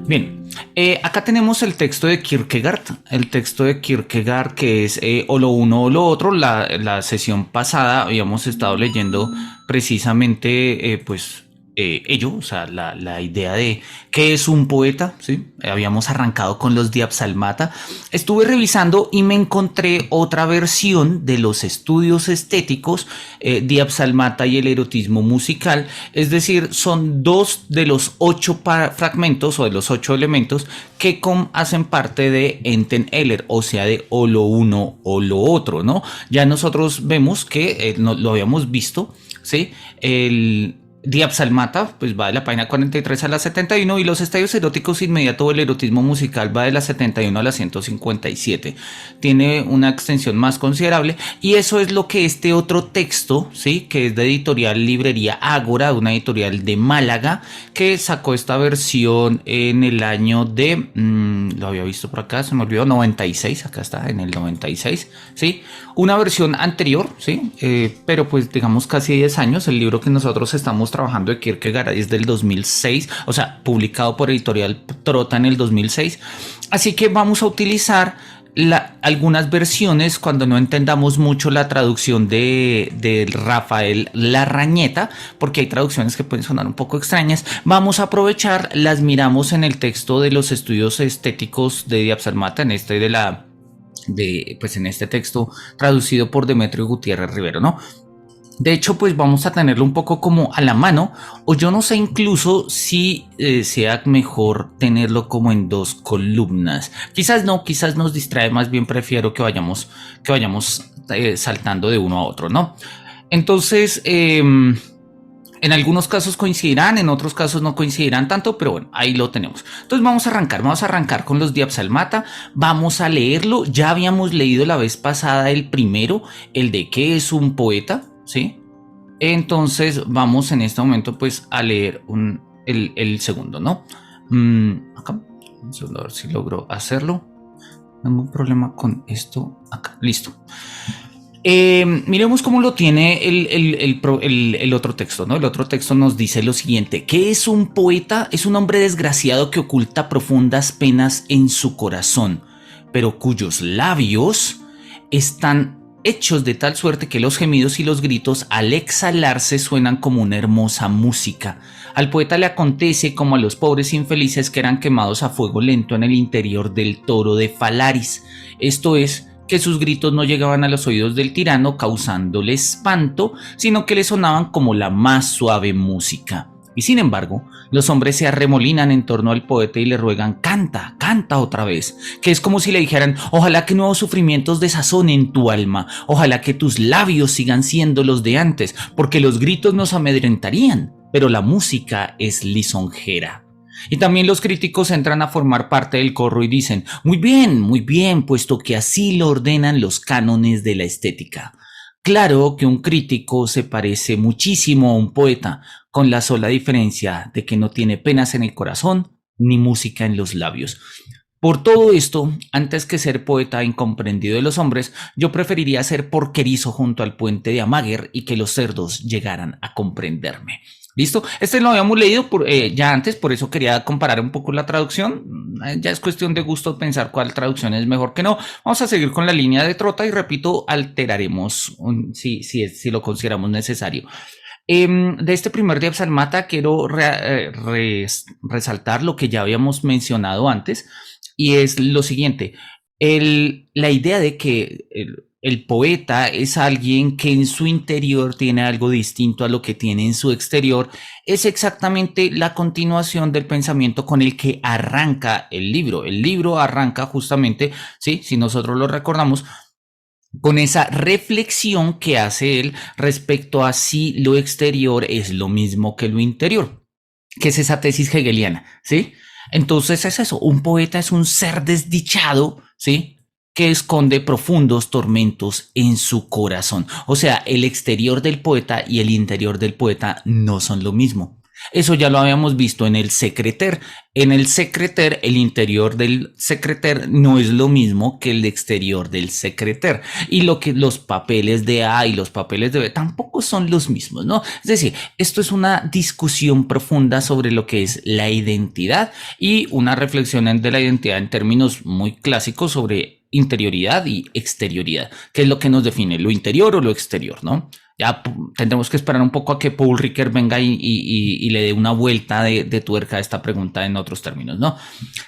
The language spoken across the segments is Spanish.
Bien, acá tenemos el texto de Kierkegaard que es o lo uno o lo otro. La sesión pasada habíamos estado leyendo precisamente ello, o sea, la idea de qué es un poeta, ¿sí? Habíamos arrancado con los Diapsalmata. Estuve revisando y me encontré otra versión de los estudios estéticos, Diapsalmata y el erotismo musical, es decir, son dos de los 8 fragmentos o de los 8 elementos que hacen parte de Enten Eller, o sea, de o lo uno o lo otro, ¿no? Ya nosotros vemos que lo habíamos visto, ¿sí? El Diapsalmata pues va de la página 43 a la 71 y los estadios eróticos inmediatos del erotismo musical va de la 71 a la 157. Tiene una extensión más considerable y eso es lo que este otro texto, ¿sí? Que es de editorial Librería Ágora, de una editorial de Málaga, que sacó esta versión en el año de, lo había visto por acá, se me olvidó, 96, acá está, en el 96, ¿sí? Una versión anterior, ¿sí? Pero pues digamos casi 10 años, el libro que nosotros estamos trabajando de Kierkegaard es del 2006, o sea, publicado por editorial Trota en el 2006, así que vamos a utilizar algunas versiones cuando no entendamos mucho la traducción de Rafael Larrañeta, porque hay traducciones que pueden sonar un poco extrañas. Vamos a aprovechar, las miramos en el texto de los estudios estéticos de Diapsalmata, en este pues en este texto traducido por Demetrio Gutiérrez Rivero, ¿no? De hecho, pues vamos a tenerlo un poco como a la mano, o yo no sé incluso si sea mejor tenerlo como en dos columnas. Quizás no, quizás nos distrae, más bien prefiero que vayamos saltando de uno a otro, ¿no? Entonces, en algunos casos coincidirán, en otros casos no coincidirán tanto, pero bueno, ahí lo tenemos. Entonces vamos a arrancar con los Diapsalmata, vamos a leerlo. Ya habíamos leído la vez pasada el primero, el de qué es un poeta, ¿sí? Entonces vamos en este momento pues a leer el segundo, ¿no? Acá, un segundo, a ver si logro hacerlo. Tengo un problema con esto acá, listo. Miremos cómo lo tiene el otro texto, ¿no? El otro texto nos dice lo siguiente: ¿qué es un poeta? Es un hombre desgraciado que oculta profundas penas en su corazón, pero cuyos labios están hechos de tal suerte que los gemidos y los gritos al exhalarse suenan como una hermosa música. Al poeta le acontece como a los pobres infelices que eran quemados a fuego lento en el interior del toro de Falaris, esto es, que sus gritos no llegaban a los oídos del tirano causándole espanto, sino que le sonaban como la más suave música. Y sin embargo, los hombres se arremolinan en torno al poeta y le ruegan: canta, canta otra vez, que es como si le dijeran: ojalá que nuevos sufrimientos desazonen tu alma, ojalá que tus labios sigan siendo los de antes, porque los gritos nos amedrentarían, pero la música es lisonjera. Y también los críticos entran a formar parte del coro y dicen: muy bien, puesto que así lo ordenan los cánones de la estética. Claro que un crítico se parece muchísimo a un poeta, con la sola diferencia de que no tiene penas en el corazón ni música en los labios. Por todo esto, antes que ser poeta incomprendido de los hombres, yo preferiría ser porquerizo junto al puente de Amager y que los cerdos llegaran a comprenderme. ¿Listo? Este lo habíamos leído ya antes, por eso quería comparar un poco la traducción. Ya es cuestión de gusto pensar cuál traducción es mejor que no. Vamos a seguir con la línea de Trota y repito, alteraremos si lo consideramos necesario. De este primer Diapsalmata quiero resaltar lo que ya habíamos mencionado antes, y es lo siguiente: la idea de que el poeta es alguien que en su interior tiene algo distinto a lo que tiene en su exterior, es exactamente la continuación del pensamiento con el que arranca el libro. El libro arranca justamente, ¿sí? Si nosotros lo recordamos, con esa reflexión que hace él respecto a si lo exterior es lo mismo que lo interior, que es esa tesis hegeliana, ¿sí? Entonces es eso: un poeta es un ser desdichado, ¿sí?, que esconde profundos tormentos en su corazón. O sea, el exterior del poeta y el interior del poeta no son lo mismo. Eso ya lo habíamos visto en el secreter. En el secreter, el interior del secreter no es lo mismo que el exterior del secreter. Y lo que los papeles de A y los papeles de B tampoco son los mismos, ¿no? Es decir, esto es una discusión profunda sobre lo que es la identidad y una reflexión de la identidad en términos muy clásicos sobre interioridad y exterioridad, que es lo que nos define, lo interior o lo exterior, ¿no? Ya tendremos que esperar un poco a que Paul Ricoeur venga y le dé una vuelta de tuerca a esta pregunta en otros términos, ¿no?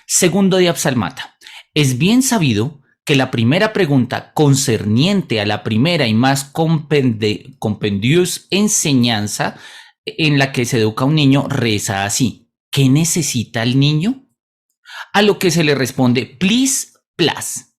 Segundo de Absalmata. Es bien sabido que la primera pregunta concerniente a la primera y más compendiosa enseñanza en la que se educa a un niño reza así. ¿Qué necesita el niño? A lo que se le responde, please, plus.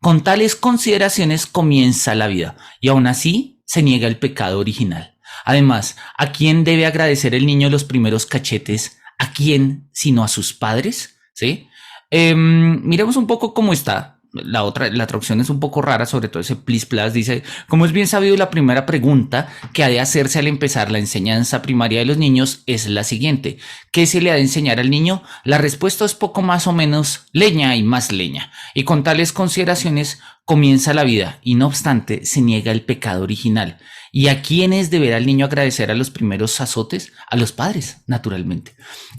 Con tales consideraciones comienza la vida y aún así se niega el pecado original. Además, ¿a quién debe agradecer el niño los primeros cachetes? ¿A quién sino a sus padres? ¿Sí? Miremos un poco cómo está. La traducción es un poco rara, sobre todo ese please plus dice, como es bien sabido, la primera pregunta que ha de hacerse al empezar la enseñanza primaria de los niños es la siguiente. ¿Qué se le ha de enseñar al niño? La respuesta es poco más o menos leña y más leña. Y con tales consideraciones comienza la vida y no obstante se niega el pecado original. ¿Y a quiénes deberá el niño agradecer a los primeros azotes? A los padres, naturalmente.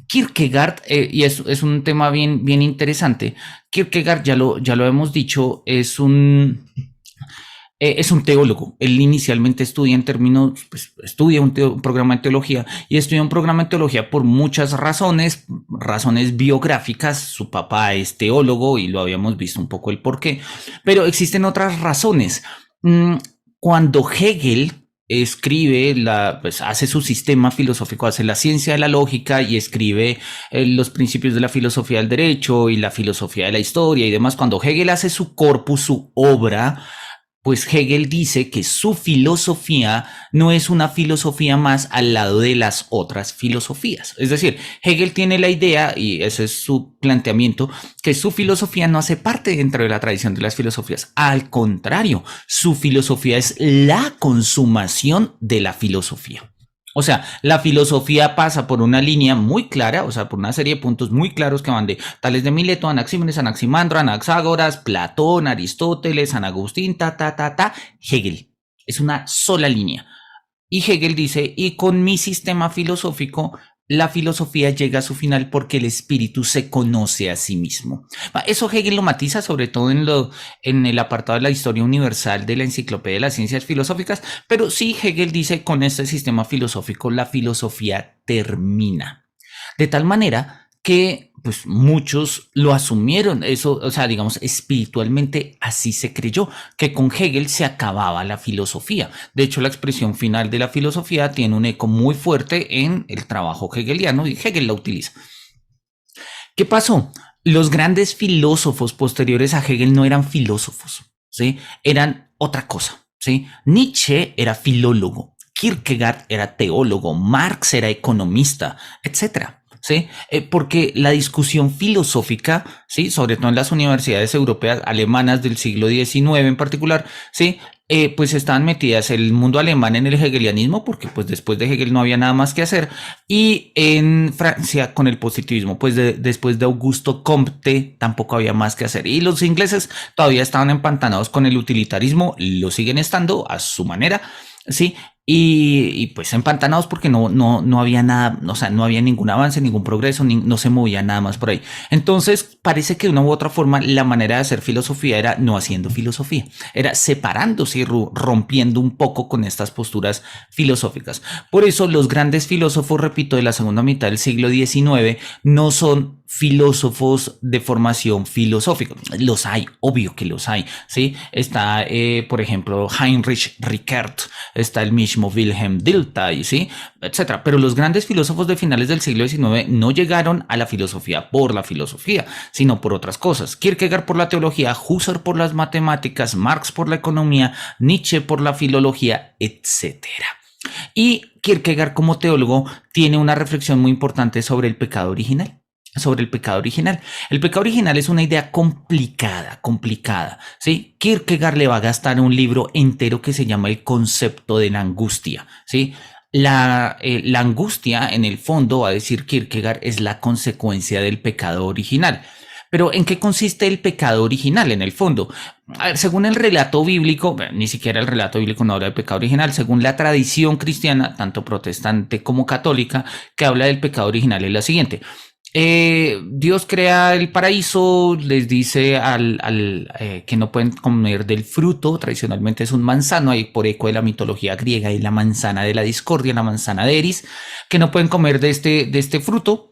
Kierkegaard, y es un tema bien interesante, Kierkegaard, ya lo hemos dicho, es un teólogo. Él inicialmente estudia en términos, pues estudia un programa de teología y estudia un programa de teología por muchas razones biográficas. Su papá es teólogo y lo habíamos visto un poco el porqué, pero existen otras razones. Cuando Hegel escribe, pues hace su sistema filosófico, hace la ciencia de la lógica y escribe los principios de la filosofía del derecho y la filosofía de la historia y demás. Cuando Hegel hace su corpus, su obra, pues Hegel dice que su filosofía no es una filosofía más al lado de las otras filosofías. Es decir, Hegel tiene la idea, y ese es su planteamiento, que su filosofía no hace parte dentro de la tradición de las filosofías. Al contrario, su filosofía es la consumación de la filosofía. O sea, la filosofía pasa por una línea muy clara, o sea, por una serie de puntos muy claros que van de Tales de Mileto, Anaxímenes, Anaximandro, Anaxágoras, Platón, Aristóteles, San Agustín, Hegel. Es una sola línea. Y Hegel dice, y con mi sistema filosófico, la filosofía llega a su final porque el espíritu se conoce a sí mismo. Eso Hegel lo matiza sobre todo en el apartado de la historia universal de la Enciclopedia de las Ciencias Filosóficas, pero sí Hegel dice con este sistema filosófico la filosofía termina. De tal manera que pues muchos lo asumieron, eso, o sea, digamos, espiritualmente así se creyó, que con Hegel se acababa la filosofía. De hecho, la expresión final de la filosofía tiene un eco muy fuerte en el trabajo hegeliano y Hegel la utiliza. ¿Qué pasó? Los grandes filósofos posteriores a Hegel no eran filósofos, ¿sí? Eran otra cosa, ¿sí? Nietzsche era filólogo, Kierkegaard era teólogo, Marx era economista, etcétera. ¿Sí? Porque la discusión filosófica, ¿sí? Sobre todo en las universidades europeas, alemanas del siglo XIX en particular, ¿sí? Pues estaban metidas el mundo alemán en el hegelianismo, porque pues después de Hegel no había nada más que hacer, y en Francia con el positivismo, pues después de Augusto Comte tampoco había más que hacer, y los ingleses todavía estaban empantanados con el utilitarismo, lo siguen estando a su manera, ¿sí? Y pues empantanados porque no había nada, o sea, no había ningún avance, ningún progreso, no se movía nada más por ahí. Entonces parece que de una u otra forma la manera de hacer filosofía era no haciendo filosofía, era separándose y rompiendo un poco con estas posturas filosóficas. Por eso los grandes filósofos, repito, de la segunda mitad del siglo XIX no son filósofos de formación filosófica. Los hay, obvio que los hay, ¿sí? Está, por ejemplo, Heinrich Rickert, está el mismo Wilhelm Dilthey, ¿sí? Etcétera. Pero los grandes filósofos de finales del siglo XIX no llegaron a la filosofía por la filosofía, sino por otras cosas. Kierkegaard por la teología, Husserl por las matemáticas, Marx por la economía, Nietzsche por la filología, etcétera. Y Kierkegaard como teólogo tiene una reflexión muy importante sobre el pecado original. El pecado original es una idea complicada, ¿sí? Kierkegaard le va a gastar un libro entero que se llama El concepto de la angustia, ¿sí? La angustia, en el fondo, va a decir Kierkegaard, es la consecuencia del pecado original. Pero ¿en qué consiste el pecado original en el fondo? A ver, según el relato bíblico, bueno, ni siquiera el relato bíblico no habla del pecado original, según la tradición cristiana, tanto protestante como católica, que habla del pecado original es la siguiente. Dios crea el paraíso, les dice que no pueden comer del fruto, tradicionalmente es un manzano, ahí por eco de la mitología griega y la manzana de la discordia, la manzana de Eris, que no pueden comer de este fruto.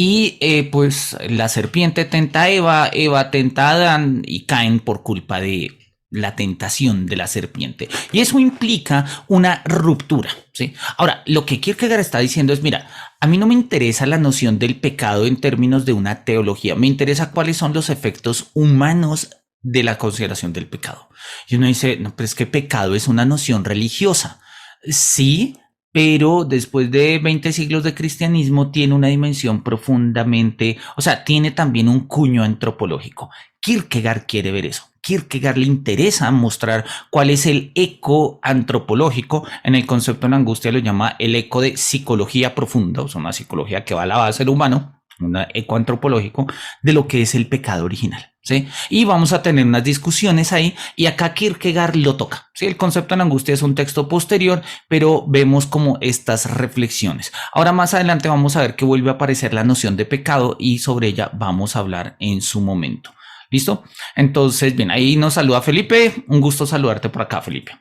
Y pues la serpiente tenta a Eva, Eva tenta a Adán y caen por culpa de la tentación de la serpiente. Y eso implica una ruptura, ¿sí? Ahora, lo que Kierkegaard está diciendo es, mira, a mí no me interesa la noción del pecado en términos de una teología, me interesa cuáles son los efectos humanos de la consideración del pecado. Y uno dice, no, pero es que pecado es una noción religiosa. Sí, pero después de 20 siglos de cristianismo tiene una dimensión profundamente, o sea, tiene también un cuño antropológico. Kierkegaard quiere ver eso. Kierkegaard le interesa mostrar cuál es el eco antropológico. En el concepto de la angustia lo llama el eco de psicología profunda, o sea, una psicología que va a la base del humano, un eco antropológico de lo que es el pecado original. ¿Sí? Y vamos a tener unas discusiones ahí y acá Kierkegaard lo toca. ¿Sí? El concepto de la angustia es un texto posterior, pero vemos como estas reflexiones. Ahora más adelante vamos a ver que vuelve a aparecer la noción de pecado y sobre ella vamos a hablar en su momento. ¿Listo? Entonces, bien, ahí nos saluda Felipe. Un gusto saludarte por acá, Felipe.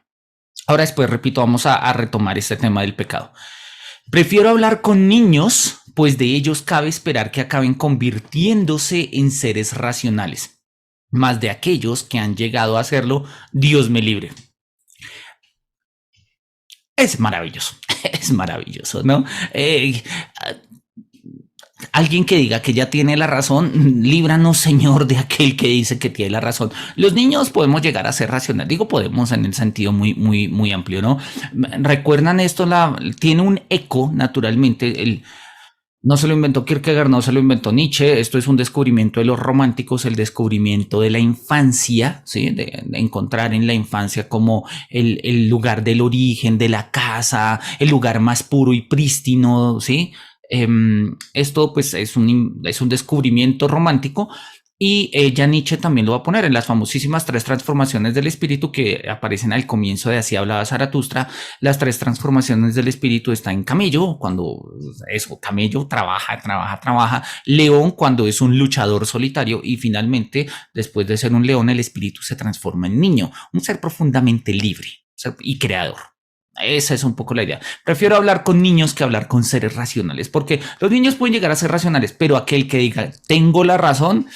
Ahora después, repito, vamos a retomar este tema del pecado. Prefiero hablar con niños, pues de ellos cabe esperar que acaben convirtiéndose en seres racionales. Más de aquellos que han llegado a hacerlo, Dios me libre. Es maravilloso, es maravilloso, ¿no? Alguien que diga que ya tiene la razón, líbranos, Señor, de aquel que dice que tiene la razón. Los niños podemos llegar a ser racionales, digo podemos en el sentido muy amplio, ¿no? Recuerdan esto, tiene un eco naturalmente, no se lo inventó Kierkegaard, no se lo inventó Nietzsche, esto es un descubrimiento de los románticos, el descubrimiento de la infancia, ¿sí? De encontrar en la infancia como el lugar del origen, de la casa, el lugar más puro y prístino, ¿sí? Esto pues es un descubrimiento romántico y ya Nietzsche también lo va a poner en las famosísimas 3 transformaciones del espíritu que aparecen al comienzo de Así hablaba Zaratustra. Las 3 transformaciones del espíritu está en camello, cuando eso, camello trabaja, león cuando es un luchador solitario y finalmente después de ser un león el espíritu se transforma en niño, un ser profundamente libre y creador. Esa es un poco la idea. Prefiero hablar con niños que hablar con seres racionales, porque los niños pueden llegar a ser racionales, pero aquel que diga tengo la razón,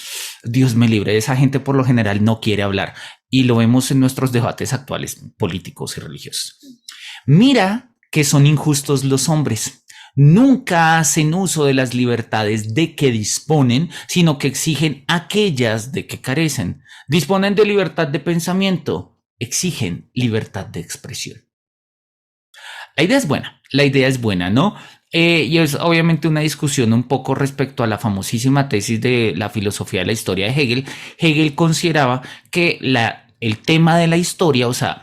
Dios me libre, esa gente por lo general no quiere hablar y lo vemos en nuestros debates actuales políticos y religiosos. Mira que son injustos los hombres. Nunca hacen uso de las libertades de que disponen, sino que exigen aquellas de que carecen. Disponen de libertad de pensamiento, exigen libertad de expresión. La idea es buena, ¿no? Y es obviamente una discusión un poco respecto a la famosísima tesis de la filosofía de la historia de Hegel. Hegel consideraba que el tema de la historia, o sea,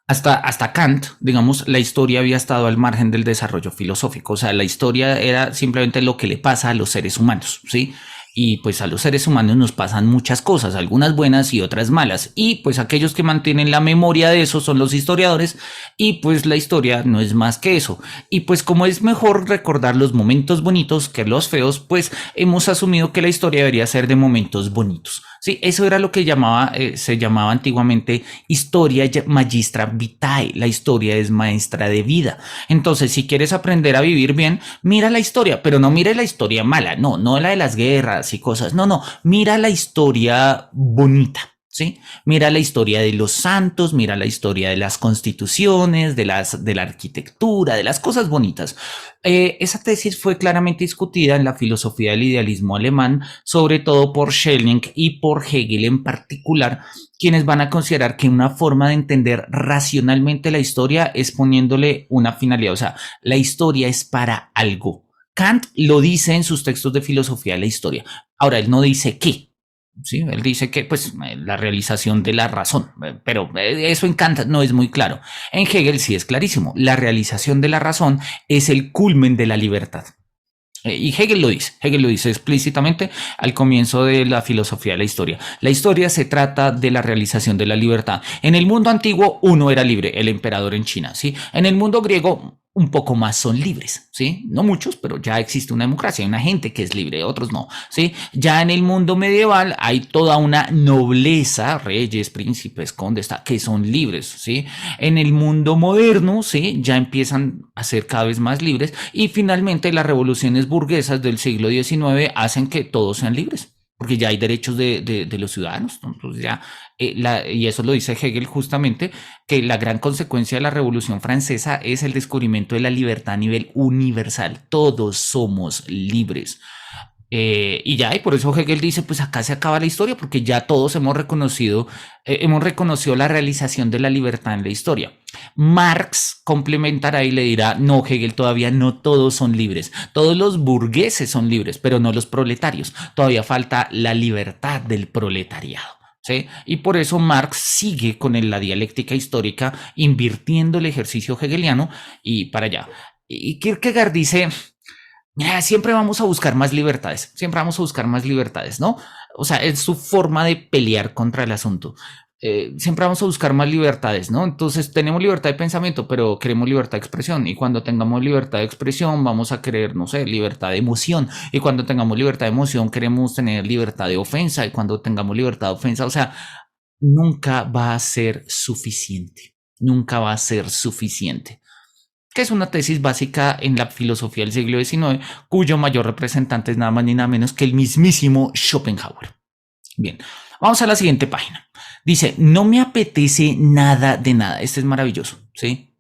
hasta Kant, digamos, la historia había estado al margen del desarrollo filosófico, o sea, la historia era simplemente lo que le pasa a los seres humanos, ¿sí? Y pues a los seres humanos nos pasan muchas cosas, algunas buenas y otras malas. Y pues aquellos que mantienen la memoria de eso son los historiadores y pues la historia no es más que eso. Y pues como es mejor recordar los momentos bonitos que los feos, pues hemos asumido que la historia debería ser de momentos bonitos. Sí, eso era lo que se llamaba antiguamente historia magistra vitae. La historia es maestra de vida. Entonces, si quieres aprender a vivir bien, mira la historia, pero no mire la historia mala, no la de las guerras y cosas, no, mira la historia bonita. ¿Sí? Mira la historia de los santos, mira la historia de las constituciones, de la arquitectura, de las cosas bonitas. Esa tesis fue claramente discutida en la filosofía del idealismo alemán, sobre todo por Schelling y por Hegel en particular, quienes van a considerar que una forma de entender racionalmente la historia es poniéndole una finalidad, o sea, la historia es para algo. Kant lo dice en sus textos de filosofía de la historia. Ahora, él no dice qué. Sí, él dice que pues la realización de la razón, pero eso en Kant no es muy claro. En Hegel sí es clarísimo. La realización de la razón es el culmen de la libertad. Y Hegel lo dice explícitamente al comienzo de la filosofía de la historia. La historia se trata de la realización de la libertad. En el mundo antiguo uno era libre, el emperador en China, ¿sí? En el mundo griego un poco más son libres, ¿sí? No muchos, pero ya existe una democracia, hay una gente que es libre, otros no, ¿sí? Ya en el mundo medieval hay toda una nobleza, reyes, príncipes, condes, que son libres, ¿sí? En el mundo moderno, ¿sí? Ya empiezan a ser cada vez más libres y finalmente las revoluciones burguesas del siglo XIX hacen que todos sean libres porque ya hay derechos de los ciudadanos, ¿no? Entonces ya, y eso lo dice Hegel justamente, que la gran consecuencia de la Revolución Francesa es el descubrimiento de la libertad a nivel universal. Todos somos libres. Y ya, y por eso Hegel dice, pues acá se acaba la historia, porque ya todos hemos reconocido la realización de la libertad en la historia. Marx complementará y le dirá, no, Hegel, todavía no todos son libres. Todos los burgueses son libres, pero no los proletarios. Todavía falta la libertad del proletariado. ¿Sí? Y por eso Marx sigue con la dialéctica histórica, invirtiendo el ejercicio hegeliano y para allá. Y Kierkegaard dice, mira, siempre vamos a buscar más libertades, siempre vamos a buscar más libertades, ¿no? O sea, es su forma de pelear contra el asunto. Siempre vamos a buscar más libertades, ¿no? Entonces tenemos libertad de pensamiento, pero queremos libertad de expresión. Y cuando tengamos libertad de expresión, vamos a querer, no sé, libertad de emoción. Y cuando tengamos libertad de emoción, queremos tener libertad de ofensa. Y cuando tengamos libertad de ofensa, o sea, nunca va a ser suficiente. Nunca va a ser suficiente, que es una tesis básica en la filosofía del siglo XIX, cuyo mayor representante es nada más ni nada menos que el mismísimo Schopenhauer. Bien, vamos a la siguiente página. Dice, no me apetece nada de nada. Este es maravilloso, ¿sí?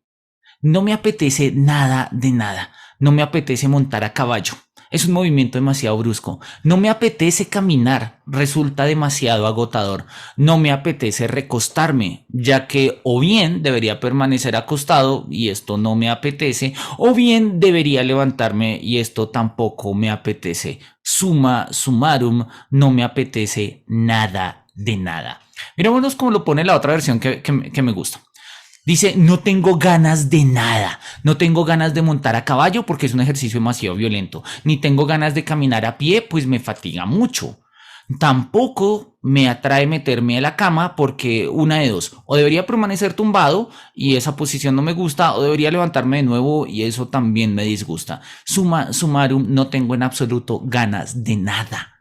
No me apetece nada de nada. No me apetece montar a caballo. Es un movimiento demasiado brusco. No me apetece caminar. Resulta demasiado agotador. No me apetece recostarme, ya que o bien debería permanecer acostado y esto no me apetece, o bien debería levantarme y esto tampoco me apetece. Summa summarum, no me apetece nada de nada. Mirémonos cómo lo pone la otra versión que me gusta. Dice, no tengo ganas de nada, no tengo ganas de montar a caballo porque es un ejercicio demasiado violento, ni tengo ganas de caminar a pie pues me fatiga mucho. Tampoco me atrae meterme a la cama porque una de dos, o debería permanecer tumbado y esa posición no me gusta, o debería levantarme de nuevo y eso también me disgusta. Summa summarum, no tengo en absoluto ganas de nada.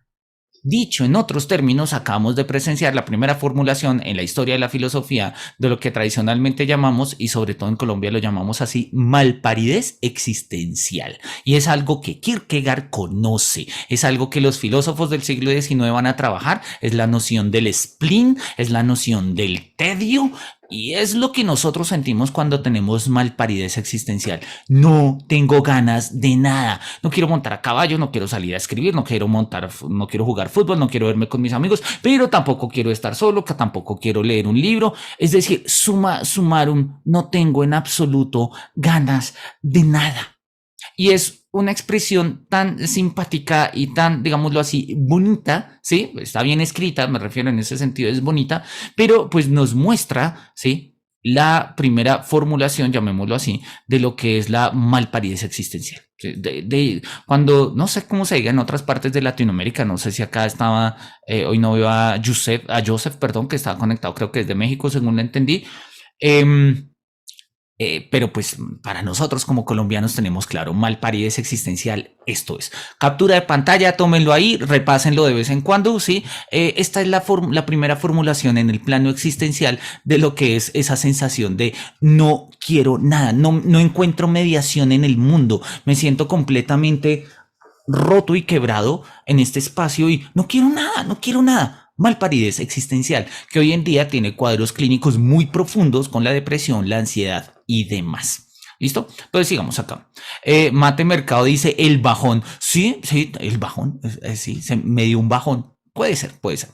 Dicho en otros términos, acabamos de presenciar la primera formulación en la historia de la filosofía de lo que tradicionalmente llamamos, y sobre todo en Colombia lo llamamos así, malparidez existencial. Y es algo que Kierkegaard conoce, es algo que los filósofos del siglo XIX van a trabajar, es la noción del spleen, es la noción del tedio, y es lo que nosotros sentimos cuando tenemos malparidez existencial. No tengo ganas de nada. No quiero montar a caballo, no quiero salir a escribir, no quiero jugar fútbol, no quiero verme con mis amigos, pero tampoco quiero estar solo, que tampoco quiero leer un libro. Es decir, summa summarum, no tengo en absoluto ganas de nada. Y es una expresión tan simpática y tan, digámoslo así, bonita, ¿sí? Está bien escrita, me refiero en ese sentido, es bonita, pero pues nos muestra, ¿sí? La primera formulación, llamémoslo así, de lo que es la malparidez existencial. Cuando, no sé cómo se diga en otras partes de Latinoamérica, no sé si acá estaba, hoy no veo a Joseph, perdón, que estaba conectado, creo que es de México, según lo entendí. Pero pues para nosotros como colombianos tenemos claro, malparidez existencial, esto es. Captura de pantalla, tómenlo ahí, repásenlo de vez en cuando, ¿sí? Esta es la primera formulación en el plano existencial de lo que es esa sensación de no quiero nada, no encuentro mediación en el mundo, me siento completamente roto y quebrado en este espacio y no quiero nada, no quiero nada. Malparidez existencial, que hoy en día tiene cuadros clínicos muy profundos con la depresión, la ansiedad y demás. ¿Listo? Entonces sigamos acá. Mate Mercado dice el bajón. Sí, sí, el bajón. Sí, se me dio un bajón. Puede ser, puede ser.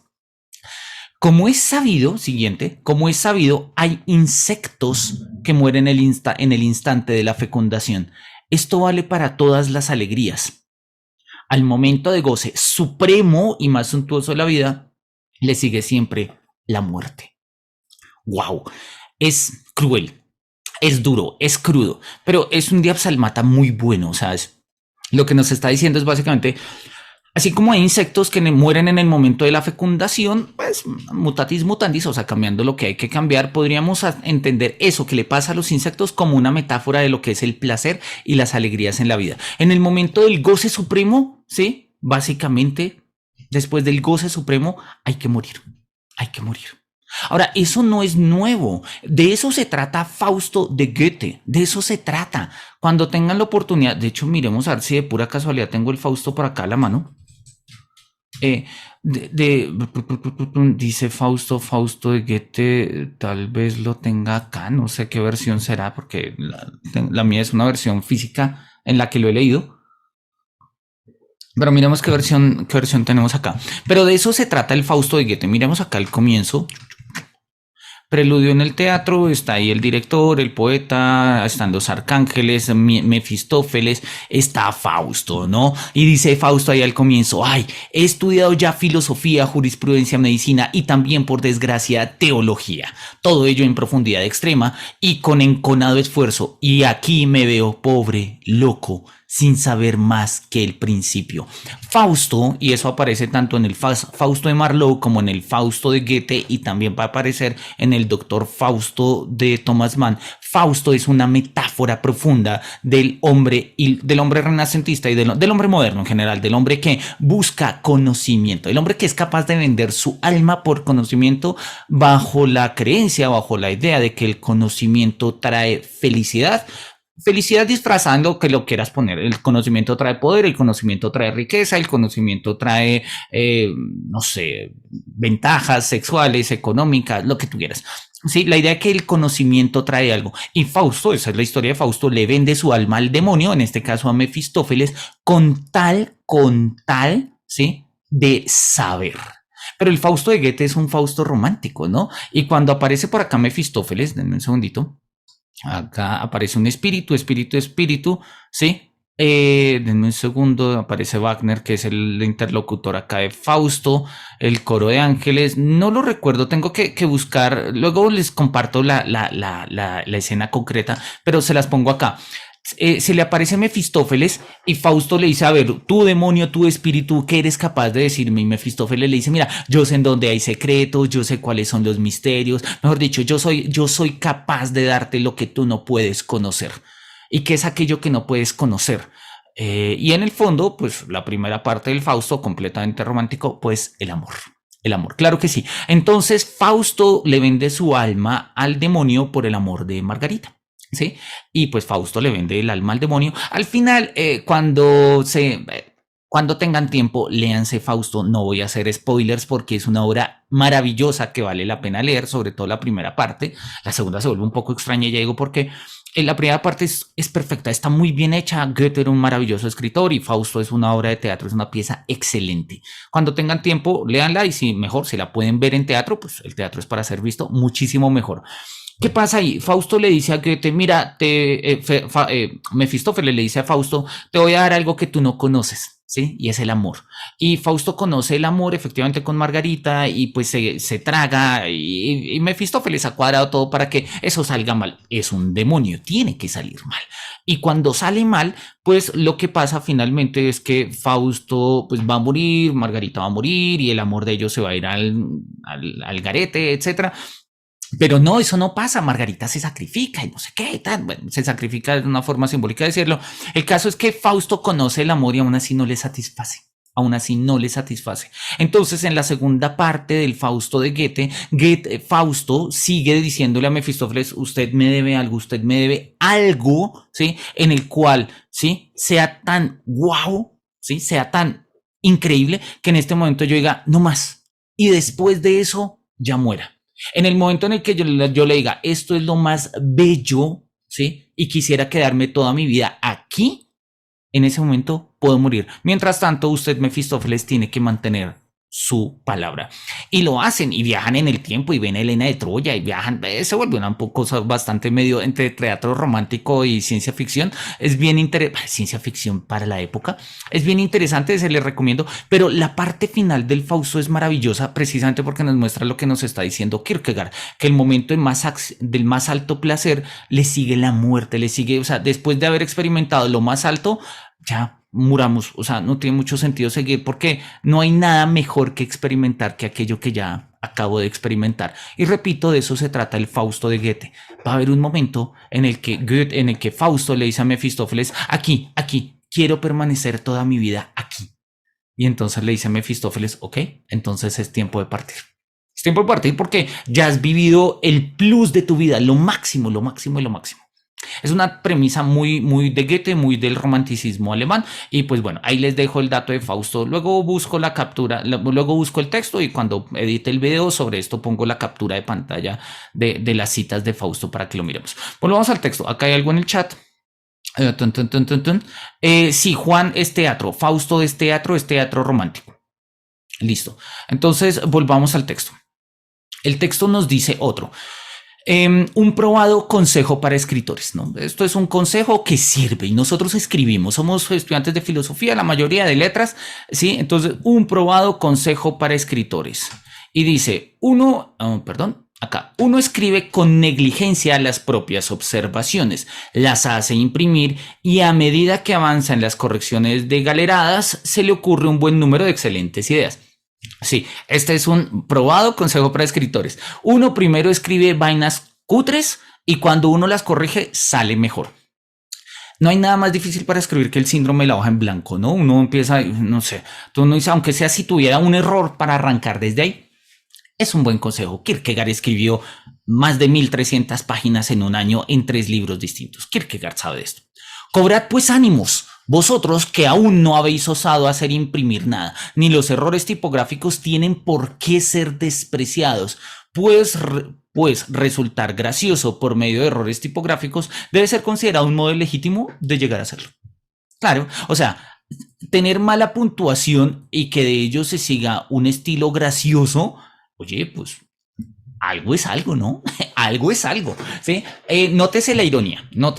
Como es sabido, siguiente, como es sabido, hay insectos que mueren en el instante de la fecundación. Esto vale para todas las alegrías. Al momento de goce supremo y más suntuoso de la vida, le sigue siempre la muerte. ¡Wow! Es cruel, es duro, es crudo, pero es un Diabsalmata muy bueno, ¿sabes? Lo que nos está diciendo es básicamente, así como hay insectos que mueren en el momento de la fecundación, pues mutatis mutandis, o sea, cambiando lo que hay que cambiar, podríamos entender eso que le pasa a los insectos como una metáfora de lo que es el placer y las alegrías en la vida. En el momento del goce supremo, ¿sí? Básicamente, después del goce supremo, hay que morir, hay que morir. Ahora, eso no es nuevo. De eso se trata Fausto de Goethe. De eso se trata. Cuando tengan la oportunidad, de hecho, miremos a ver si de pura casualidad tengo el Fausto por acá a la mano. Eh, dice Fausto de Goethe, tal vez lo tenga acá, no sé qué versión será, porque la mía es una versión física en la que lo he leído. Pero miremos qué versión tenemos acá. Pero de eso se trata el Fausto de Goethe. Miremos acá el comienzo. Preludio en el teatro, está ahí el director, el poeta, están los arcángeles, Mefistófeles, está Fausto, ¿no? Y dice Fausto ahí al comienzo, ay, he estudiado ya filosofía, jurisprudencia, medicina y también, por desgracia, teología. Todo ello en profundidad extrema y con enconado esfuerzo. Y aquí me veo pobre, loco, sin saber más que el principio. Fausto, y eso aparece tanto en el Fausto de Marlowe como en el Fausto de Goethe y también va a aparecer en el Doctor Fausto de Thomas Mann. Fausto es una metáfora profunda del hombre y del hombre renacentista y del hombre moderno en general, del hombre que busca conocimiento, el hombre que es capaz de vender su alma por conocimiento bajo la creencia, bajo la idea de que el conocimiento trae felicidad. Felicidad disfrazada en lo que lo quieras poner. El conocimiento trae poder, el conocimiento trae riqueza, el conocimiento trae, no sé, ventajas sexuales, económicas, lo que tú quieras. Sí, la idea es que el conocimiento trae algo. Y Fausto, esa es la historia de Fausto, le vende su alma al demonio, en este caso a Mefistófeles, con tal, ¿sí? De saber. Pero el Fausto de Goethe es un Fausto romántico, ¿no? Y cuando aparece por acá Mefistófeles, denme un segundito. Acá aparece un espíritu, espíritu, ¿sí? Denme un segundo, aparece Wagner, que es el interlocutor acá de Fausto, el coro de ángeles, no lo recuerdo, tengo que buscar, luego les comparto la escena concreta, pero se las pongo acá. Se le aparece Mefistófeles y Fausto le dice, a ver, tú demonio, tú espíritu, ¿qué eres capaz de decirme? Y Mefistófeles le dice, mira, yo sé en dónde hay secretos, yo sé cuáles son los misterios, mejor dicho, yo soy capaz de darte lo que tú no puedes conocer. ¿Y qué es aquello que no puedes conocer? Y en el fondo, pues la primera parte del Fausto, completamente romántico, pues el amor. El amor, claro que sí. Entonces Fausto le vende su alma al demonio por el amor de Margarita. ¿Sí? Y pues Fausto le vende el alma al demonio. Al final, cuando tengan tiempo, léanse Fausto. No voy a hacer spoilers porque es una obra maravillosa que vale la pena leer, sobre todo la primera parte. La segunda se vuelve un poco extraña, ya digo, porque la primera parte es perfecta, está muy bien hecha. Goethe era un maravilloso escritor y Fausto es una obra de teatro, es una pieza excelente. Cuando tengan tiempo, léanla y si mejor, si la pueden ver en teatro, pues el teatro es para ser visto muchísimo mejor. ¿Qué pasa ahí? Fausto le dice a Goethe, mira, Mefistófeles le dice a Fausto, te voy a dar algo que tú no conoces, ¿sí? Y es el amor. Y Fausto conoce el amor efectivamente con Margarita y pues se traga y Mefistófeles ha cuadrado todo para que eso salga mal. Es un demonio, tiene que salir mal. Y cuando sale mal, pues lo que pasa finalmente es que Fausto pues va a morir, Margarita va a morir y el amor de ellos se va a ir al garete, etcétera. Pero no, eso no pasa. Margarita se sacrifica y no sé qué, tal. Bueno, se sacrifica de una forma simbólica de decirlo. El caso es que Fausto conoce el amor y aún así no le satisface. Aún así no le satisface. Entonces, en la segunda parte del Fausto de Goethe, Fausto sigue diciéndole a Mefistófeles, usted me debe algo, usted me debe algo, ¿sí? En el cual, ¿sí? Sea tan guau, ¿sí? Sea tan increíble que en este momento yo diga, no más. Y después de eso, ya muera. En el momento en el que yo le diga, esto es lo más bello, ¿sí? Y quisiera quedarme toda mi vida aquí, en ese momento puedo morir. Mientras tanto, usted, Mefistófeles, tiene que mantener su palabra. Y lo hacen y viajan en el tiempo y ven a Helena de Troya y viajan, se vuelve una cosa bastante medio entre teatro romántico y ciencia ficción. Es bien interesante, ciencia ficción para la época, es bien interesante, se les recomiendo, pero la parte final del Fausto es maravillosa precisamente porque nos muestra lo que nos está diciendo Kierkegaard, que el momento del más alto placer le sigue la muerte, le sigue, o sea, después de haber experimentado lo más alto, ya muramos, o sea, no tiene mucho sentido seguir porque no hay nada mejor que experimentar que aquello que ya acabo de experimentar. Y repito, de eso se trata el Fausto de Goethe. Va a haber un momento en el que Fausto le dice a Mefistófeles, aquí, quiero permanecer toda mi vida aquí. Y entonces le dice a Mefistófeles, ok, entonces es tiempo de partir. Es tiempo de partir porque ya has vivido el plus de tu vida, lo máximo y lo máximo. Es una premisa muy de Goethe, muy del romanticismo alemán. Y pues bueno, ahí les dejo el dato de Fausto. Luego busco la captura, luego busco el texto y cuando edite el video sobre esto pongo la captura de pantalla de las citas de Fausto para que lo miremos. Volvamos al texto. Acá hay algo en el chat. Sí, Juan es teatro. Fausto es teatro romántico. Listo. Entonces volvamos al texto. El texto nos dice otro. Un probado consejo para escritores, ¿no? Esto es un consejo que sirve y nosotros escribimos, somos estudiantes de filosofía, la mayoría de letras, ¿sí? Entonces, un probado consejo para escritores. Y dice, uno escribe con negligencia las propias observaciones, las hace imprimir y a medida que avanza en las correcciones de galeradas, se le ocurre un buen número de excelentes ideas. Sí, este es un probado consejo para escritores. Uno primero escribe vainas cutres y cuando uno las corrige sale mejor. No hay nada más difícil para escribir que el síndrome de la hoja en blanco, ¿no? Uno empieza, no sé, tú no dices, aunque sea si tuviera un error para arrancar desde ahí, es un buen consejo. Kierkegaard escribió más de 1300 páginas en un año en 3 libros distintos. Kierkegaard sabe de esto. Cobrad pues ánimos, vosotros que aún no habéis osado hacer imprimir nada, ni los errores tipográficos tienen por qué ser despreciados, pues resultar gracioso por medio de errores tipográficos debe ser considerado un modo legítimo de llegar a hacerlo. Claro, o sea, tener mala puntuación y que de ello se siga un estilo gracioso, oye, pues algo es algo, ¿no? Algo es algo, ¿sí? Nótese la ironía, ¿no?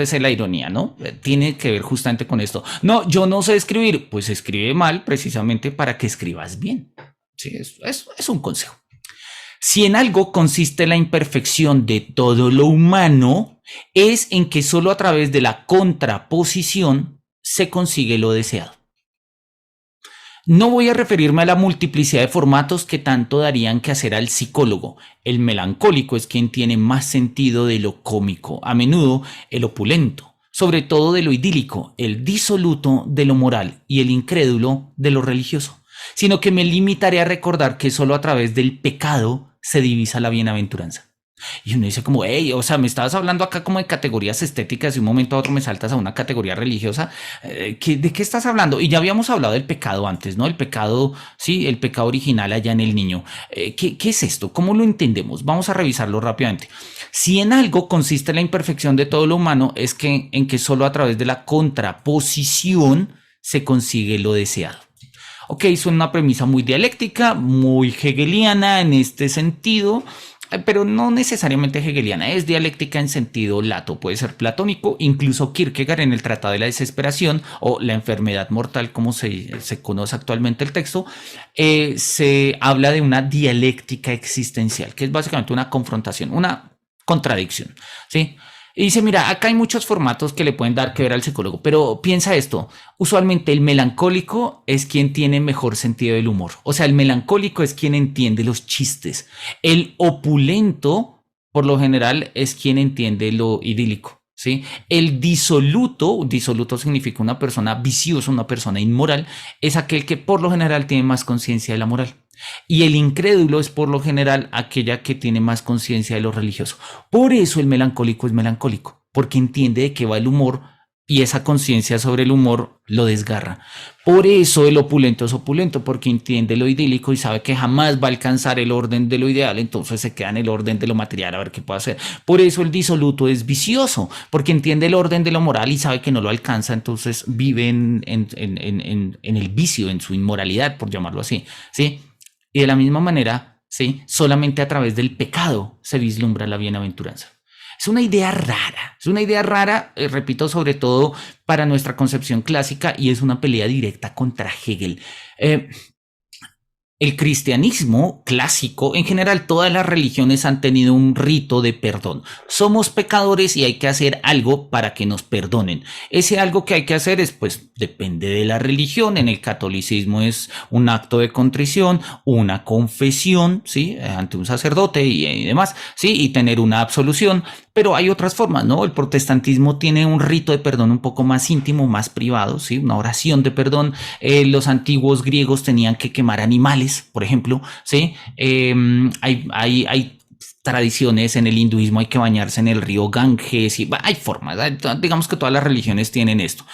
Tiene que ver justamente con esto. No, yo no sé escribir, pues escribe mal precisamente para que escribas bien. Sí, es un consejo. Si en algo consiste la imperfección de todo lo humano, es en que solo a través de la contraposición se consigue lo deseado. No voy a referirme a la multiplicidad de formatos que tanto darían que hacer al psicólogo. El melancólico es quien tiene más sentido de lo cómico, a menudo el opulento, sobre todo de lo idílico, el disoluto de lo moral y el incrédulo de lo religioso, sino que me limitaré a recordar que solo a través del pecado se divisa la bienaventuranza. Y uno dice como, hey, o sea, me estabas hablando acá como de categorías estéticas y de un momento a otro me saltas a una categoría religiosa. ¿De qué estás hablando? Y ya habíamos hablado del pecado antes, ¿no? El pecado, sí, el pecado original allá en el niño. ¿Qué es esto? ¿Cómo lo entendemos? Vamos a revisarlo rápidamente. Si en algo consiste la imperfección de todo lo humano, es que en que solo a través de la contraposición se consigue lo deseado. Ok, suena una premisa muy dialéctica, muy hegeliana en este sentido, pero no necesariamente hegeliana, es dialéctica en sentido lato, puede ser platónico, incluso Kierkegaard en el Tratado de la Desesperación o la enfermedad mortal como se conoce actualmente el texto, se habla de una dialéctica existencial, que es básicamente una confrontación, una contradicción, ¿sí? Y dice, mira, acá hay muchos formatos que le pueden dar que ver al psicólogo, pero piensa esto, usualmente el melancólico es quien tiene mejor sentido del humor, o sea, el melancólico es quien entiende los chistes, el opulento, por lo general, es quien entiende lo idílico, ¿sí? El disoluto significa una persona viciosa, una persona inmoral, es aquel que por lo general tiene más conciencia de la moral. Y el incrédulo es por lo general aquella que tiene más conciencia de lo religioso. Por eso el melancólico es melancólico, porque entiende de qué va el humor y esa conciencia sobre el humor lo desgarra. Por eso el opulento es opulento, porque entiende lo idílico y sabe que jamás va a alcanzar el orden de lo ideal, entonces se queda en el orden de lo material a ver qué puede hacer. Por eso el disoluto es vicioso, porque entiende el orden de lo moral y sabe que no lo alcanza, entonces vive en el vicio, en su inmoralidad, por llamarlo así, ¿sí? Y de la misma manera, ¿sí? Solamente a través del pecado se vislumbra la bienaventuranza. Es una idea rara, repito, sobre todo para nuestra concepción clásica, y es una pelea directa contra Hegel. El cristianismo clásico, en general todas las religiones han tenido un rito de perdón. Somos pecadores y hay que hacer algo para que nos perdonen. Ese algo que hay que hacer es, pues, depende de la religión. En el catolicismo es un acto de contrición, una confesión, ¿sí? Ante un sacerdote y demás, ¿sí? Y tener una absolución. Pero hay otras formas, ¿no? El protestantismo tiene un rito de perdón un poco más íntimo, más privado, ¿sí? Una oración de perdón. Los antiguos griegos tenían que quemar animales, por ejemplo, ¿sí? Hay tradiciones en el hinduismo, hay que bañarse en el río Ganges, y hay formas, digamos que todas las religiones tienen esto.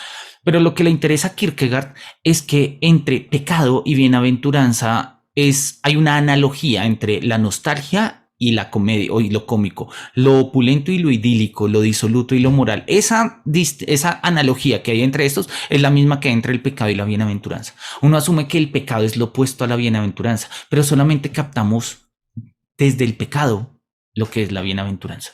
Pero lo que le interesa a Kierkegaard es que entre pecado y bienaventuranza hay una analogía entre la nostalgia y la comedia y lo cómico, lo opulento y lo idílico, lo disoluto y lo moral. Esa analogía que hay entre estos es la misma que hay entre el pecado y la bienaventuranza. Uno asume que el pecado es lo opuesto a la bienaventuranza, pero solamente captamos desde el pecado lo que es la bienaventuranza.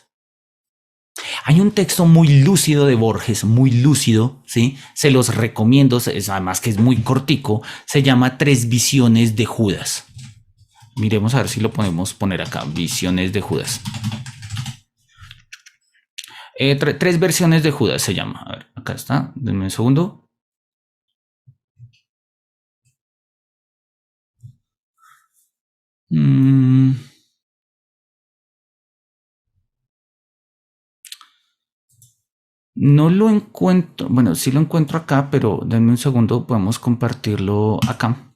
Hay un texto muy lúcido de Borges, muy lúcido, ¿sí? Se los recomiendo, además que es muy cortico, se llama Tres visiones de Judas. Miremos a ver si lo podemos poner acá, visiones de Judas. Tres versiones de Judas se llama. A ver, acá está, denme un segundo. No lo encuentro, bueno, sí lo encuentro acá, pero denme un segundo, podemos compartirlo acá.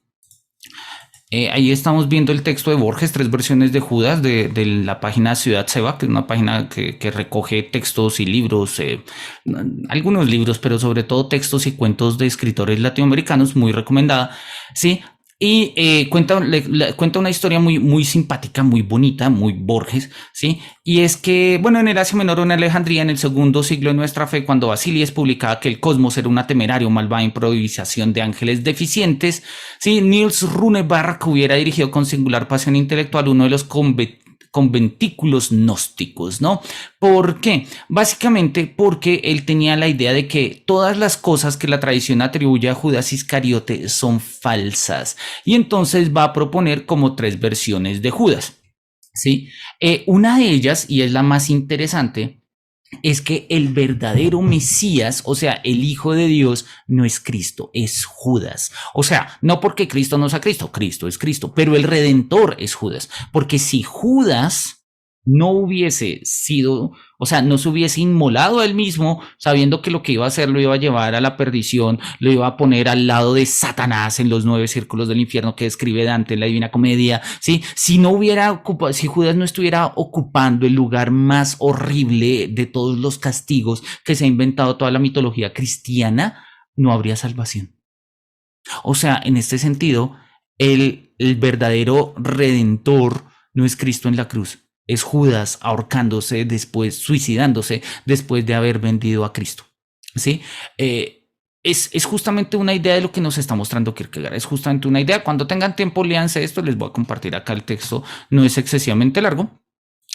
Ahí estamos viendo el texto de Borges, tres versiones de Judas, de la página Ciudad Seba, que es una página que recoge textos y libros, algunos libros, pero sobre todo textos y cuentos de escritores latinoamericanos, muy recomendada, ¿sí? Y cuenta una historia muy, muy simpática, muy bonita, muy Borges, ¿sí? Y es que, bueno, en el Asia Menor o en Alejandría, en el segundo siglo de nuestra fe, cuando Basilies publicaba que el cosmos era una temeraria o malvada improvisación de ángeles deficientes, ¿sí? Niels Runeberg hubiera dirigido con singular pasión intelectual uno de los conventículos gnósticos, ¿no? ¿Por qué? Básicamente porque él tenía la idea de que todas las cosas que la tradición atribuye a Judas Iscariote son falsas, y entonces va a proponer como tres versiones de Judas, ¿sí? Una de ellas, y es la más interesante, es que el verdadero Mesías, o sea, el Hijo de Dios, no es Cristo, es Judas. O sea, no porque Cristo no sea Cristo, Cristo es Cristo, pero el Redentor es Judas. Porque si Judas no hubiese sido, o sea, no se hubiese inmolado a él mismo, sabiendo que lo que iba a hacer lo iba a llevar a la perdición, lo iba a poner al lado de Satanás en los 9 círculos del infierno que describe Dante en la Divina Comedia, ¿sí? Si no hubiera ocupado, si Judas no estuviera ocupando el lugar más horrible de todos los castigos que se ha inventado toda la mitología cristiana, no habría salvación. O sea, en este sentido, el verdadero redentor no es Cristo en la cruz, es Judas ahorcándose después, suicidándose después de haber vendido a Cristo. ¿Sí? Es justamente una idea de lo que nos está mostrando Kierkegaard. Es justamente una idea. Cuando tengan tiempo, léanse esto. Les voy a compartir acá el texto. No es excesivamente largo.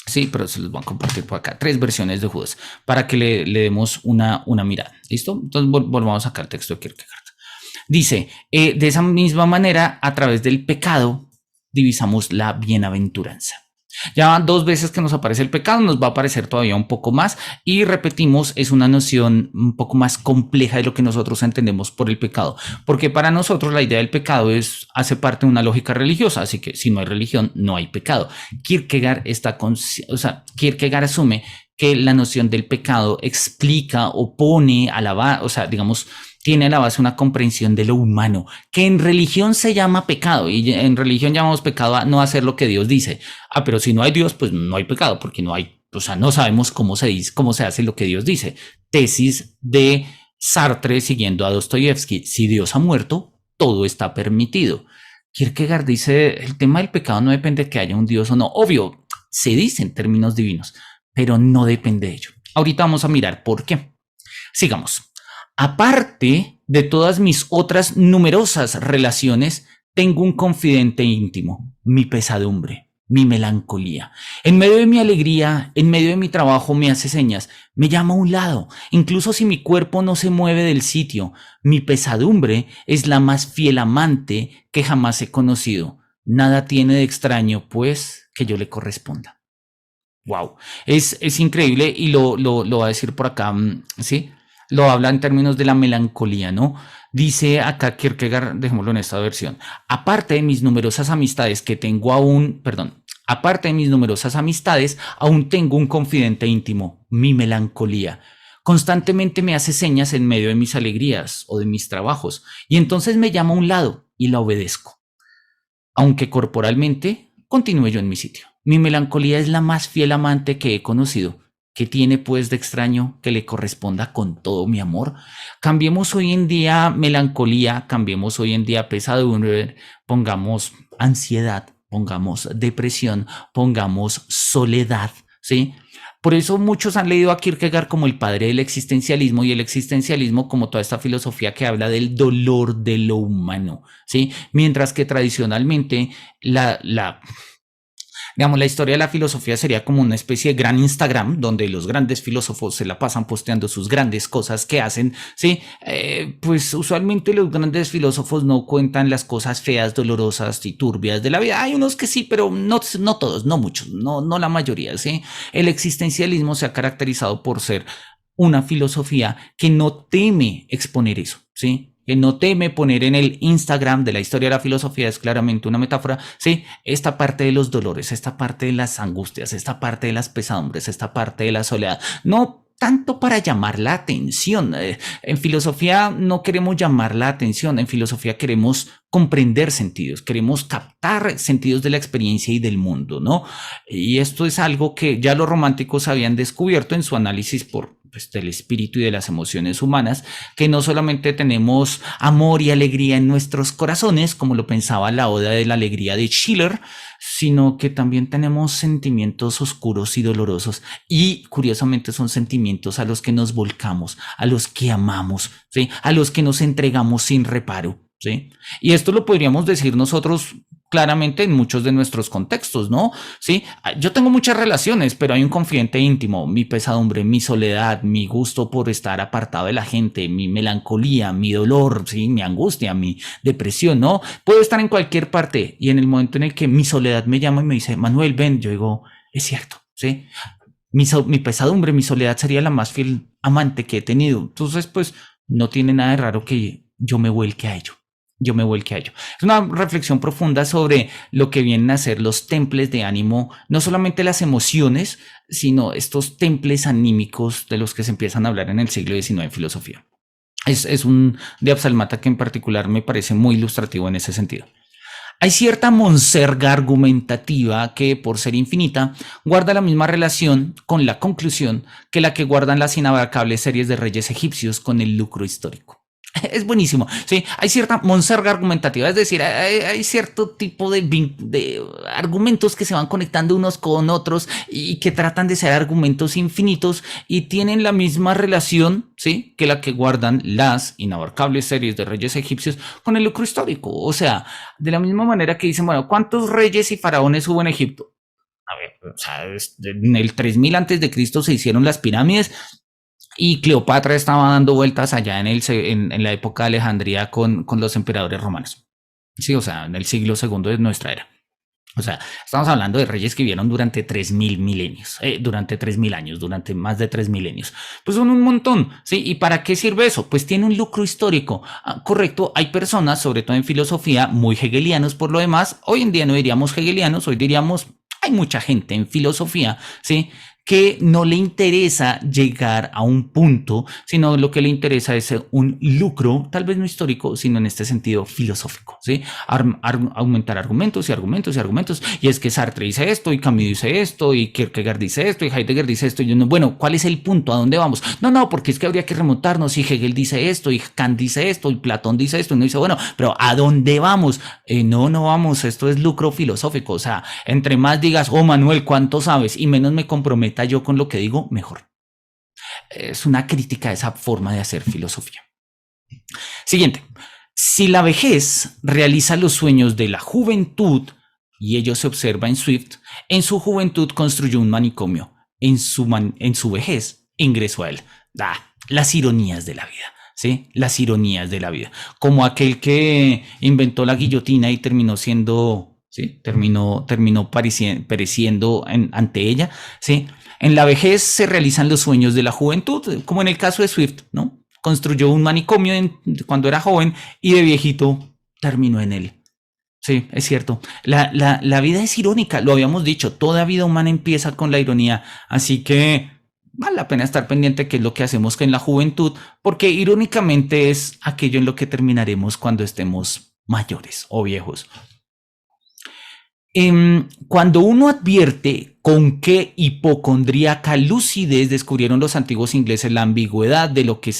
Sí, pero se los voy a compartir por acá. Tres versiones de Judas para que le demos una mirada. ¿Listo? Entonces volvamos acá al texto de Kierkegaard. Dice, de esa misma manera, a través del pecado, divisamos la bienaventuranza. Ya van dos veces que nos aparece el pecado, nos va a aparecer todavía un poco más, y repetimos, es una noción un poco más compleja de lo que nosotros entendemos por el pecado, porque para nosotros la idea del pecado hace parte de una lógica religiosa, así que si no hay religión, no hay pecado. Kierkegaard Kierkegaard asume que la noción del pecado explica o pone a la base, o sea, digamos, tiene a la base una comprensión de lo humano, que en religión se llama pecado, y en religión llamamos pecado a no hacer lo que Dios dice. Ah, pero si no hay Dios, pues no hay pecado, porque no hay, o sea, no sabemos cómo se dice, cómo se hace lo que Dios dice. Tesis de Sartre siguiendo a Dostoyevsky: si Dios ha muerto, todo está permitido. Kierkegaard dice, el tema del pecado no depende de que haya un Dios o no. Obvio, se dice en términos divinos, pero no depende de ello. Ahorita vamos a mirar por qué. Sigamos. Aparte de todas mis otras numerosas relaciones, Tengo un confidente íntimo, mi pesadumbre, mi melancolía. En medio de mi alegría, en medio de mi trabajo me hace señas, me llama a un lado, incluso si mi cuerpo no se mueve del sitio. Mi pesadumbre es la más fiel amante que jamás he conocido. Nada tiene de extraño, pues, que yo le corresponda. Wow, es increíble y lo va a decir por acá, ¿sí? Lo habla en términos de la melancolía, ¿no? Dice acá Kierkegaard, dejémoslo en esta versión, aparte de mis numerosas amistades que tengo aún, perdón, aparte de mis numerosas amistades, aún tengo un confidente íntimo, mi melancolía. Constantemente me hace señas en medio de mis alegrías o de mis trabajos y entonces me llama a un lado y la obedezco aunque corporalmente continúe yo en mi sitio. Mi melancolía es la más fiel amante que he conocido. ¿Qué tiene pues de extraño que le corresponda con todo mi amor? Cambiemos hoy en día melancolía, cambiemos hoy en día pesadumbre, pongamos ansiedad, pongamos depresión, pongamos soledad, ¿sí? Por eso muchos han leído a Kierkegaard como el padre del existencialismo y el existencialismo como toda esta filosofía que habla del dolor de lo humano, ¿sí? Mientras que tradicionalmente digamos, la historia de la filosofía sería como una especie de gran Instagram donde los grandes filósofos se la pasan posteando sus grandes cosas que hacen, ¿sí? Pues usualmente los grandes filósofos no cuentan las cosas feas, dolorosas y turbias de la vida. Hay unos que sí, pero no todos, no muchos, no la mayoría, ¿sí? El existencialismo se ha caracterizado por ser una filosofía que no teme exponer eso, ¿sí? Que no teme poner en el Instagram de la historia de la filosofía, es claramente una metáfora, ¿sí? Esta parte de los dolores, esta parte de las angustias, esta parte de las pesadumbres, esta parte de la soledad. No tanto para llamar la atención. En filosofía no queremos llamar la atención, en filosofía queremos comprender sentidos, queremos captar sentidos de la experiencia y del mundo, ¿no? Y esto es algo que ya los románticos habían descubierto en su análisis pues, del espíritu y de las emociones humanas, que no solamente tenemos amor y alegría en nuestros corazones, como lo pensaba la Oda de la Alegría de Schiller, sino que también tenemos sentimientos oscuros y dolorosos y curiosamente son sentimientos a los que nos volcamos, a los que amamos, ¿sí? A los que nos entregamos sin reparo. ¿Sí? Y esto lo podríamos decir nosotros claramente en muchos de nuestros contextos, ¿no? Sí, yo tengo muchas relaciones, pero hay un confidente íntimo, mi pesadumbre, mi soledad, mi gusto por estar apartado de la gente, mi melancolía, mi dolor, sí, mi angustia, mi depresión, ¿no? Puedo estar en cualquier parte y en el momento en el que mi soledad me llama y me dice, Manuel, ven, yo digo, es cierto, ¿sí? Mi pesadumbre, mi soledad sería la más fiel amante que he tenido. Entonces, pues, no tiene nada de raro que yo me vuelque a ello. Es una reflexión profunda sobre lo que vienen a ser los temples de ánimo, no solamente las emociones, sino estos temples anímicos de los que se empiezan a hablar en el siglo XIX en filosofía. Es un de Absalmata que en particular me parece muy ilustrativo en ese sentido. Hay cierta monserga argumentativa que, por ser infinita, guarda la misma relación con la conclusión que la que guardan las inabarcables series de reyes egipcios con el lucro histórico. Es buenísimo, sí, hay cierta monserga argumentativa, es decir, hay cierto tipo de argumentos que se van conectando unos con otros y que tratan de ser argumentos infinitos y tienen la misma relación, sí, que la que guardan las inabarcables series de reyes egipcios con el lucro histórico. O sea, de la misma manera que dicen, bueno, ¿cuántos reyes y faraones hubo en Egipto? A ver, o sea, en el 3000 antes de Cristo se hicieron las pirámides. Y Cleopatra estaba dando vueltas allá en la época de Alejandría con los emperadores romanos. Sí, o sea, en el siglo segundo de nuestra era. O sea, estamos hablando de reyes que vivieron durante 3000 milenios, durante 3000 años, durante más de 3 milenios. Pues son un montón, ¿sí? ¿Y para qué sirve eso? Pues tiene un lucro histórico. Correcto, hay personas, sobre todo en filosofía, muy hegelianos por lo demás. Hoy en día no diríamos hegelianos, hoy diríamos, hay mucha gente en filosofía, ¿sí? Que no le interesa llegar a un punto, sino lo que le interesa es un lucro, tal vez no histórico, sino en este sentido filosófico, ¿sí? Aumentar argumentos y argumentos y argumentos. Y es que Sartre dice esto, y Camus dice esto, y Kierkegaard dice esto, y Heidegger dice esto. Y yo no, bueno, ¿cuál es el punto? ¿A dónde vamos? No, porque es que habría que remontarnos, y Hegel dice esto, y Kant dice esto, y Platón dice esto. Y uno dice, bueno, pero ¿a dónde vamos? No vamos, esto es lucro filosófico. O sea, entre más digas, oh Manuel, ¿cuánto sabes? Y menos me comprometa yo con lo que digo, mejor. Es una crítica a esa forma de hacer filosofía. Siguiente. Si la vejez realiza los sueños de la juventud, y ello se observa en Swift, en su juventud construyó un manicomio, en su vejez ingresó a él. Las ironías de la vida, ¿sí? Las ironías de la vida. Como aquel que inventó la guillotina y terminó siendo, ¿sí? Terminó pereciendo ante ella, ¿sí? En la vejez se realizan los sueños de la juventud, como en el caso de Swift, ¿no? Construyó un manicomio cuando era joven y de viejito terminó en él. Sí, es cierto. La vida es irónica, lo habíamos dicho, toda vida humana empieza con la ironía, así que vale la pena estar pendiente de qué es lo que hacemos en la juventud, porque irónicamente es aquello en lo que terminaremos cuando estemos mayores o viejos. Cuando uno advierte con qué hipocondríaca lucidez descubrieron los antiguos ingleses la ambigüedad de lo que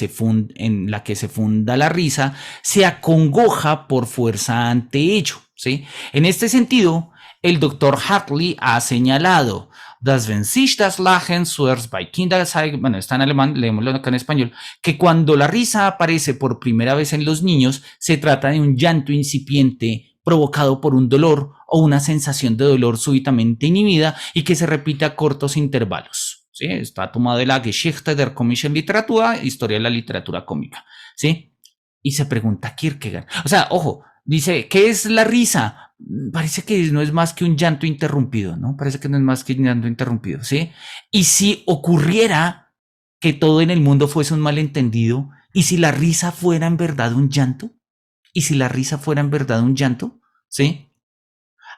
en la que se funda la risa, se acongoja por fuerza ante ello, ¿sí? En este sentido, el doctor Hartley ha señalado: Das wenn sich das Lachen zuerst bei Kindern zeigt, bueno, está en alemán, leémoslo acá en español, que cuando la risa aparece por primera vez en los niños, se trata de un llanto incipiente provocado por un dolor o una sensación de dolor súbitamente inhibida y que se repite a cortos intervalos. ¿Sí? Está tomado de la Geschichte der komischen Literatur, historia de la literatura cómica. ¿Sí? Y se pregunta Kierkegaard. O sea, ojo, dice, ¿qué es la risa? Parece que no es más que un llanto interrumpido, ¿no? Parece que no es más que un llanto interrumpido, ¿sí? Y si ocurriera que todo en el mundo fuese un malentendido, y si la risa fuera en verdad un llanto, y si la risa fuera en verdad un llanto, ¿sí?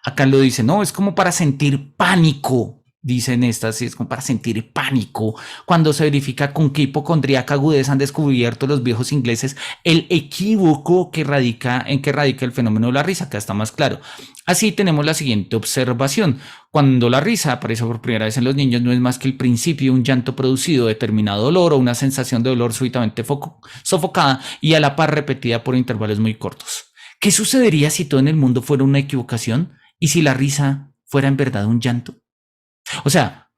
Acá lo dice, no, es como para sentir pánico, dicen estas, es como para sentir pánico, cuando se verifica con qué hipocondríaca agudeza han descubierto los viejos ingleses el equívoco en que radica el fenómeno de la risa, acá está más claro. Así tenemos la siguiente observación: cuando la risa aparece por primera vez en los niños, no es más que el principio de un llanto producido de determinado dolor o una sensación de dolor súbitamente sofocada y a la par repetida por intervalos muy cortos. ¿Qué sucedería si todo en el mundo fuera una equivocación y si la risa fuera en verdad un llanto? O sea,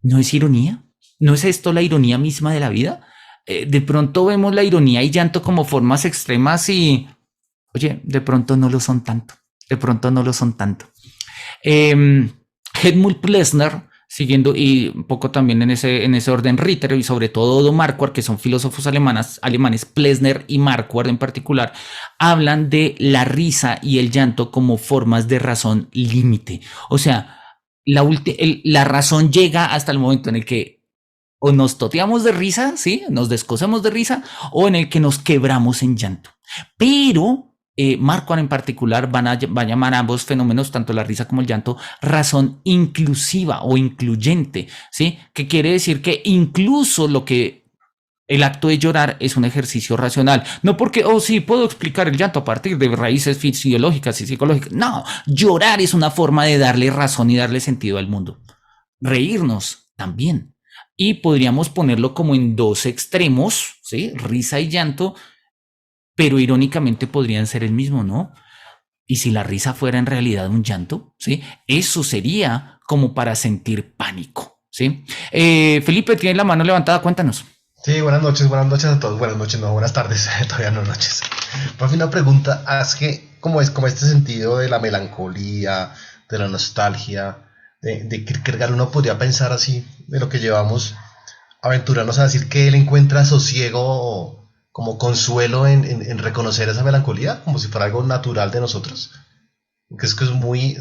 ¿no es ironía? ¿No es esto la ironía misma de la vida? De pronto vemos la ironía y llanto como formas extremas y, oye, de pronto no lo son tanto. De pronto no lo son tanto. Helmut Plessner, siguiendo y un poco también en ese orden, Ritter y sobre todo Odo Marquardt, que son filósofos alemanes, Plessner y Marquardt en particular, hablan de la risa y el llanto como formas de razón límite. O sea, la razón llega hasta el momento en el que o nos toteamos de risa, ¿sí? Nos descosemos de risa, o en el que nos quebramos en llanto. Pero Marquardt en particular va a llamar a ambos fenómenos, tanto la risa como el llanto, razón inclusiva o incluyente, ¿sí? Que quiere decir que incluso el acto de llorar es un ejercicio racional. No porque, sí, puedo explicar el llanto a partir de raíces fisiológicas y psicológicas. No, llorar es una forma de darle razón y darle sentido al mundo. Reírnos también. Y podríamos ponerlo como en dos extremos, ¿sí? Risa y llanto, pero irónicamente podrían ser el mismo, ¿no? Y si la risa fuera en realidad un llanto, ¿sí? Eso sería como para sentir pánico, ¿sí? Felipe, tienes la mano levantada, cuéntanos. Sí, buenas noches a todos. Buenas noches, no, buenas tardes, todavía no noches. Por fin una pregunta, es que, ¿cómo es como este sentido de la melancolía, de la nostalgia, de Kierkegaard? Uno podría pensar así, de lo que llevamos, aventurarnos a decir que él encuentra sosiego como consuelo en reconocer esa melancolía, como si fuera algo natural de nosotros. Que es muy...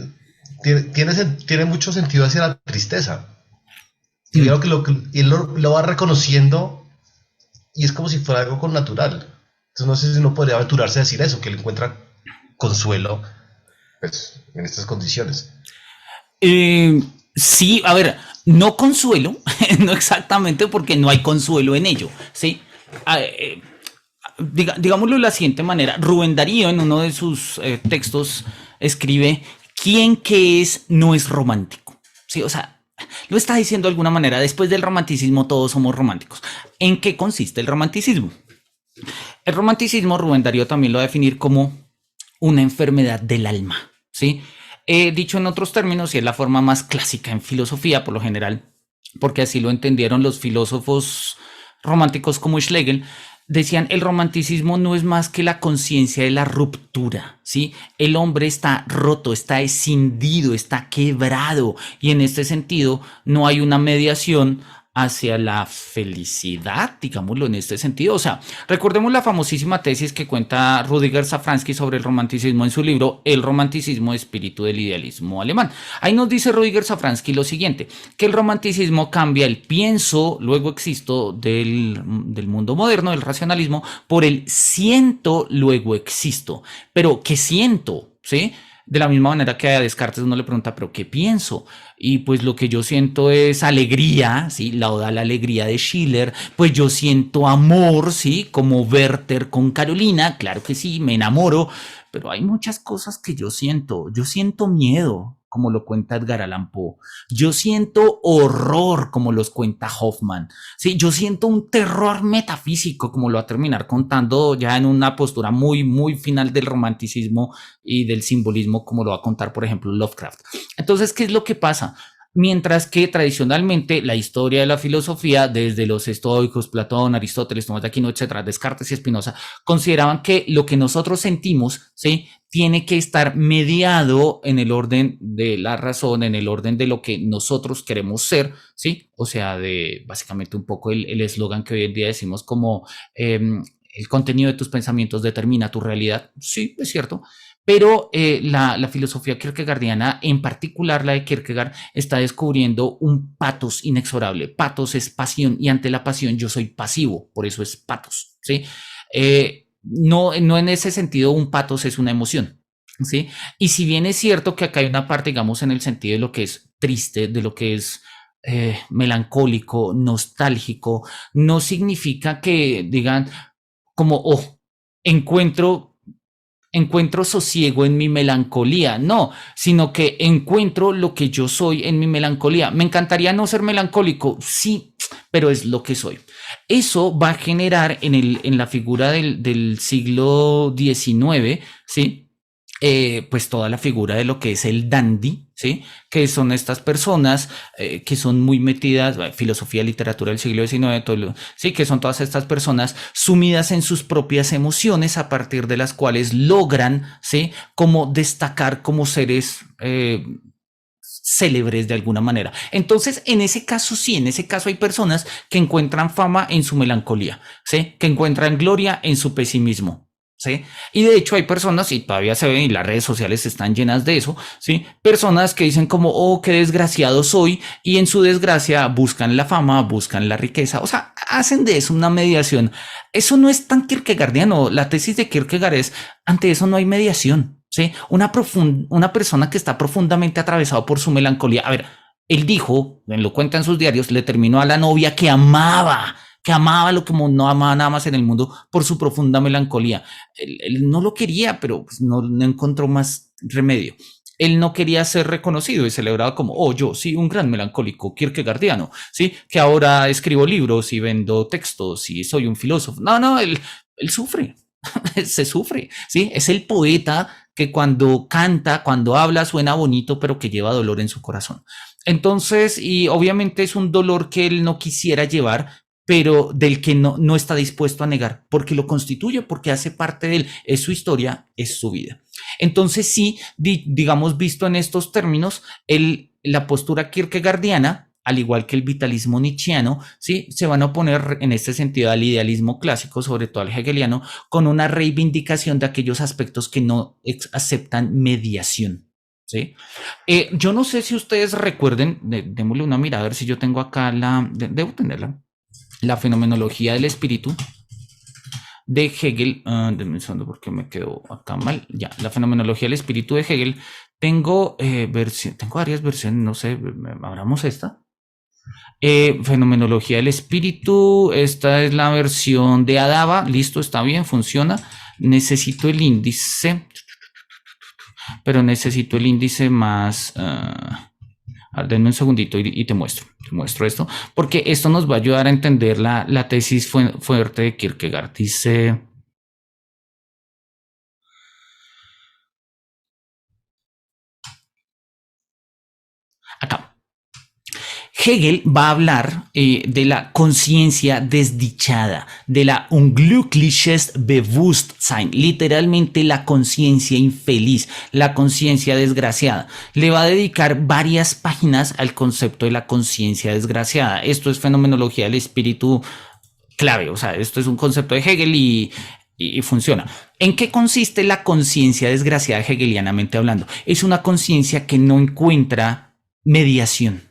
Tiene mucho sentido hacia la tristeza. Y veo que él lo va reconociendo y es como si fuera algo con natural. Entonces no sé si uno podría aventurarse a decir eso, que él encuentra consuelo pues, en estas condiciones. Sí, a ver, no consuelo, no exactamente porque no hay consuelo en ello, ¿sí? Digámoslo de la siguiente manera: Rubén Darío en uno de sus textos escribe: ¿quién que es no es romántico? Sí, o sea, lo está diciendo de alguna manera, después del romanticismo todos somos románticos. ¿En qué consiste el romanticismo? El romanticismo, Rubén Darío también lo va a definir como una enfermedad del alma, ¿sí? Dicho en otros términos, y es la forma más clásica en filosofía por lo general, porque así lo entendieron los filósofos románticos como Schlegel, Decían, el romanticismo no es más que la conciencia de la ruptura, ¿sí? El hombre está roto, está escindido, está quebrado, y en este sentido no hay una mediación hacia la felicidad, digámoslo en este sentido. O sea, recordemos la famosísima tesis que cuenta Rudiger Safransky sobre el romanticismo en su libro El romanticismo, espíritu del idealismo alemán. Ahí nos dice Rudiger Safransky lo siguiente, que el romanticismo cambia el pienso, luego existo del mundo moderno, del racionalismo, por el siento, luego existo. Pero, ¿qué siento? ¿Sí? De la misma manera que a Descartes uno le pregunta, ¿pero qué pienso? Y pues lo que yo siento es alegría, ¿sí? La oda a la alegría de Schiller. Pues yo siento amor, ¿sí? Como Werther con Carolina, claro que sí, me enamoro, pero hay muchas cosas que yo siento. Yo siento miedo, como lo cuenta Edgar Allan Poe. Yo siento horror, como los cuenta Hoffman. Sí, yo siento un terror metafísico, como lo va a terminar contando ya en una postura muy, muy final del romanticismo y del simbolismo, como lo va a contar, por ejemplo, Lovecraft. Entonces, ¿qué es lo que pasa? Mientras que tradicionalmente la historia de la filosofía, desde los estoicos, Platón, Aristóteles, Tomás de Aquino, etcétera, Descartes y Spinoza, consideraban que lo que nosotros sentimos, ¿sí? Tiene que estar mediado en el orden de la razón, en el orden de lo que nosotros queremos ser, ¿sí? O sea, de básicamente un poco el eslogan que hoy en día decimos como el contenido de tus pensamientos determina tu realidad. Sí, es cierto. Pero la filosofía kierkegaardiana, en particular la de Kierkegaard, está descubriendo un patos inexorable. Patos es pasión y ante la pasión yo soy pasivo, por eso es patos, ¿sí? No, no en ese sentido un patos es una emoción, ¿sí? Y si bien es cierto que acá hay una parte, digamos, en el sentido de lo que es triste, de lo que es melancólico, nostálgico, no significa que digan como, oh, encuentro sosiego en mi melancolía, no, sino que encuentro lo que yo soy en mi melancolía. Me encantaría no ser melancólico, sí, pero es lo que soy. Eso va a generar en la figura del siglo XIX, ¿sí? Pues toda la figura de lo que es el dandy, ¿sí? Que son estas personas que son muy metidas, filosofía, literatura del siglo XIX, sí, que son todas estas personas sumidas en sus propias emociones a partir de las cuales logran, ¿sí? Como destacar como seres célebres de alguna manera. Entonces, en ese caso sí, en ese caso hay personas que encuentran fama en su melancolía, ¿sí? Que encuentran gloria en su pesimismo, ¿sí? Y de hecho hay personas, y todavía se ven, y las redes sociales están llenas de eso, ¿sí? Personas que dicen como, oh, qué desgraciado soy, y en su desgracia buscan la fama, buscan la riqueza, o sea, hacen de eso una mediación. Eso no es tan kierkegaardiano. La tesis de Kierkegaard es, ante eso no hay mediación, ¿sí? Una persona que está profundamente atravesado por su melancolía. A ver, él dijo, lo cuenta en sus diarios, le terminó a la novia que amaba lo que no amaba nada más en el mundo por su profunda melancolía. Él no lo quería, pero pues no encontró más remedio. Él no quería ser reconocido y celebrado como, oh, yo, sí, un gran melancólico kierkegaardiano, ¿sí? Que ahora escribo libros y vendo textos y soy un filósofo. No, no, él sufre, se sufre, ¿sí? Es el poeta que cuando canta, cuando habla, suena bonito, pero que lleva dolor en su corazón. Entonces, y obviamente es un dolor que él no quisiera llevar, pero del que no está dispuesto a negar, porque lo constituye, porque hace parte de él, es su historia, es su vida. Entonces, sí, digamos, visto en estos términos, la postura kierkegaardiana, al igual que el vitalismo nietzscheano, ¿sí? Se van a oponer en este sentido al idealismo clásico, sobre todo al hegeliano, con una reivindicación de aquellos aspectos que no aceptan mediación. ¿Sí? Yo no sé si ustedes recuerden, démosle una mirada a ver si yo tengo acá debo tenerla, la fenomenología del espíritu de Hegel. Denme un segundo porque me quedo acá mal. Ya, la fenomenología del espíritu de Hegel. Tengo, tengo varias versiones, no sé, abramos esta. Fenomenología del espíritu, esta es la versión de Adaba, listo, está bien, funciona. Necesito el índice, pero necesito el índice más... denme un segundito y te muestro esto, porque esto nos va a ayudar a entender la tesis fuerte de Kierkegaard. Dice acá, Hegel va a hablar de la conciencia desdichada, de la unglückliches Bewusstsein, literalmente la conciencia infeliz, la conciencia desgraciada. Le va a dedicar varias páginas al concepto de la conciencia desgraciada. Esto es fenomenología del espíritu clave, o sea, esto es un concepto de Hegel y funciona. ¿En qué consiste la conciencia desgraciada hegelianamente hablando? Es una conciencia que no encuentra mediación.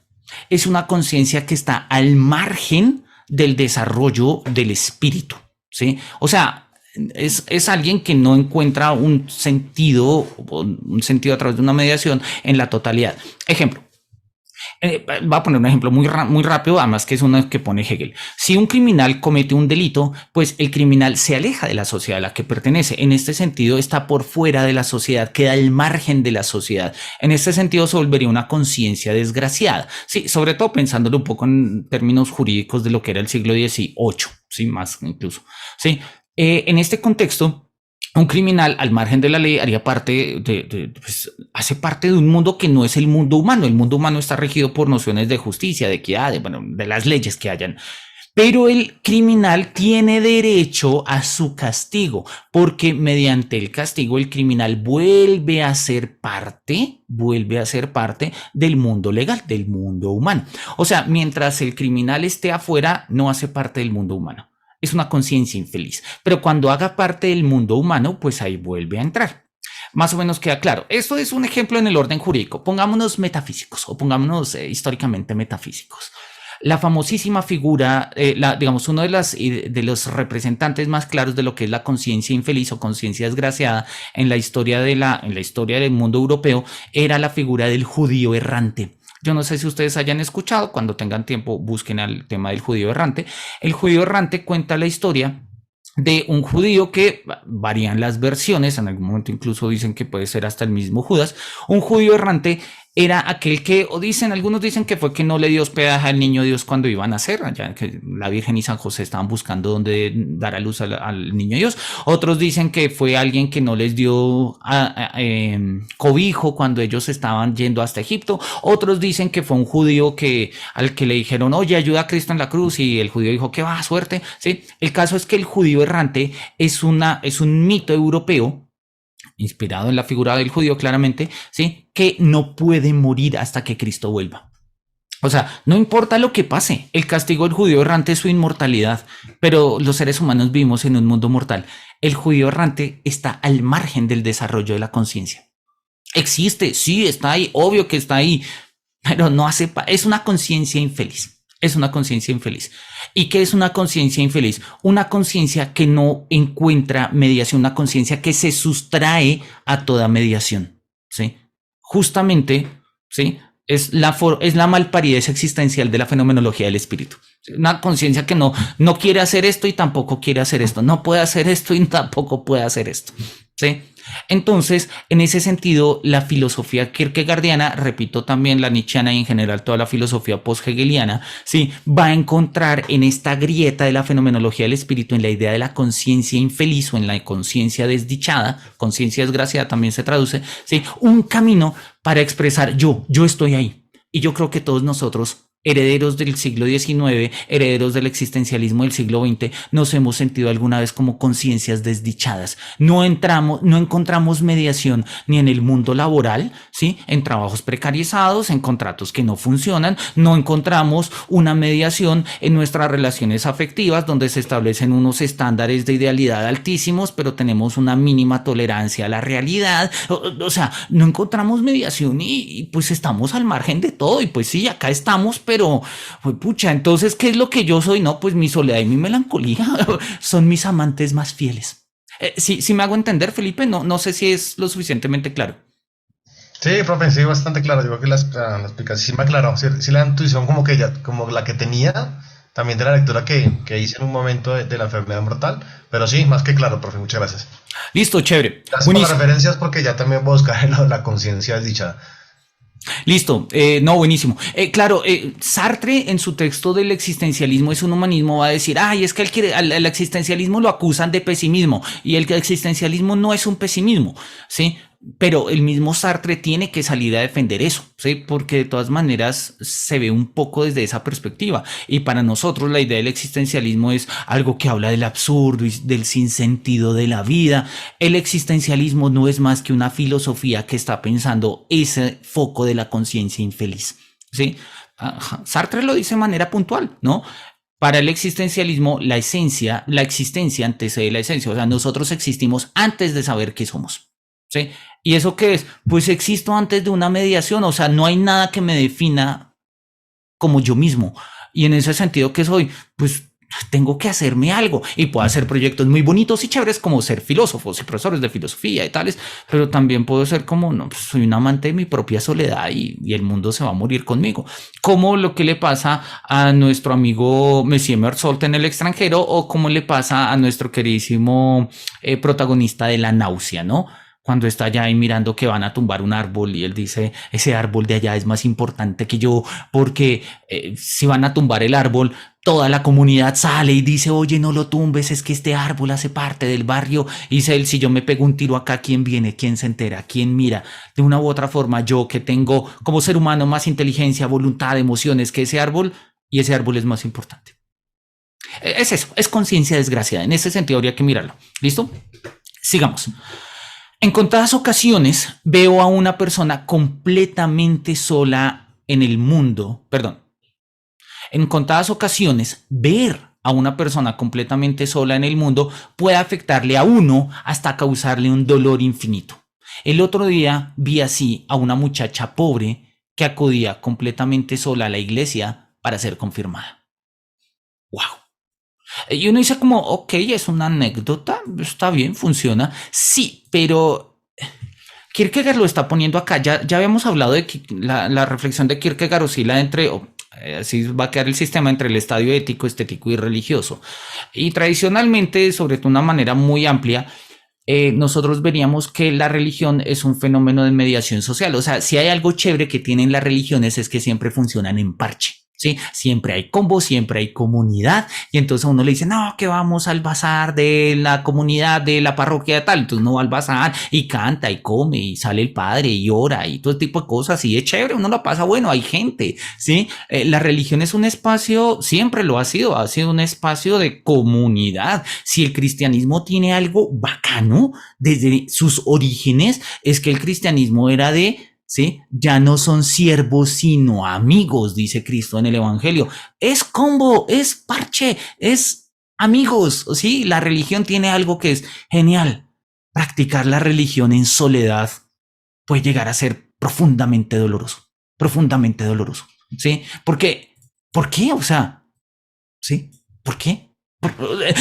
Es una conciencia que está al margen del desarrollo del espíritu, ¿sí? O sea, es alguien que no encuentra un sentido a través de una mediación en la totalidad. Ejemplo. Va a poner un ejemplo muy rápido, además que es uno que pone Hegel. Si un criminal comete un delito, pues el criminal se aleja de la sociedad a la que pertenece. En este sentido, está por fuera de la sociedad, queda al margen de la sociedad. En este sentido, se volvería una conciencia desgraciada. Sí, sobre todo pensándolo un poco en términos jurídicos de lo que era el siglo XVIII, sí, más incluso. Sí, en este contexto, un criminal al margen de la ley haría parte pues, hace parte de un mundo que no es el mundo humano. El mundo humano está regido por nociones de justicia, de equidad, de las leyes que hayan. Pero el criminal tiene derecho a su castigo, porque mediante el castigo el criminal vuelve a ser parte del mundo legal, del mundo humano. O sea, mientras el criminal esté afuera, no hace parte del mundo humano. Es una conciencia infeliz, pero cuando haga parte del mundo humano, pues ahí vuelve a entrar. Más o menos queda claro. Esto es un ejemplo en el orden jurídico. Pongámonos metafísicos o pongámonos históricamente metafísicos. La famosísima figura, digamos, uno de los representantes más claros de lo que es la conciencia infeliz o conciencia desgraciada en la historia del mundo europeo era la figura del judío errante. Yo no sé si ustedes hayan escuchado, cuando tengan tiempo busquen el tema del judío errante. El judío errante cuenta la historia de un judío que varían las versiones, en algún momento incluso dicen que puede ser hasta el mismo Judas. Un judío errante era aquel que, algunos dicen que fue que no le dio hospedaje al niño Dios cuando iban a nacer, ya que la Virgen y San José estaban buscando dónde dar a luz al niño Dios. Otros dicen que fue alguien que no les dio cobijo cuando ellos estaban yendo hasta Egipto. Otros dicen que fue un judío al que le dijeron, oye, ayuda a Cristo en la cruz, y el judío dijo, que va, suerte. ¿Sí? El caso es que el judío errante es un mito europeo inspirado en la figura del judío claramente, ¿sí? Que no puede morir hasta que Cristo vuelva. O sea, no importa lo que pase, el castigo del judío errante es su inmortalidad, pero los seres humanos vivimos en un mundo mortal. El judío errante está al margen del desarrollo de la conciencia. Existe, sí, está ahí, obvio que está ahí, pero no es una conciencia infeliz. Es una conciencia infeliz. ¿Y qué es una conciencia infeliz? Una conciencia que no encuentra mediación, una conciencia que se sustrae a toda mediación, ¿sí? Justamente, ¿sí? Es la malparidez existencial de la fenomenología del espíritu. Una conciencia que no quiere hacer esto y tampoco quiere hacer esto. No puede hacer esto y tampoco puede hacer esto, ¿sí? Entonces, en ese sentido, la filosofía kierkegaardiana, repito, también la nietzscheana y en general toda la filosofía post-hegeliana, ¿sí? Va a encontrar en esta grieta de la fenomenología del espíritu, en la idea de la conciencia infeliz o en la conciencia desdichada, conciencia desgraciada también se traduce, ¿sí? Un camino para expresar yo estoy ahí. Y yo creo que todos nosotros, herederos del siglo XIX, herederos del existencialismo del siglo XX, nos hemos sentido alguna vez como conciencias desdichadas. No encontramos mediación ni en el mundo laboral, ¿sí? En trabajos precarizados, en contratos que no funcionan. No encontramos una mediación en nuestras relaciones afectivas, donde se establecen unos estándares de idealidad altísimos, pero tenemos una mínima tolerancia a la realidad. O sea, no encontramos mediación y pues estamos al margen de todo. Y pues sí, acá estamos, pero pues, pucha, entonces, ¿qué es lo que yo soy? No, pues mi soledad y mi melancolía son mis amantes más fieles. Sí me hago entender, Felipe, no sé si es lo suficientemente claro. Sí, profe, sí, bastante claro. Yo creo que la explicación sí me aclaró. Sí, la intuición como la que tenía, también de la lectura que hice en un momento de la enfermedad mortal. Pero sí, más que claro, profe, muchas gracias. Listo, chévere. Gracias por las referencias, porque ya también voy a buscar la conciencia desdichada. Listo, no, buenísimo. Claro, Sartre en su texto del existencialismo es un humanismo, va a decir, es que al existencialismo lo acusan de pesimismo, y el existencialismo no es un pesimismo, ¿sí? pero el mismo Sartre tiene que salir a defender eso, ¿sí? Porque de todas maneras se ve un poco desde esa perspectiva. Y para nosotros la idea del existencialismo es algo que habla del absurdo y del sinsentido de la vida. El existencialismo no es más que una filosofía que está pensando ese foco de la conciencia infeliz, ¿sí? Sartre lo dice de manera puntual, ¿no? Para el existencialismo, la existencia antecede la esencia. O sea, nosotros existimos antes de saber qué somos. ¿Sí? ¿Y eso qué es? Pues existo antes de una mediación. O sea, no hay nada que me defina como yo mismo. Y en ese sentido, ¿qué soy? Pues tengo que hacerme algo y puedo hacer proyectos muy bonitos y chéveres como ser filósofos y profesores de filosofía y tales, pero también puedo ser como, no, pues soy un amante de mi propia soledad y el mundo se va a morir conmigo, como lo que le pasa a nuestro amigo Monsieur Mersault en el extranjero o como le pasa a nuestro queridísimo protagonista de La náusea, ¿no? Cuando está allá y mirando que van a tumbar un árbol y él dice, ese árbol de allá es más importante que yo, porque si van a tumbar el árbol, toda la comunidad sale y dice, oye, no lo tumbes, es que este árbol hace parte del barrio. Y dice él, si yo me pego un tiro acá, ¿quién viene? ¿Quién se entera? ¿Quién mira? De una u otra forma, yo que tengo como ser humano más inteligencia, voluntad, emociones que ese árbol, y ese árbol es más importante. Es eso, es conciencia desgraciada. En ese sentido habría que mirarlo. ¿Listo? Sigamos. En contadas ocasiones veo a una persona completamente sola en el mundo, perdón, en contadas ocasiones ver a una persona completamente sola en el mundo puede afectarle a uno hasta causarle un dolor infinito. El otro día vi así a una muchacha pobre que acudía completamente sola a la iglesia para ser confirmada. ¡Wow! Y uno dice como, ok, es una anécdota, está bien, funciona. Sí, pero Kierkegaard lo está poniendo acá. Ya habíamos hablado de que la reflexión de Kierkegaard oscila entre, así va a quedar el sistema entre el estadio ético, estético y religioso. Y tradicionalmente, sobre todo de una manera muy amplia, nosotros veríamos que la religión es un fenómeno de mediación social. O sea, si hay algo chévere que tienen las religiones es que siempre funcionan en parche. ¿Sí? Siempre hay combo, siempre hay comunidad, y entonces a uno le dice, no, que vamos al bazar de la comunidad de la parroquia tal, entonces uno va al bazar y canta y come y sale el padre y ora y todo tipo de cosas, y es chévere, uno lo pasa bueno, hay gente, ¿sí? La religión es un espacio, siempre lo ha sido un espacio de comunidad. Si el cristianismo tiene algo bacano desde sus orígenes, es que el cristianismo era de, ¿sí? Ya no son siervos, sino amigos, dice Cristo en el Evangelio. Es combo, es parche, es amigos, ¿sí? La religión tiene algo que es genial. Practicar la religión en soledad puede llegar a ser profundamente doloroso, ¿sí? Porque, ¿por qué? O sea, ¿sí? ¿Por qué?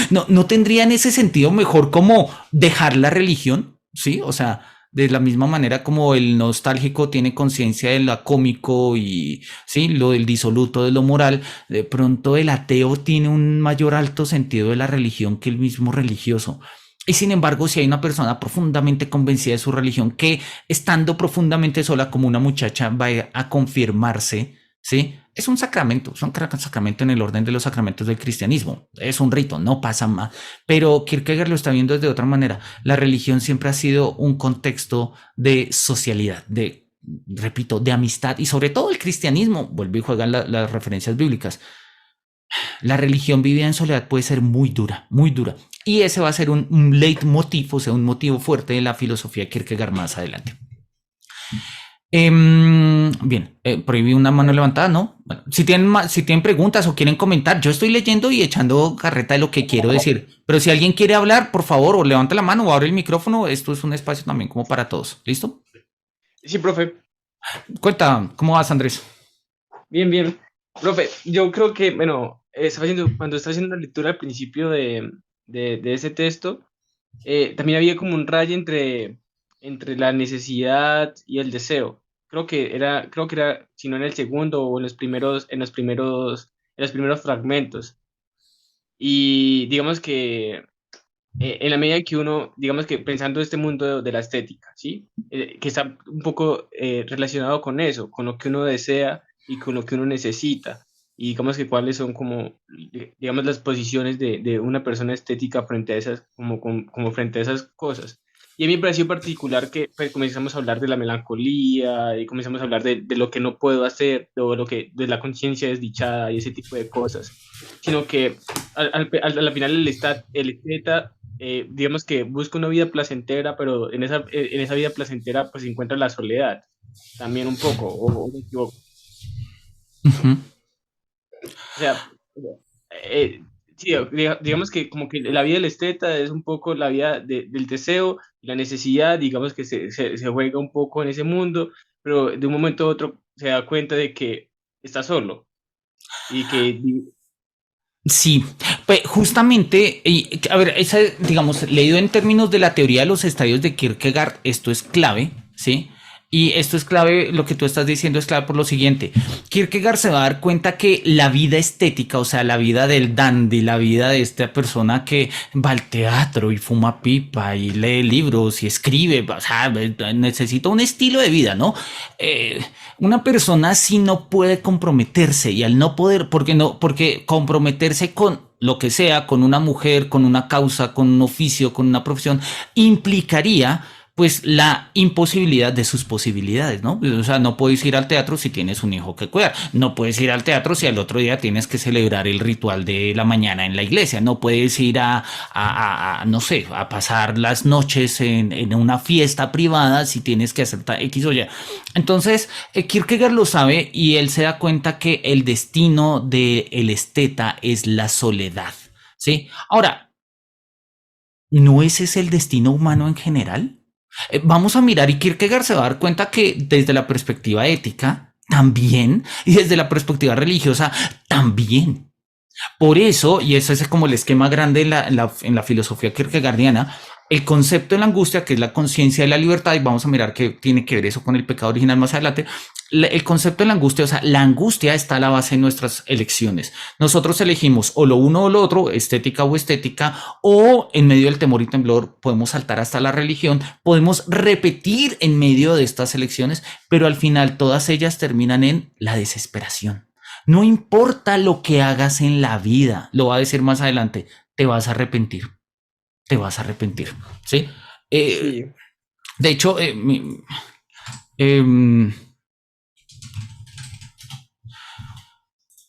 ¿No tendría en ese sentido mejor como dejar la religión? ¿Sí? O sea, de la misma manera como el nostálgico tiene conciencia de lo cómico y sí, lo del disoluto de lo moral, de pronto el ateo tiene un mayor alto sentido de la religión que el mismo religioso. Y sin embargo, si hay una persona profundamente convencida de su religión que estando profundamente sola como una muchacha va a confirmarse, ¿sí? Es un sacramento, es un sacramento en el orden de los sacramentos del cristianismo. Es un rito, no pasa más. Pero Kierkegaard lo está viendo de otra manera. La religión siempre ha sido un contexto de socialidad, de, repito, de amistad y sobre todo el cristianismo. Vuelve y juega las referencias bíblicas. La religión vivida en soledad puede ser muy dura, muy dura. Y ese va a ser un leitmotiv, o sea, un motivo fuerte de la filosofía de Kierkegaard más adelante. Bien, prohibí una mano levantada, ¿no? Bueno, si tienen preguntas o quieren comentar, yo estoy leyendo y echando carreta de lo que quiero decir. Pero si alguien quiere hablar, por favor, o levanta la mano o abre el micrófono. Esto es un espacio también como para todos. ¿Listo? Sí, profe. Cuenta, ¿cómo vas, Andrés? Bien, bien. Profe, yo creo que, bueno, cuando estaba haciendo la lectura al principio de ese texto, también había como un rayo entre la necesidad y el deseo. Creo que era, si no en el segundo o en los primeros fragmentos. Y digamos que en la medida que uno, digamos que pensando este mundo de la estética, ¿sí? Que está un poco relacionado con eso, con lo que uno desea y con lo que uno necesita. y digamos que cuáles son como, digamos, las posiciones de una persona estética frente a esas, como frente a esas cosas. Y a mí me pareció particular que pues, comenzamos a hablar de la melancolía y comenzamos a hablar de lo que no puedo hacer, de la conciencia desdichada y ese tipo de cosas, sino que a la final el esteta, digamos que busca una vida placentera, pero en esa vida placentera pues se encuentra la soledad, también un poco, o me equivoco. Ujú. O sea, eh, sí, digamos que como que la vida del esteta es un poco la vida del deseo, la necesidad, digamos que se juega un poco en ese mundo, pero de un momento a otro se da cuenta de que está solo y que, Sí, pues justamente, a ver, esa, digamos, leído en términos de la teoría de los estadios de Kierkegaard, esto es clave, ¿sí? Y esto es clave, lo que tú estás diciendo es clave por lo siguiente. Kierkegaard se va a dar cuenta que la vida estética, o sea, la vida del dandy, la vida de esta persona que va al teatro y fuma pipa y lee libros y escribe, o sea, necesita un estilo de vida, ¿no? Una persona así no puede comprometerse y al no poder, porque comprometerse con lo que sea, con una mujer, con una causa, con un oficio, con una profesión, implicaría pues la imposibilidad de sus posibilidades, ¿no? O sea, no puedes ir al teatro si tienes un hijo que cuidar, no puedes ir al teatro si al otro día tienes que celebrar el ritual de la mañana en la iglesia, no puedes ir no sé, a pasar las noches en una fiesta privada si tienes que hacer X o Y. Entonces, Kierkegaard lo sabe y él se da cuenta que el destino del esteta es la soledad, ¿sí? Ahora, ¿no ese es el destino humano en general? Vamos a mirar y Kierkegaard se va a dar cuenta que desde la perspectiva ética también y desde la perspectiva religiosa también. Por eso, y ese es como el esquema grande en la filosofía kierkegaardiana, el concepto de la angustia, que es la conciencia de la libertad, y vamos a mirar qué tiene que ver eso con el pecado original más adelante, el concepto de la angustia, o sea, la angustia está a la base de nuestras elecciones. Nosotros elegimos o lo uno o lo otro, estética o estética, o en medio del temor y temblor podemos saltar hasta la religión, podemos repetir en medio de estas elecciones, pero al final todas ellas terminan en la desesperación. No importa lo que hagas en la vida, lo va a decir más adelante, te vas a arrepentir, te vas a arrepentir, ¿sí? Eh, sí, de hecho, eh,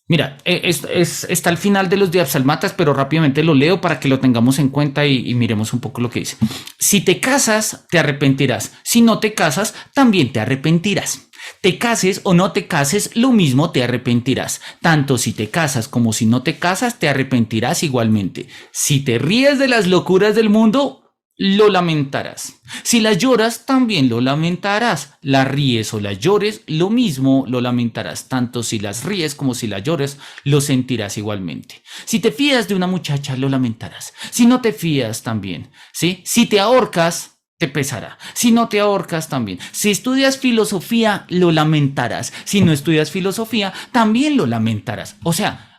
mira, está al final de los diapsalmatas, pero rápidamente lo leo para que lo tengamos en cuenta y miremos un poco lo que dice. Si te casas, te arrepentirás. Si no te casas, también te arrepentirás. Te cases o no te cases, lo mismo te arrepentirás. Tanto si te casas como si no te casas, te arrepentirás igualmente. Si te ríes de las locuras del mundo, lo lamentarás. Si las lloras, también lo lamentarás. Las ríes o las llores, lo mismo lo lamentarás. Tanto si las ríes como si las llores, lo sentirás igualmente. Si te fías de una muchacha, lo lamentarás. Si no te fías, también. ¿Sí? Si te ahorcas, te pesará. Si no te ahorcas, también. Si estudias filosofía, lo lamentarás. Si no estudias filosofía, también lo lamentarás. O sea,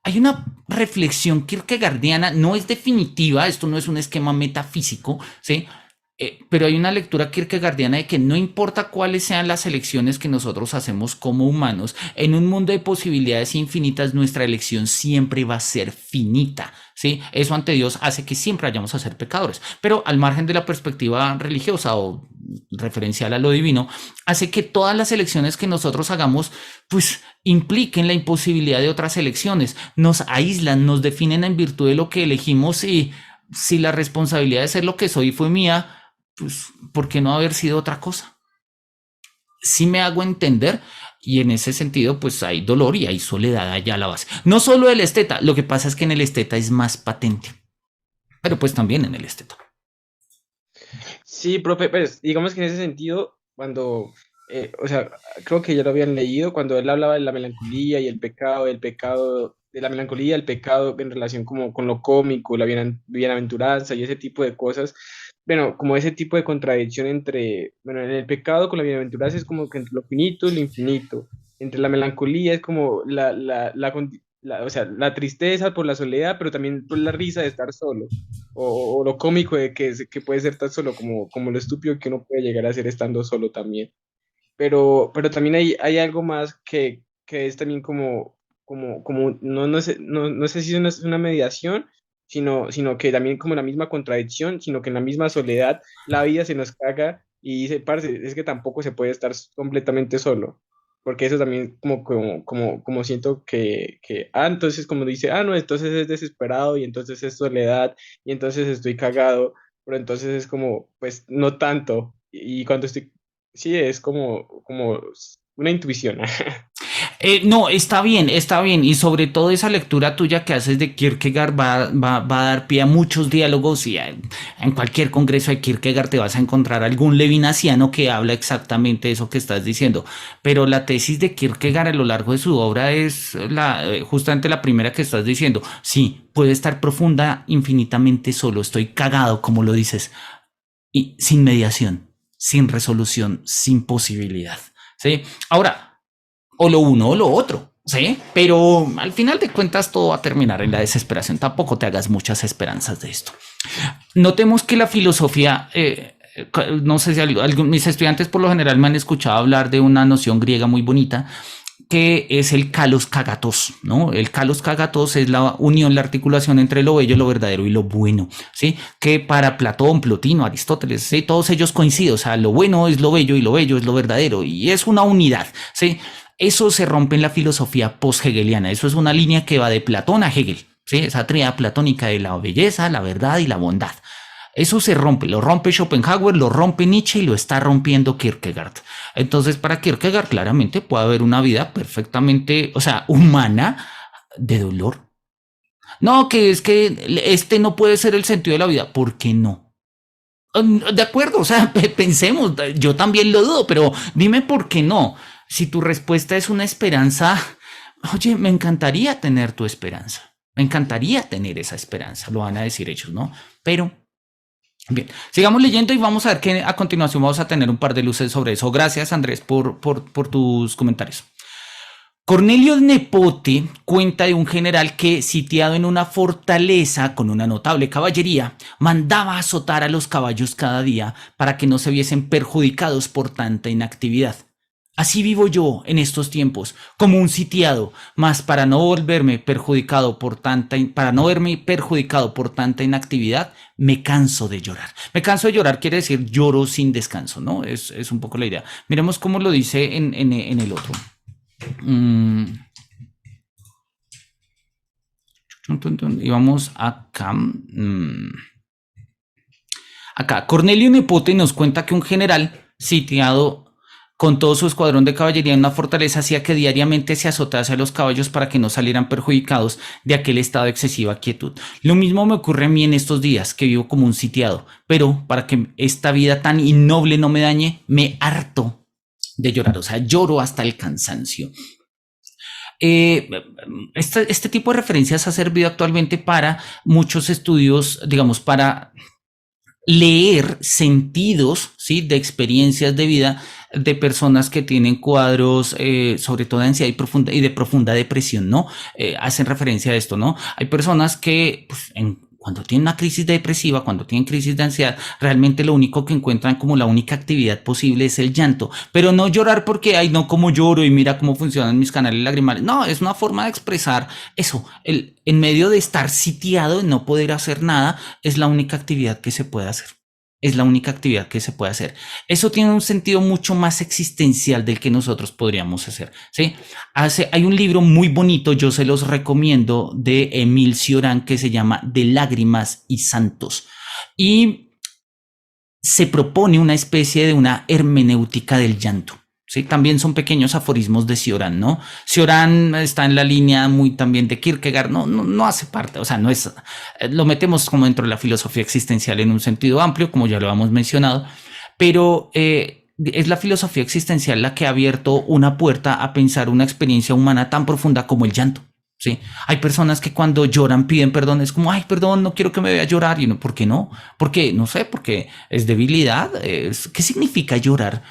hay una reflexión kierkegaardiana, no es definitiva, esto no es un esquema metafísico, ¿sí? Pero hay una lectura kierkegaardiana de que no importa cuáles sean las elecciones que nosotros hacemos como humanos, en un mundo de posibilidades infinitas, nuestra elección siempre va a ser finita, ¿sí? Eso ante Dios hace que siempre vayamos a ser pecadores, pero al margen de la perspectiva religiosa o referencial a lo divino, hace que todas las elecciones que nosotros hagamos, pues impliquen la imposibilidad de otras elecciones, nos aíslan, nos definen en virtud de lo que elegimos y si la responsabilidad de ser lo que soy fue mía, pues, ¿por qué no haber sido otra cosa? Sí me hago entender y en ese sentido, pues hay dolor y hay soledad allá a la base. No solo el esteta, lo que pasa es que en el esteta es más patente, pero pues también en el esteta. sí, profe, pues digamos que en ese sentido, o sea, creo que ya lo habían leído, cuando él hablaba de la melancolía y el pecado, de la melancolía, el pecado en relación como con lo cómico, la bienaventuranza y ese tipo de cosas, bueno, como ese tipo de contradicción entre, bueno, en el pecado con la bienaventuranza es como que entre lo finito y lo infinito, entre la melancolía es como o sea, la tristeza por la soledad, pero también por la risa de estar solo o lo cómico de que puede ser tan solo como lo estúpido que uno puede llegar a ser estando solo también. Pero también hay algo más que es también como no sé si es una mediación, sino que también como la misma contradicción, sino que en la misma soledad la vida se nos caga y dice, parce, es que tampoco se puede estar completamente solo, porque eso también como siento entonces como dice, no, entonces es desesperado y entonces es soledad y entonces estoy cagado, pero entonces es como, pues no tanto, y cuando estoy, sí, es como una intuición. No, está bien. Y sobre todo esa lectura tuya que haces de Kierkegaard va a dar pie a muchos diálogos y en cualquier congreso de Kierkegaard te vas a encontrar algún levinasiano que habla exactamente eso que estás diciendo. Pero la tesis de Kierkegaard a lo largo de su obra es justamente la primera que estás diciendo. Sí, puede estar profunda, infinitamente solo, estoy cagado, como lo dices, y sin mediación, sin resolución, sin posibilidad. ¿Sí? Ahora, o lo uno o lo otro, ¿sí? Pero al final de cuentas todo va a terminar en la desesperación. Tampoco te hagas muchas esperanzas de esto. Notemos que la filosofía, no sé si mis estudiantes por lo general me han escuchado hablar de una noción griega muy bonita que es el kalos kagatos, ¿no? El kalos kagatos es la unión, la articulación entre lo bello, lo verdadero y lo bueno, ¿sí? Que para Platón, Plotino, Aristóteles, ¿sí? Todos ellos coinciden, o sea, lo bueno es lo bello y lo bello es lo verdadero y es una unidad, ¿sí? Eso se rompe en la filosofía post-hegeliana, eso es una línea que va de Platón a Hegel, ¿sí? Esa tríada platónica de la belleza, la verdad y la bondad. Eso se rompe, lo rompe Schopenhauer, lo rompe Nietzsche y lo está rompiendo Kierkegaard. Entonces, para Kierkegaard claramente puede haber una vida perfectamente, o sea, humana de dolor. No, que es que este no puede ser el sentido de la vida. ¿Por qué no? De acuerdo, o sea, pensemos, yo también lo dudo, pero dime por qué no. Si tu respuesta es una esperanza, oye, me encantaría tener tu esperanza. Me encantaría tener esa esperanza, lo van a decir ellos, ¿no? Pero bien, sigamos leyendo y vamos a ver que a continuación vamos a tener un par de luces sobre eso. Gracias, Andrés, por tus comentarios. Cornelio Nepote cuenta de un general que, sitiado en una fortaleza con una notable caballería, mandaba azotar a los caballos cada día para que no se viesen perjudicados por tanta inactividad. Así vivo yo en estos tiempos, como un sitiado, mas para no verme perjudicado por tanta inactividad, me canso de llorar. Me canso de llorar quiere decir lloro sin descanso, ¿no? Es un poco la idea. Miremos cómo lo dice en el otro. Y vamos acá. Acá, Cornelio Nepote nos cuenta que un general sitiado con todo su escuadrón de caballería en una fortaleza hacía que diariamente se azotase a los caballos para que no salieran perjudicados de aquel estado de excesiva quietud. Lo mismo me ocurre a mí en estos días, que vivo como un sitiado, pero para que esta vida tan innoble no me dañe, me harto de llorar, o sea, lloro hasta el cansancio. Este tipo de referencias ha servido actualmente para muchos estudios, digamos, para leer sentidos, ¿sí? De experiencias de vida de personas que tienen cuadros, sobre todo de ansiedad y de profunda depresión, ¿no? Hacen referencia a esto, ¿no? Hay personas que, pues, cuando tienen una crisis depresiva, cuando tienen crisis de ansiedad, realmente lo único que encuentran como la única actividad posible es el llanto, pero no llorar porque, ay, no, cómo lloro y mira cómo funcionan mis canales lagrimales. No, es una forma de expresar eso. En medio de estar sitiado, de no poder hacer nada, es la única actividad que se puede hacer. Es la única actividad que se puede hacer. Eso tiene un sentido mucho más existencial del que nosotros podríamos hacer, ¿sí? Hay un libro muy bonito, yo se los recomiendo, de Émile Cioran, que se llama De lágrimas y santos. Y se propone una especie de una hermenéutica del llanto. ¿Sí? También son pequeños aforismos de Cioran, ¿no? Cioran está en la línea muy también de Kierkegaard, no hace parte, o sea, no es, lo metemos como dentro de la filosofía existencial en un sentido amplio, como ya lo hemos mencionado, pero es la filosofía existencial la que ha abierto una puerta a pensar una experiencia humana tan profunda como el llanto. Sí, hay personas que cuando lloran piden perdón, es como, ay, perdón, no quiero que me vea llorar. Y no, ¿por qué no? Porque, no sé, porque es debilidad. ¿Qué significa llorar?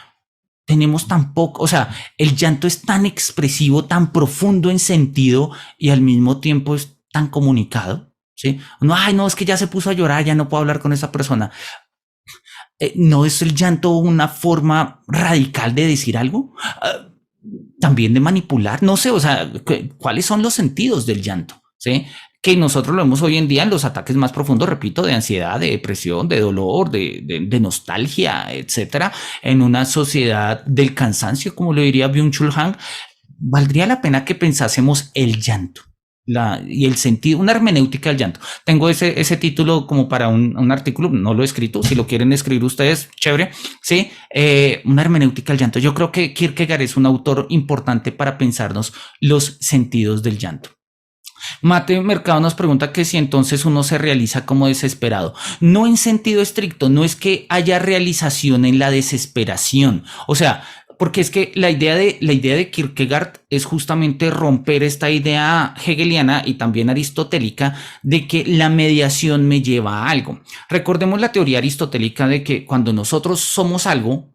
Tenemos tan poco, o sea, el llanto es tan expresivo, tan profundo en sentido y al mismo tiempo es tan comunicado, ¿sí? No, ay, no, es que ya se puso a llorar, ya no puedo hablar con esa persona. ¿No es el llanto una forma radical de decir algo? también de manipular, no sé, o sea, ¿cuáles son los sentidos del llanto? ¿Sí? Que nosotros lo vemos hoy en día en los ataques más profundos, repito, de ansiedad, de depresión, de dolor, de nostalgia, etcétera, en una sociedad del cansancio, como lo diría Byung-Chul Han. Valdría la pena que pensásemos el llanto. Y el sentido, una hermenéutica del llanto. Tengo ese título como para un artículo, no lo he escrito, si lo quieren escribir ustedes, chévere, ¿sí? Una hermenéutica del llanto. Yo creo que Kierkegaard es un autor importante para pensarnos los sentidos del llanto. Mate Mercado nos pregunta que si entonces uno se realiza como desesperado. No en sentido estricto, no es que haya realización en la desesperación. O sea, porque es que la idea de Kierkegaard es justamente romper esta idea hegeliana y también aristotélica de que la mediación me lleva a algo. Recordemos la teoría aristotélica de que cuando nosotros somos algo,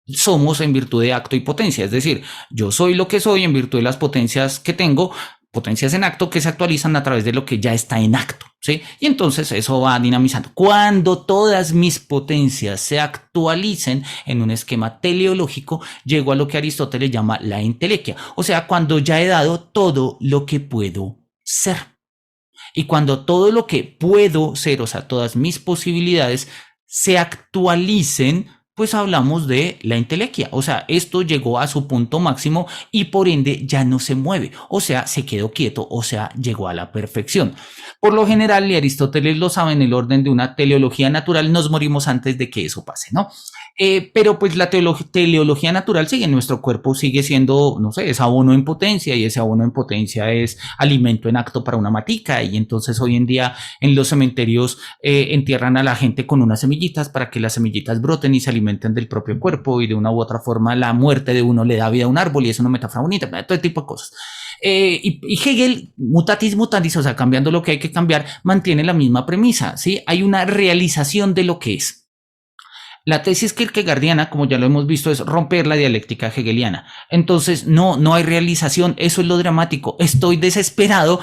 somos en virtud de acto y potencia. Es decir, yo soy lo que soy en virtud de las potencias que tengo, potencias en acto que se actualizan a través de lo que ya está en acto, ¿sí? Y entonces eso va dinamizando. Cuando todas mis potencias se actualicen en un esquema teleológico, llego a lo que Aristóteles llama la entelequia. O sea, cuando ya he dado todo lo que puedo ser. Y cuando todo lo que puedo ser, o sea, todas mis posibilidades se actualicen, pues hablamos de la entelequia. O sea, esto llegó a su punto máximo y por ende ya no se mueve. O sea, se quedó quieto, o sea, llegó a la perfección. Por lo general, y Aristóteles lo sabe, en el orden de una teleología natural, nos morimos antes de que eso pase, ¿no? Pero pues la teleología natural sigue en nuestro cuerpo, sigue siendo, no sé, es abono en potencia y ese abono en potencia es alimento en acto para una matica y entonces hoy en día en los cementerios entierran a la gente con unas semillitas para que las semillitas broten y se alimenten del propio cuerpo y de una u otra forma la muerte de uno le da vida a un árbol y es una metáfora bonita, todo tipo de cosas. Y Hegel, mutatis mutandis, o sea, cambiando lo que hay que cambiar, mantiene la misma premisa, ¿sí? Hay una realización de lo que es. La tesis kierkegaardiana, como ya lo hemos visto, es romper la dialéctica hegeliana. Entonces, no hay realización. Eso es lo dramático. Estoy desesperado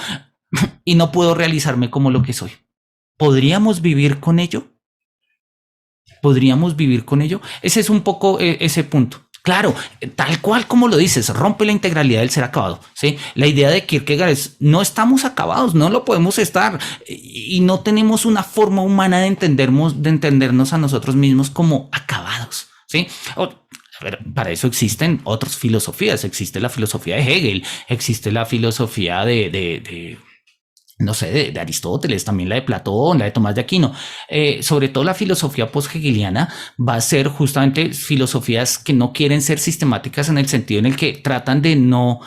y no puedo realizarme como lo que soy. ¿Podríamos vivir con ello? ¿Podríamos vivir con ello? Ese es un poco ese punto. Claro, tal cual como lo dices, rompe la integralidad del ser acabado, ¿sí? La idea de Kierkegaard es, no estamos acabados, no lo podemos estar y no tenemos una forma humana de entendernos a nosotros mismos como acabados, ¿sí? Pero para eso existen otras filosofías, existe la filosofía de Hegel, existe la filosofía no sé, de Aristóteles, también la de Platón, la de Tomás de Aquino. Sobre todo la filosofía post-hegeliana va a ser justamente filosofías que no quieren ser sistemáticas en el sentido en el que tratan de no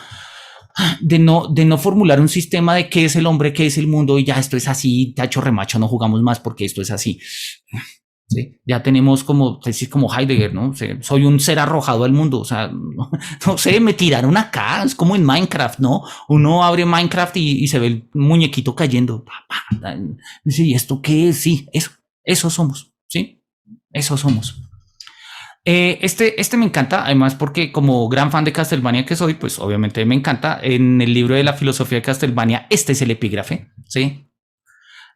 formular un sistema de qué es el hombre, qué es el mundo y ya esto es así, tacho remacho, no jugamos más porque esto es así. Sí, ya tenemos como tesis como Heidegger, ¿no? Soy un ser arrojado al mundo, o sea, no sé, me tiraron acá, es como en Minecraft, ¿no? Uno abre Minecraft y se ve el muñequito cayendo. Dice, ¿y esto qué es? Sí, eso somos, ¿sí? Eso somos. Este me encanta, además porque como gran fan de Castlevania que soy, pues obviamente me encanta. En el libro de la filosofía de Castlevania, este es el epígrafe, ¿sí?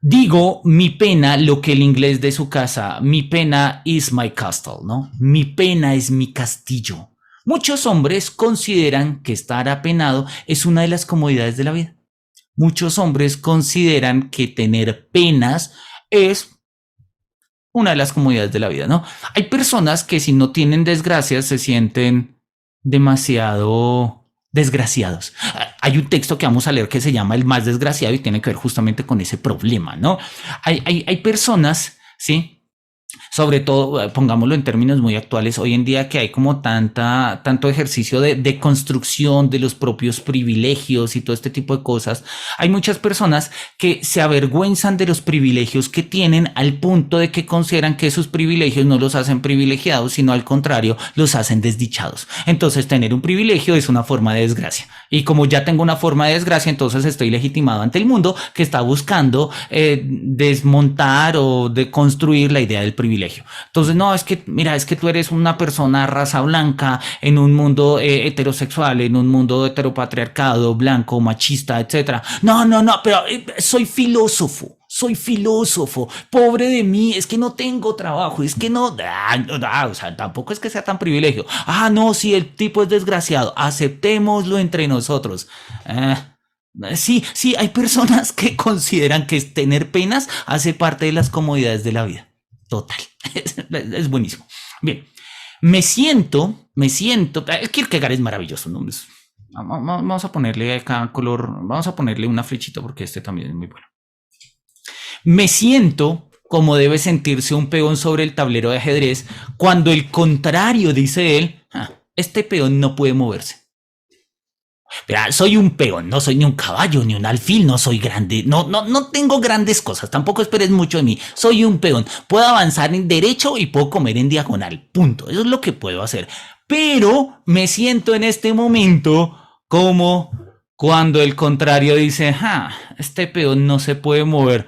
Digo, mi pena, lo que el inglés de su casa, mi pena is my castle, ¿no? Mi pena es mi castillo. Muchos hombres consideran que estar apenado es una de las comodidades de la vida. Muchos hombres consideran que tener penas es una de las comodidades de la vida, ¿no? Hay personas que si no tienen desgracias se sienten demasiado desgraciados. Hay un texto que vamos a leer que se llama El más desgraciado y tiene que ver justamente con ese problema, ¿no? Hay personas, ¿sí? Sobre todo, pongámoslo en términos muy actuales, hoy en día que hay como tanto ejercicio de construcción de los propios privilegios y todo este tipo de cosas, hay muchas personas que se avergüenzan de los privilegios que tienen al punto de que consideran que esos privilegios no los hacen privilegiados, sino al contrario, los hacen desdichados. Entonces, tener un privilegio es una forma de desgracia. Y como ya tengo una forma de desgracia, entonces estoy legitimado ante el mundo que está buscando desmontar o deconstruir la idea del privilegio. privilegio. Entonces, no, es que, mira, es que tú eres una persona raza blanca en un mundo heterosexual, en un mundo heteropatriarcado, blanco, machista, etcétera. No, pero soy filósofo. Pobre de mí, es que no tengo trabajo, es que o sea, tampoco es que sea tan privilegio. No, sí, el tipo es desgraciado, aceptémoslo entre nosotros. Sí, hay personas que consideran que tener penas hace parte de las comodidades de la vida. Total, es buenísimo. Bien, me siento, Kierkegaard es maravilloso, ¿no? Vamos a ponerle acá color, vamos a ponerle una flechita porque este también es muy bueno. Me siento como debe sentirse un peón sobre el tablero de ajedrez cuando el contrario, dice él, este peón no puede moverse. Pero soy un peón, no soy ni un caballo, ni un alfil, no soy grande, no tengo grandes cosas, tampoco esperes mucho de mí, soy un peón, puedo avanzar en derecho y puedo comer en diagonal, punto, eso es lo que puedo hacer. Pero me siento en este momento como cuando el contrario dice, este peón no se puede mover.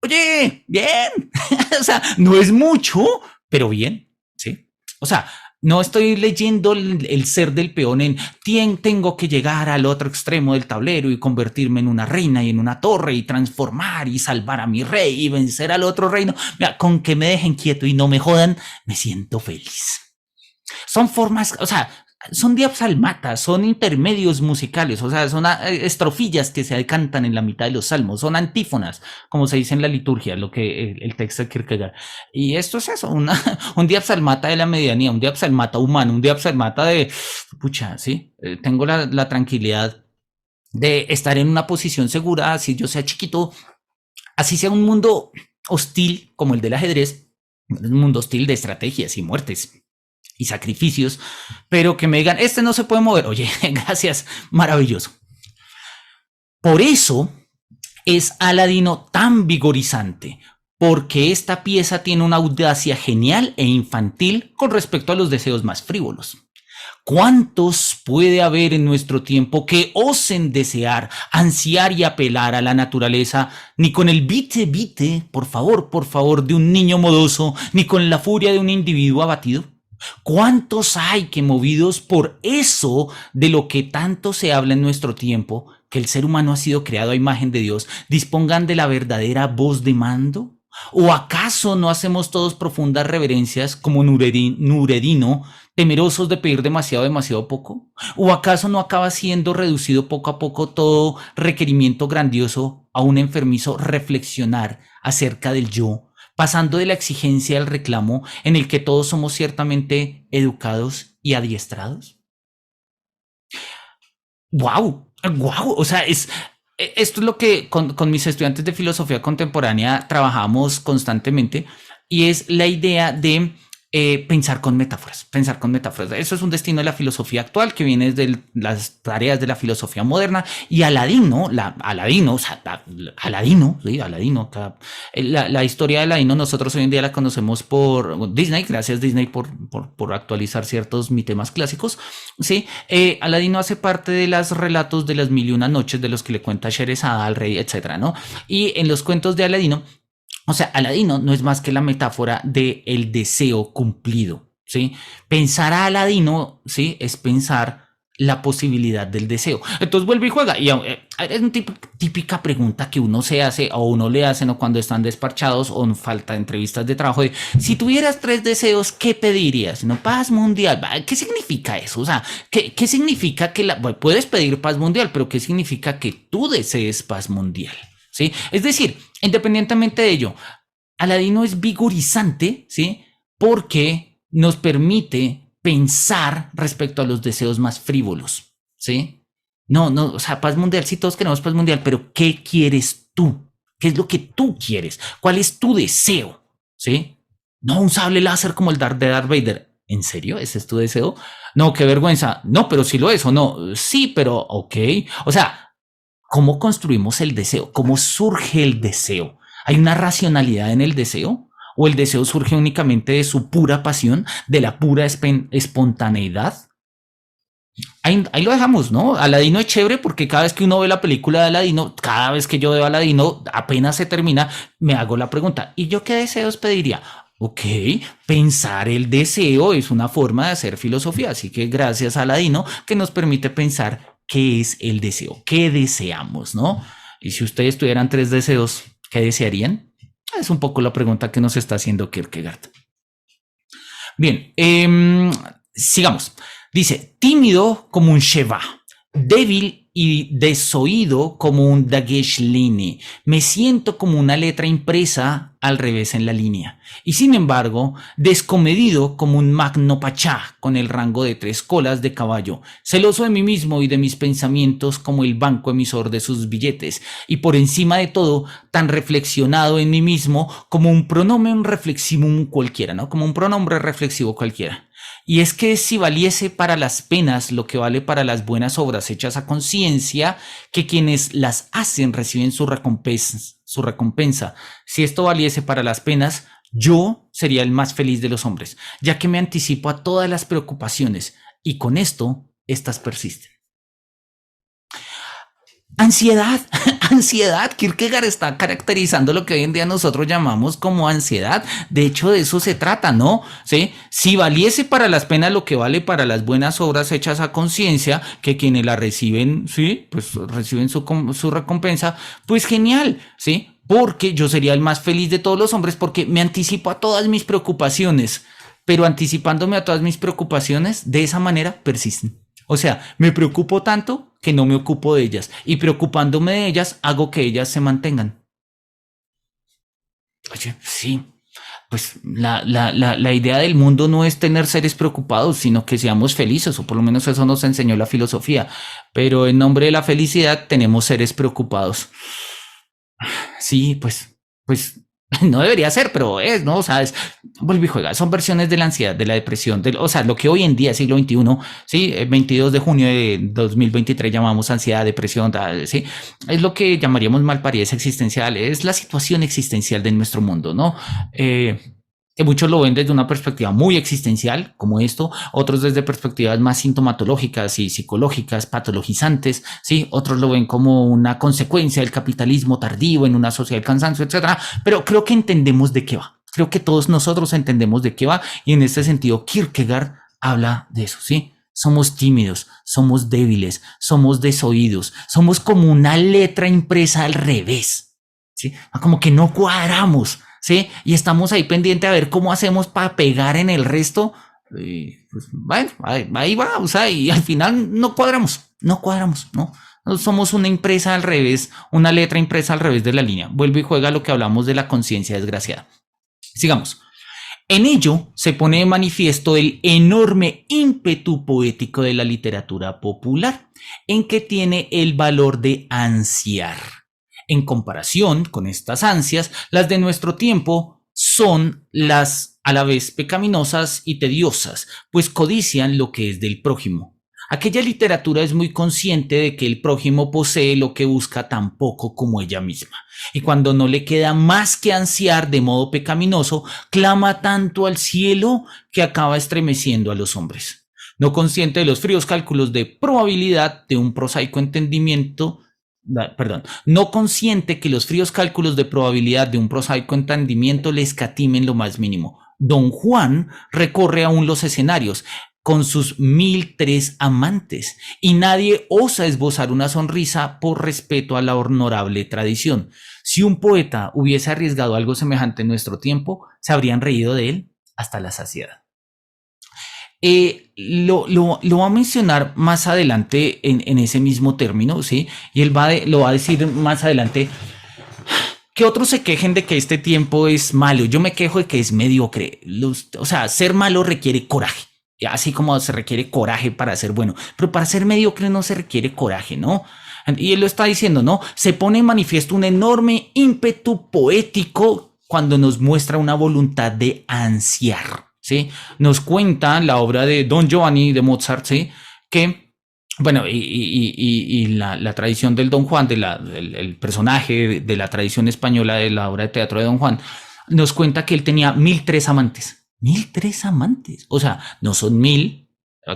Oye, bien, o sea, no es mucho, pero bien, ¿sí? O sea, no estoy leyendo el ser del peón en tengo que llegar al otro extremo del tablero y convertirme en una reina y en una torre y transformar y salvar a mi rey y vencer al otro reino. Mira, con que me dejen quieto y no me jodan, me siento feliz. Son formas, o sea, son diapsalmatas, son intermedios musicales, o sea, son estrofillas que se cantan en la mitad de los salmos, son antífonas, como se dice en la liturgia, lo que el texto de Kierkegaard. Y esto es eso, un diapsalmata de la medianía, un diapsalmata humano, un diapsalmata de, pucha, ¿sí? Tengo la tranquilidad de estar en una posición segura, así yo sea chiquito, así sea un mundo hostil como el del ajedrez, un mundo hostil de estrategias y muertes y sacrificios, pero que me digan, este no se puede mover. Oye, gracias, maravilloso. Por eso es Aladino tan vigorizante, porque esta pieza tiene una audacia genial e infantil con respecto a los deseos más frívolos. ¿Cuántos puede haber en nuestro tiempo que osen desear, ansiar y apelar a la naturaleza, ni con el vite, por favor, de un niño modoso, ni con la furia de un individuo abatido? ¿Cuántos hay que, movidos por eso de lo que tanto se habla en nuestro tiempo, que el ser humano ha sido creado a imagen de Dios, dispongan de la verdadera voz de mando? ¿O acaso no hacemos todos profundas reverencias como Nuredino, temerosos de pedir demasiado poco? ¿O acaso no acaba siendo reducido poco a poco todo requerimiento grandioso a un enfermizo reflexionar acerca del yo, pasando de la exigencia al reclamo en el que todos somos ciertamente educados y adiestrados? ¡Wow! O sea, esto es lo que con mis estudiantes de filosofía contemporánea trabajamos constantemente, y es la idea de pensar con metáforas. Eso es un destino de la filosofía actual que viene de las tareas de la filosofía moderna. Y Aladino, la historia de Aladino nosotros hoy en día la conocemos por Disney. Gracias Disney por actualizar ciertos temas clásicos. Sí, Aladino hace parte de los relatos de las mil y una noches de los que le cuenta Sherezada al rey, etcétera, ¿no? Y en los cuentos de Aladino, o sea, Aladino no es más que la metáfora del deseo cumplido, ¿sí? Pensar a Aladino, ¿sí? Es pensar la posibilidad del deseo. Entonces vuelve y juega. Y es una típica pregunta que uno se hace o uno le hacen o cuando están despachados o en falta de entrevistas de trabajo. Si tuvieras 3 deseos, ¿qué pedirías? ¿No? Paz mundial. ¿Qué significa eso? O sea, ¿qué significa que puedes pedir paz mundial, pero qué significa que tú desees paz mundial? ¿Sí? Es decir, independientemente de ello, Aladino es vigorizante, ¿sí? Porque nos permite pensar respecto a los deseos más frívolos, ¿sí? No, o sea, paz mundial, sí, todos queremos paz mundial, pero ¿qué quieres tú? ¿Qué es lo que tú quieres? ¿Cuál es tu deseo? ¿Sí? No, un sable láser como el de Darth Vader. ¿En serio? ¿Ese es tu deseo? No, qué vergüenza. No, pero sí lo es, ¿o no? Sí, pero ok. O sea, ¿cómo construimos el deseo? ¿Cómo surge el deseo? ¿Hay una racionalidad en el deseo? ¿O el deseo surge únicamente de su pura pasión, de la pura espontaneidad? Ahí lo dejamos, ¿no? Aladino es chévere porque cada vez que uno ve la película de Aladino, cada vez que yo veo Aladino, apenas se termina, me hago la pregunta, ¿y yo qué deseos pediría? Ok, pensar el deseo es una forma de hacer filosofía, así que gracias a Ladino que nos permite pensar qué es el deseo, qué deseamos, ¿no? Y si ustedes tuvieran 3 deseos, ¿qué desearían? Es un poco la pregunta que nos está haciendo Kierkegaard. Bien, sigamos. Dice, tímido como un Sheva, débil y desoído como un Dageshline. Me siento como una letra impresa al revés en la línea. Y sin embargo, descomedido como un Magno Pachá con el rango de 3 colas de caballo. Celoso de mí mismo y de mis pensamientos como el banco emisor de sus billetes. Y por encima de todo, tan reflexionado en mí mismo como un pronomen reflexivum cualquiera, ¿no? Como un pronombre reflexivo cualquiera. Y es que si valiese para las penas lo que vale para las buenas obras hechas a conciencia, que quienes las hacen reciben su recompensa. Si esto valiese para las penas, yo sería el más feliz de los hombres, ya que me anticipo a todas las preocupaciones y con esto, estas persisten. Ansiedad, ansiedad. Kierkegaard está caracterizando lo que hoy en día nosotros llamamos como ansiedad. De hecho, de eso se trata, ¿no? ¿Sí? Si valiese para las penas lo que vale para las buenas obras hechas a conciencia, que quienes la reciben, sí, pues reciben su recompensa, pues genial, ¿sí? Porque yo sería el más feliz de todos los hombres porque me anticipo a todas mis preocupaciones, pero anticipándome a todas mis preocupaciones, de esa manera persisten. O sea, me preocupo tanto que no me ocupo de ellas. Y preocupándome de ellas, hago que ellas se mantengan. Oye, sí. Pues la idea del mundo no es tener seres preocupados, sino que seamos felices, o por lo menos eso nos enseñó la filosofía. Pero en nombre de la felicidad tenemos seres preocupados. Sí, pues no debería ser, pero es, ¿no? O sea, vuelve y juega. Son versiones de la ansiedad, de la depresión, o sea, lo que hoy en día, siglo XXI, ¿sí? 22 de junio de 2023 llamamos ansiedad, depresión, ¿sí? Es lo que llamaríamos malparidez existencial, es la situación existencial de nuestro mundo, ¿no? Que muchos lo ven desde una perspectiva muy existencial, como esto, otros desde perspectivas más sintomatológicas y psicológicas, patologizantes, ¿sí? Otros lo ven como una consecuencia del capitalismo tardío en una sociedad del cansancio, etcétera. Pero creo que entendemos de qué va. Creo que todos nosotros entendemos de qué va y en este sentido Kierkegaard habla de eso, ¿sí? Somos tímidos, somos débiles, somos desoídos, somos como una letra impresa al revés, ¿sí? Como que no cuadramos, ¿sí? Y estamos ahí pendiente a ver cómo hacemos para pegar en el resto. Y pues, bueno, ahí va, o sea, y al final no cuadramos, ¿no? Somos una impresa al revés, una letra impresa al revés de la línea. Vuelve y juega lo que hablamos de la conciencia desgraciada. Sigamos. En ello se pone de manifiesto el enorme ímpetu poético de la literatura popular, en que tiene el valor de ansiar. En comparación con estas ansias, las de nuestro tiempo son las a la vez pecaminosas y tediosas, pues codician lo que es del prójimo. Aquella literatura es muy consciente de que el prójimo posee lo que busca tan poco como ella misma, y cuando no le queda más que ansiar de modo pecaminoso, clama tanto al cielo que acaba estremeciendo a los hombres. No consciente de los fríos cálculos de probabilidad de un prosaico entendimiento, no consciente que los fríos cálculos de probabilidad de un prosaico entendimiento le escatimen lo más mínimo. Don Juan recorre aún los escenarios con sus 1003 amantes y nadie osa esbozar una sonrisa por respeto a la honorable tradición. Si un poeta hubiese arriesgado algo semejante en nuestro tiempo, se habrían reído de él hasta la saciedad. Lo va a mencionar más adelante en ese mismo término, ¿sí? Y él lo va a decir más adelante. Que otros se quejen de que este tiempo es malo. Yo me quejo de que es mediocre. O sea, ser malo requiere coraje. Así como se requiere coraje para ser bueno. Pero para ser mediocre no se requiere coraje, ¿no? Y él lo está diciendo, ¿no? Se pone en manifiesto un enorme ímpetu poético cuando nos muestra una voluntad de ansiar, ¿sí? Nos cuenta la obra de Don Giovanni de Mozart, ¿sí? Que, bueno, y la tradición del Don Juan, el personaje de la tradición española de la obra de teatro de Don Juan, nos cuenta que él tenía 1003 amantes. 1003 amantes. O sea, no son 1000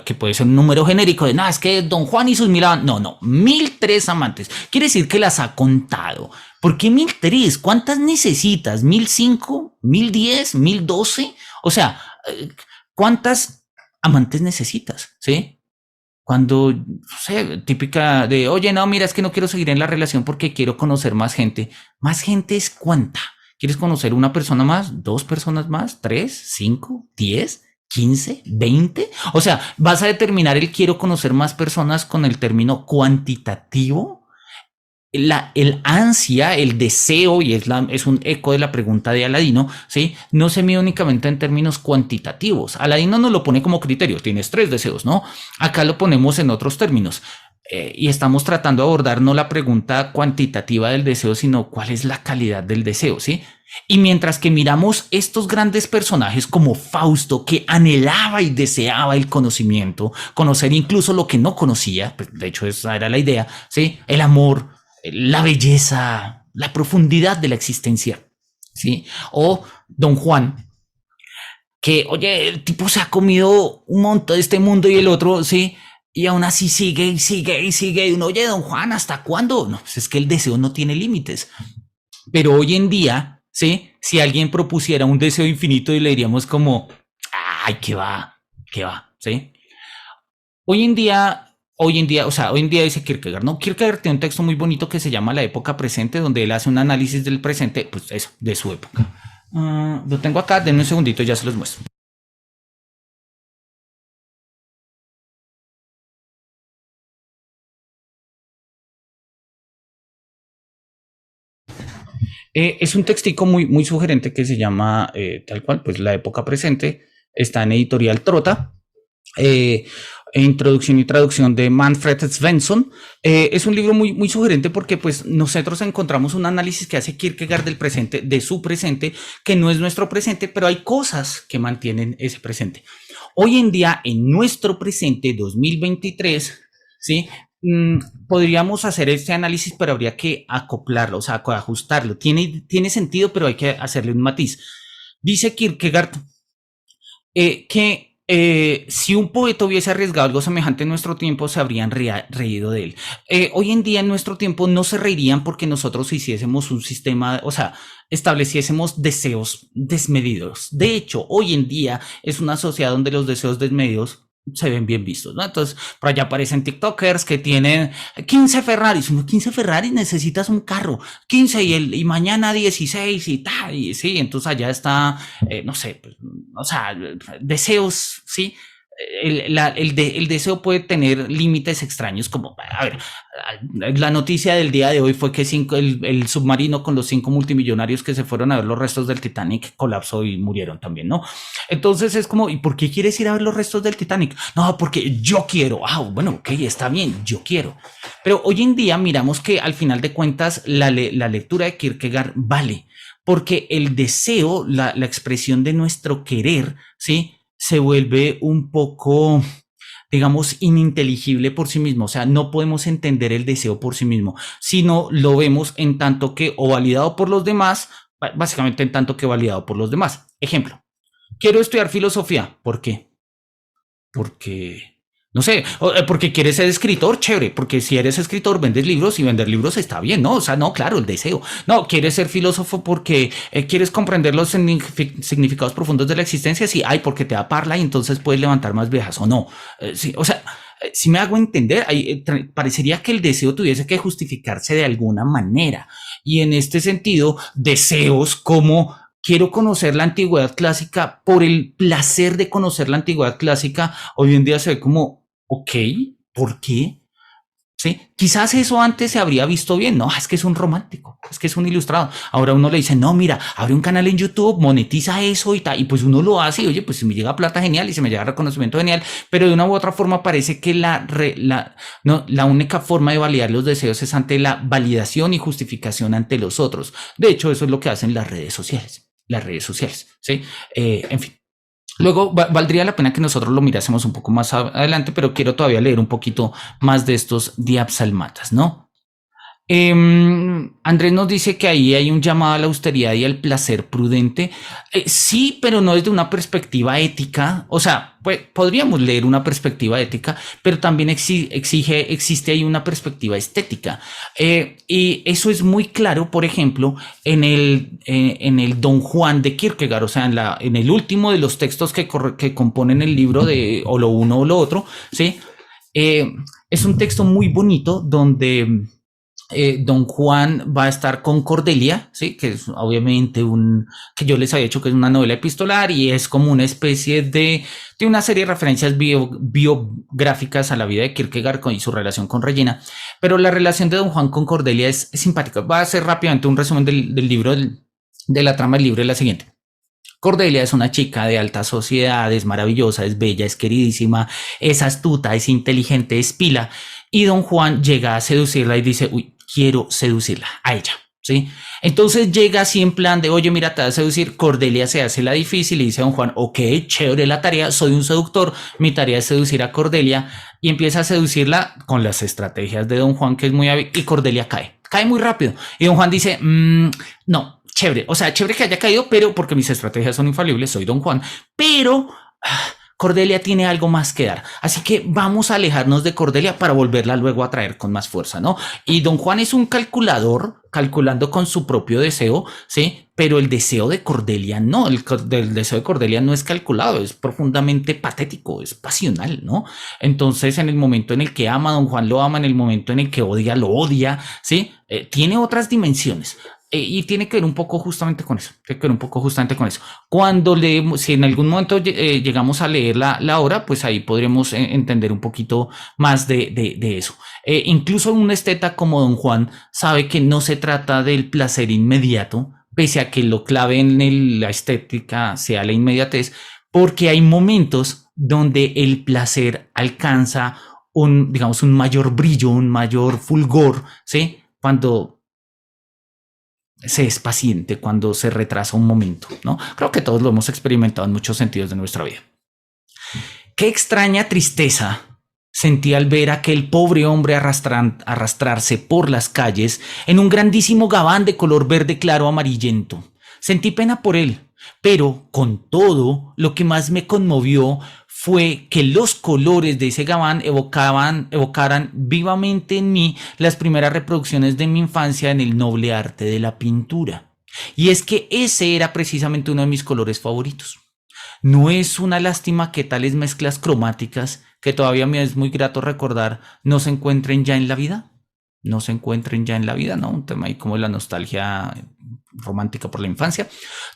que puede ser un número genérico de, nada, es que Don Juan y sus 1000 amantes. No, 1003 amantes. Quiere decir que las ha contado. ¿Por qué 1003? ¿Cuántas necesitas? ¿1005? ¿1010? ¿1012? O sea, ¿cuántas amantes necesitas? ¿Sí? Cuando, no sé, típica de, oye, no, mira, es que no quiero seguir en la relación porque quiero conocer más gente. ¿Más gente es cuánta? ¿Quieres conocer una persona más? ¿2 personas más? ¿3? ¿5? ¿10? ¿15? ¿20? O sea, vas a determinar el quiero conocer más personas con el término cuantitativo. El ansia, el deseo, y es un eco de la pregunta de Aladino, ¿sí? No se mide únicamente en términos cuantitativos. Aladino nos lo pone como criterio, tienes 3 deseos, ¿no? Acá lo ponemos en otros términos. Y estamos tratando de abordar no la pregunta cuantitativa del deseo, sino cuál es la calidad del deseo, ¿sí? Y mientras que miramos estos grandes personajes como Fausto, que anhelaba y deseaba el conocimiento, conocer incluso lo que no conocía, pues de hecho esa era la idea, ¿sí? El amor, la belleza, la profundidad de la existencia, ¿sí? O Don Juan, que, oye, el tipo se ha comido un montón de este mundo y el otro, ¿sí? Y aún así sigue y sigue y sigue. Y uno, oye, Don Juan, ¿hasta cuándo? No, pues es que el deseo no tiene límites. Pero hoy en día, ¿sí? Si alguien propusiera un deseo infinito y le diríamos como, ay, qué va, ¿sí? Hoy en día, o sea, hoy en día dice Kierkegaard, ¿no? Kierkegaard tiene un texto muy bonito que se llama La época presente, donde él hace un análisis del presente, pues eso, de su época. Lo tengo acá, denme un segundito, ya se los muestro. Es un textico muy sugerente que se llama tal cual, pues La época presente. Está en editorial Trota. Introducción y traducción de Manfred Svensson. Es un libro muy sugerente porque pues nosotros encontramos un análisis que hace Kierkegaard del presente, de su presente, que no es nuestro presente, pero hay cosas que mantienen ese presente. Hoy en día, en nuestro presente 2023, ¿sí? Podríamos hacer este análisis, pero habría que acoplarlo, o sea, ajustarlo. Tiene sentido, pero hay que hacerle un matiz. Dice Kierkegaard que si un poeta hubiese arriesgado algo semejante en nuestro tiempo, se habrían reído de él. Hoy en día, en nuestro tiempo, no se reirían porque nosotros hiciésemos un sistema, o sea, estableciésemos deseos desmedidos. De hecho, hoy en día es una sociedad donde los deseos desmedidos se ven bien vistos, ¿no? Entonces, por allá aparecen TikTokers que tienen 15 Ferraris. 15 Ferraris, necesitas un carro. 15 y mañana 16 y tal. Y sí, entonces allá está, no sé, pues, o sea, deseos, ¿sí? El deseo puede tener límites extraños, como, a ver, la noticia del día de hoy fue que el submarino con los 5 multimillonarios que se fueron a ver los restos del Titanic colapsó y murieron también, ¿no? Entonces es como, ¿y por qué quieres ir a ver los restos del Titanic? No, porque yo quiero. Bueno, ok, está bien, yo quiero. Pero hoy en día miramos que al final de cuentas la lectura de Kierkegaard vale, porque el deseo, la expresión de nuestro querer, ¿sí? Se vuelve un poco, digamos, ininteligible por sí mismo. O sea, no podemos entender el deseo por sí mismo, sino lo vemos en tanto que o validado por los demás, básicamente en tanto que validado por los demás. Ejemplo, quiero estudiar filosofía. ¿Por qué? Porque, no sé, porque quieres ser escritor, chévere, porque si eres escritor, vendes libros y vender libros está bien, ¿no? O sea, no, claro, el deseo. No, quieres ser filósofo porque quieres comprender los significados profundos de la existencia, sí, porque te da parla y entonces puedes levantar más viejas o no. Sí, o sea, si me hago entender, parecería que el deseo tuviese que justificarse de alguna manera. Y en este sentido, deseos como quiero conocer la antigüedad clásica por el placer de conocer la antigüedad clásica, hoy en día se ve como, ok, ¿por qué? ¿Sí? Quizás eso antes se habría visto bien, no, es que es un romántico, es que es un ilustrado. Ahora uno le dice, no, mira, abre un canal en YouTube, monetiza eso y tal, y pues uno lo hace y oye, pues si me llega plata genial y si me llega reconocimiento genial, pero de una u otra forma parece que la única forma de validar los deseos es ante la validación y justificación ante los otros. De hecho, eso es lo que hacen las redes sociales, ¿sí? En fin. Luego valdría la pena que nosotros lo mirásemos un poco más adelante, pero quiero todavía leer un poquito más de estos diapsalmatas, ¿no? Andrés nos dice que ahí hay un llamado a la austeridad y al placer prudente. Sí, pero no desde una perspectiva ética. O sea, pues, podríamos leer una perspectiva ética, pero también existe ahí una perspectiva estética. Y eso es muy claro, por ejemplo, en el Don Juan de Kierkegaard, o sea, en el último de los textos que componen el libro de o lo uno o lo otro, ¿sí? Es un texto muy bonito donde Don Juan va a estar con Cordelia, ¿sí? Que es obviamente que yo les había dicho que es una novela epistolar y es como una especie de una serie de referencias biográficas a la vida de Kierkegaard y su relación con Regina. Pero la relación de Don Juan con Cordelia es simpática. Voy a hacer rápidamente un resumen del libro, de la trama del libro, es la siguiente. Cordelia es una chica de alta sociedad, es maravillosa, es bella, es queridísima, es astuta, es inteligente, es pila. Y don Juan llega a seducirla y dice, uy, quiero seducirla a ella, ¿sí? Entonces llega así en plan de, oye, mira, te vas a seducir. Cordelia se hace la difícil y dice a don Juan, ok, chévere la tarea, soy un seductor, mi tarea es seducir a Cordelia. Y empieza a seducirla con las estrategias de don Juan, que es muy hábil, y Cordelia cae muy rápido. Y don Juan dice, no, chévere, o sea, chévere que haya caído, pero porque mis estrategias son infalibles, soy don Juan, pero Cordelia tiene algo más que dar, así que vamos a alejarnos de Cordelia para volverla luego a traer con más fuerza, ¿no? Y don Juan es un calculador, calculando con su propio deseo, ¿sí? Pero el deseo de Cordelia no, el deseo de Cordelia no es calculado, es profundamente patético, es pasional, ¿no? Entonces, en el momento en el que ama, don Juan lo ama, en el momento en el que odia, lo odia, ¿sí? Tiene otras dimensiones. Y tiene que ver un poco justamente con eso. Tiene que ver un poco justamente con eso. Cuando leemos, si en algún momento llegamos a leer la obra, pues ahí podremos entender un poquito más de eso. Incluso un esteta como don Juan sabe que no se trata del placer inmediato, pese a que lo clave en la estética sea la inmediatez, porque hay momentos donde el placer alcanza digamos, un mayor brillo, un mayor fulgor, ¿sí? Cuando se es paciente, cuando se retrasa un momento, ¿no? Creo que todos lo hemos experimentado en muchos sentidos de nuestra vida. Qué extraña tristeza sentí al ver a aquel pobre hombre arrastrarse por las calles en un grandísimo gabán de color verde claro amarillento. Sentí pena por él, pero con todo, lo que más me conmovió fue que los colores de ese gabán evocaran vivamente en mí las primeras reproducciones de mi infancia en el noble arte de la pintura. Y es que ese era precisamente uno de mis colores favoritos. ¿No es una lástima que tales mezclas cromáticas, que todavía me es muy grato recordar, no se encuentren ya en la vida? No se encuentren ya en la vida, ¿no? Un tema ahí como la nostalgia romántica por la infancia.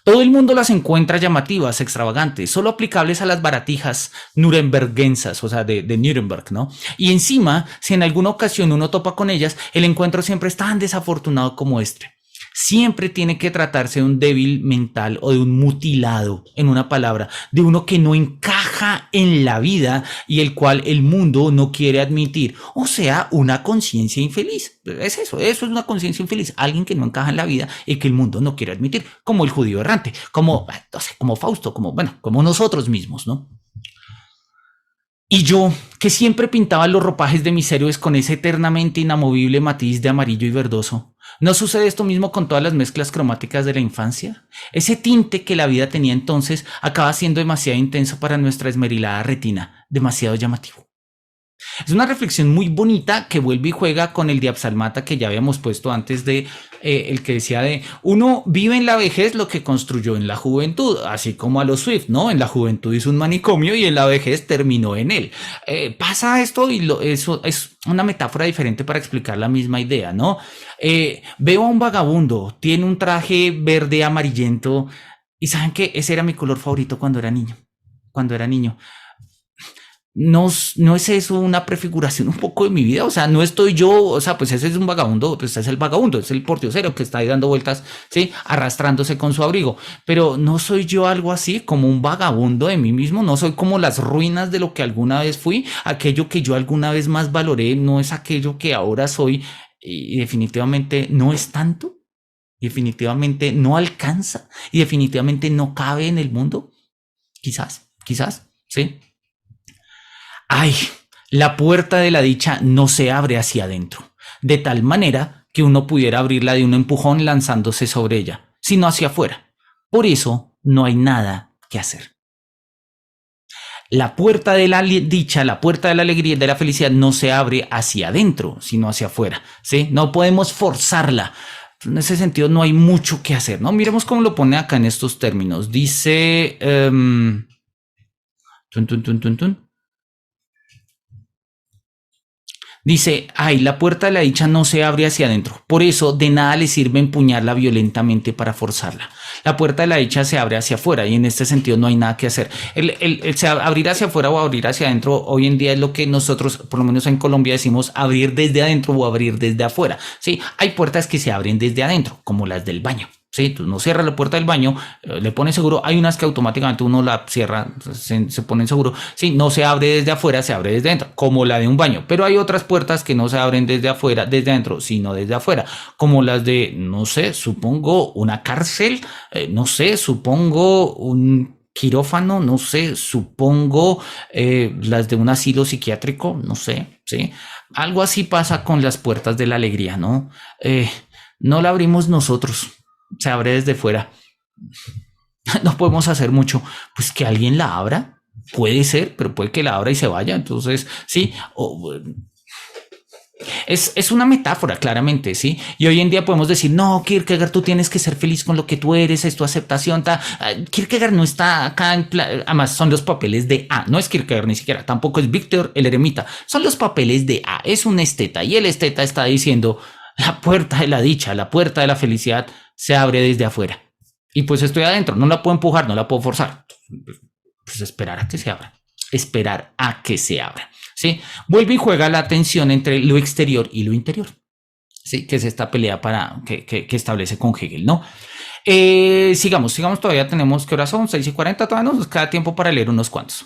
Todo el mundo las encuentra llamativas, extravagantes, solo aplicables a las baratijas nuremberguensas, o sea, de Nuremberg, ¿no? Y encima, si en alguna ocasión uno topa con ellas, el encuentro siempre es tan desafortunado como este. Siempre tiene que tratarse de un débil mental o de un mutilado, en una palabra, de uno que no encaja en la vida y el cual el mundo no quiere admitir. O sea, una conciencia infeliz. Es eso es una conciencia infeliz. Alguien que no encaja en la vida y que el mundo no quiere admitir, como el judío errante, como, no sé, como Fausto, como nosotros mismos, ¿no? Y yo, que siempre pintaba los ropajes de mis héroes con ese eternamente inamovible matiz de amarillo y verdoso, ¿no sucede esto mismo con todas las mezclas cromáticas de la infancia? Ese tinte que la vida tenía entonces acaba siendo demasiado intenso para nuestra esmerilada retina, demasiado llamativo. Es una reflexión muy bonita que vuelve y juega con el diapsalmata que ya habíamos puesto antes de el que decía de uno vive en la vejez lo que construyó en la juventud, así como a los Swift, ¿no? En la juventud hizo un manicomio y en la vejez terminó en él. Pasa esto y eso es una metáfora diferente para explicar la misma idea, ¿no? Veo a un vagabundo, tiene un traje verde amarillento y ¿saben qué? Ese era mi color favorito cuando era niño. Cuando era niño. No es eso una prefiguración un poco de mi vida, o sea, no estoy yo, o sea, pues ese es un vagabundo, pues es el vagabundo, es el pordiosero que está ahí dando vueltas, sí, arrastrándose con su abrigo, pero no soy yo algo así como un vagabundo de mí mismo, no soy como las ruinas de lo que alguna vez fui, aquello que yo alguna vez más valoré, no es aquello que ahora soy y definitivamente no es tanto, definitivamente no alcanza y definitivamente no cabe en el mundo, quizás, sí. Ay, la puerta de la dicha no se abre hacia adentro, de tal manera que uno pudiera abrirla de un empujón lanzándose sobre ella, sino hacia afuera. Por eso no hay nada que hacer. La puerta de la dicha, la puerta de la alegría y de la felicidad no se abre hacia adentro, sino hacia afuera, ¿sí? No podemos forzarla. En ese sentido no hay mucho que hacer, ¿no? Miremos cómo lo pone acá en estos términos. Dice... Dice, ay, la puerta de la dicha no se abre hacia adentro. Por eso de nada le sirve empuñarla violentamente para forzarla. La puerta de la dicha se abre hacia afuera y en este sentido no hay nada que hacer. El abrir hacia afuera o abrir hacia adentro hoy en día es lo que nosotros, por lo menos en Colombia, decimos abrir desde adentro o abrir desde afuera. Sí, hay puertas que se abren desde adentro, como las del baño. Sí, tú no cierras la puerta del baño, le pones seguro. Hay unas que automáticamente uno la cierra, se pone seguro. Sí, no se abre desde afuera, se abre desde dentro, como la de un baño. Pero hay otras puertas que no se abren desde afuera, desde adentro, sino desde afuera, como las de, no sé, supongo una cárcel, no sé, supongo un quirófano, no sé, supongo las de un asilo psiquiátrico, no sé, sí. Algo así pasa con las puertas de la alegría, ¿no? No la abrimos nosotros. Se abre desde fuera. No podemos hacer mucho. Pues que alguien la abra. Puede ser, pero puede que la abra y se vaya. Entonces, sí. Es una metáfora, claramente, ¿sí? Y hoy en día podemos decir, no, Kierkegaard, tú tienes que ser feliz con lo que tú eres, es tu aceptación. Kierkegaard no está acá además son los papeles de A. No es Kierkegaard ni siquiera. Tampoco es Víctor el eremita. Son los papeles de A. Es un esteta. Y el esteta está diciendo, la puerta de la dicha, la puerta de la felicidad se abre desde afuera. Y pues estoy adentro, no la puedo empujar, no la puedo forzar. Pues esperar a que se abra. Esperar a que se abra. ¿Sí? Vuelve y juega la tensión entre lo exterior y lo interior. ¿Sí? Que es esta pelea que establece con Hegel, ¿no? Sigamos, todavía tenemos, ¿qué horas son? 6:40, todavía nos queda tiempo para leer unos cuantos.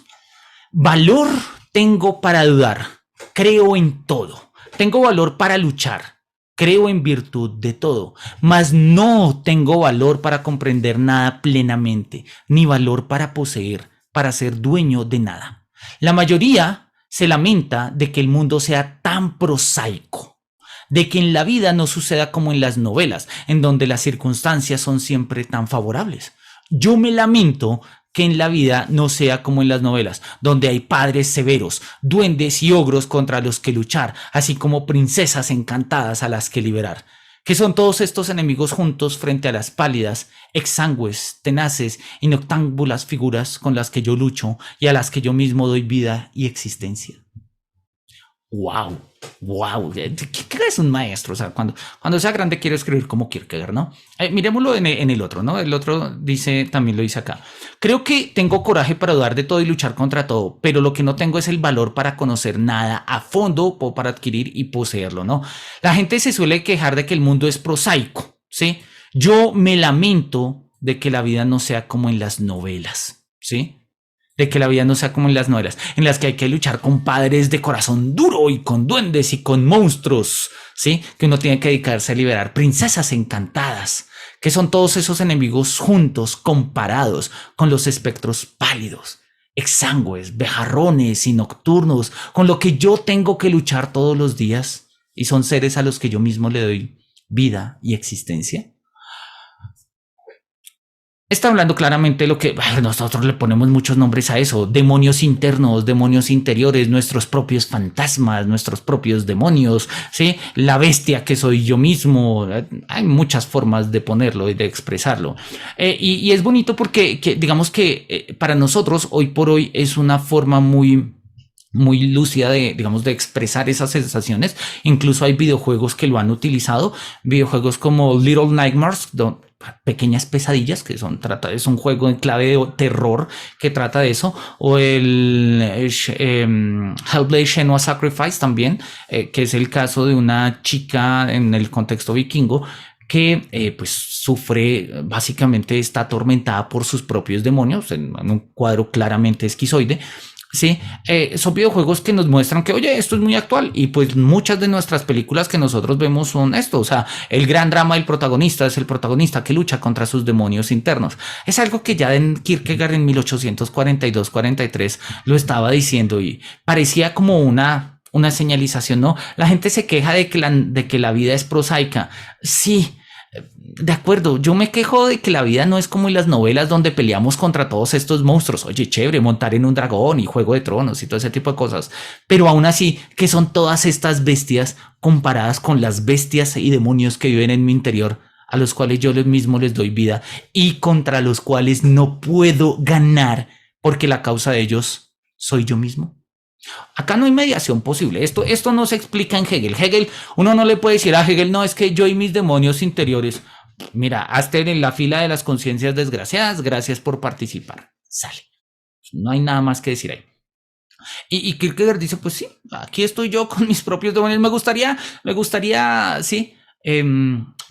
Valor tengo para dudar, creo en todo. Tengo valor para luchar. Creo en virtud de todo, mas no tengo valor para comprender nada plenamente, ni valor para poseer, para ser dueño de nada. La mayoría se lamenta de que el mundo sea tan prosaico, de que en la vida no suceda como en las novelas, en donde las circunstancias son siempre tan favorables. Yo me lamento que en la vida no sea como en las novelas, donde hay padres severos, duendes y ogros contra los que luchar, así como princesas encantadas a las que liberar. Que son todos estos enemigos juntos frente a las pálidas, exangües, tenaces y noctámbulas figuras con las que yo lucho y a las que yo mismo doy vida y existencia. ¡Wow! ¡Wow! Kierkegaard es un maestro. O sea, cuando sea grande quiero escribir como Kierkegaard, ¿no? Miremoslo en el otro, ¿no? El otro dice, también lo dice acá. Creo que tengo coraje para dudar de todo y luchar contra todo, pero lo que no tengo es el valor para conocer nada a fondo o para adquirir y poseerlo, ¿no? La gente se suele quejar de que el mundo es prosaico, ¿sí? Yo me lamento de que la vida no sea como en las novelas, ¿sí? De que la vida no sea como en las novelas, en las que hay que luchar con padres de corazón duro y con duendes y con monstruos, ¿sí? Que uno tiene que dedicarse a liberar princesas encantadas, que son todos esos enemigos juntos, comparados con los espectros pálidos, exangües, bejarrones y nocturnos, con lo que yo tengo que luchar todos los días, y son seres a los que yo mismo le doy vida y existencia. Está hablando claramente de lo que nosotros le ponemos muchos nombres a eso: demonios internos, demonios interiores, nuestros propios fantasmas, nuestros propios demonios, ¿sí? La bestia que soy yo mismo. Hay muchas formas de ponerlo y de expresarlo. Y es bonito porque digamos que para nosotros hoy por hoy es una forma muy lúcida de expresar esas sensaciones. Incluso hay videojuegos que lo han utilizado, videojuegos como Little Nightmares, pequeñas pesadillas, que es un juego en clave de terror que trata de eso, o el Hellblade: Senua Sacrifice también, que es el caso de una chica en el contexto vikingo que pues sufre, básicamente está atormentada por sus propios demonios en un cuadro claramente esquizoide. Sí, son videojuegos que nos muestran que, oye, esto es muy actual, y pues muchas de nuestras películas que nosotros vemos son esto. O sea, el gran drama del protagonista es el protagonista que lucha contra sus demonios internos. Es algo que ya en Kierkegaard en 1842-43 lo estaba diciendo, y parecía como una una señalización, ¿no? La gente se queja de que la vida es prosaica. Sí, de acuerdo, yo me quejo de que la vida no es como en las novelas donde peleamos contra todos estos monstruos. Oye, chévere, montar en un dragón y Juego de Tronos y todo ese tipo de cosas. Pero aún así, ¿qué son todas estas bestias comparadas con las bestias y demonios que viven en mi interior, a los cuales yo mismo les doy vida y contra los cuales no puedo ganar porque la causa de ellos soy yo mismo? Acá no hay mediación posible. Esto no se explica en Hegel. Hegel, uno no le puede decir a Hegel, no, es que yo y mis demonios interiores. Mira, hazte en la fila de las conciencias desgraciadas, gracias por participar. Sale. No hay nada más que decir ahí. Y Kierkegaard dice, pues sí, aquí estoy yo con mis propios demonios. Me gustaría, sí,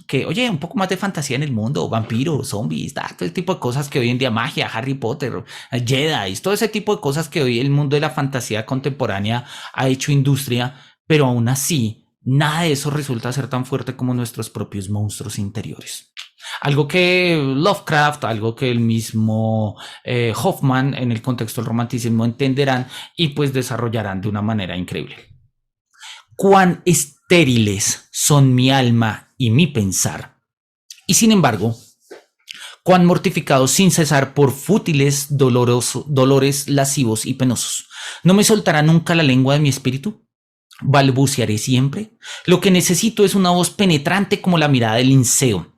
que, oye, un poco más de fantasía en el mundo, vampiros, zombies, todo ese tipo de cosas que hoy en día, magia, Harry Potter, Jedi, todo ese tipo de cosas que hoy el mundo de la fantasía contemporánea ha hecho industria, pero aún así, nada de eso resulta ser tan fuerte como nuestros propios monstruos interiores. Algo que Lovecraft, algo que el mismo Hoffman en el contexto del romanticismo entenderán y pues desarrollarán de una manera increíble. Cuán estériles son mi alma y mi pensar, y sin embargo, cuán mortificados sin cesar por fútiles dolores lascivos y penosos. ¿No me soltará nunca la lengua de mi espíritu? ¿Balbucearé siempre? Lo que necesito es una voz penetrante como la mirada del linceo,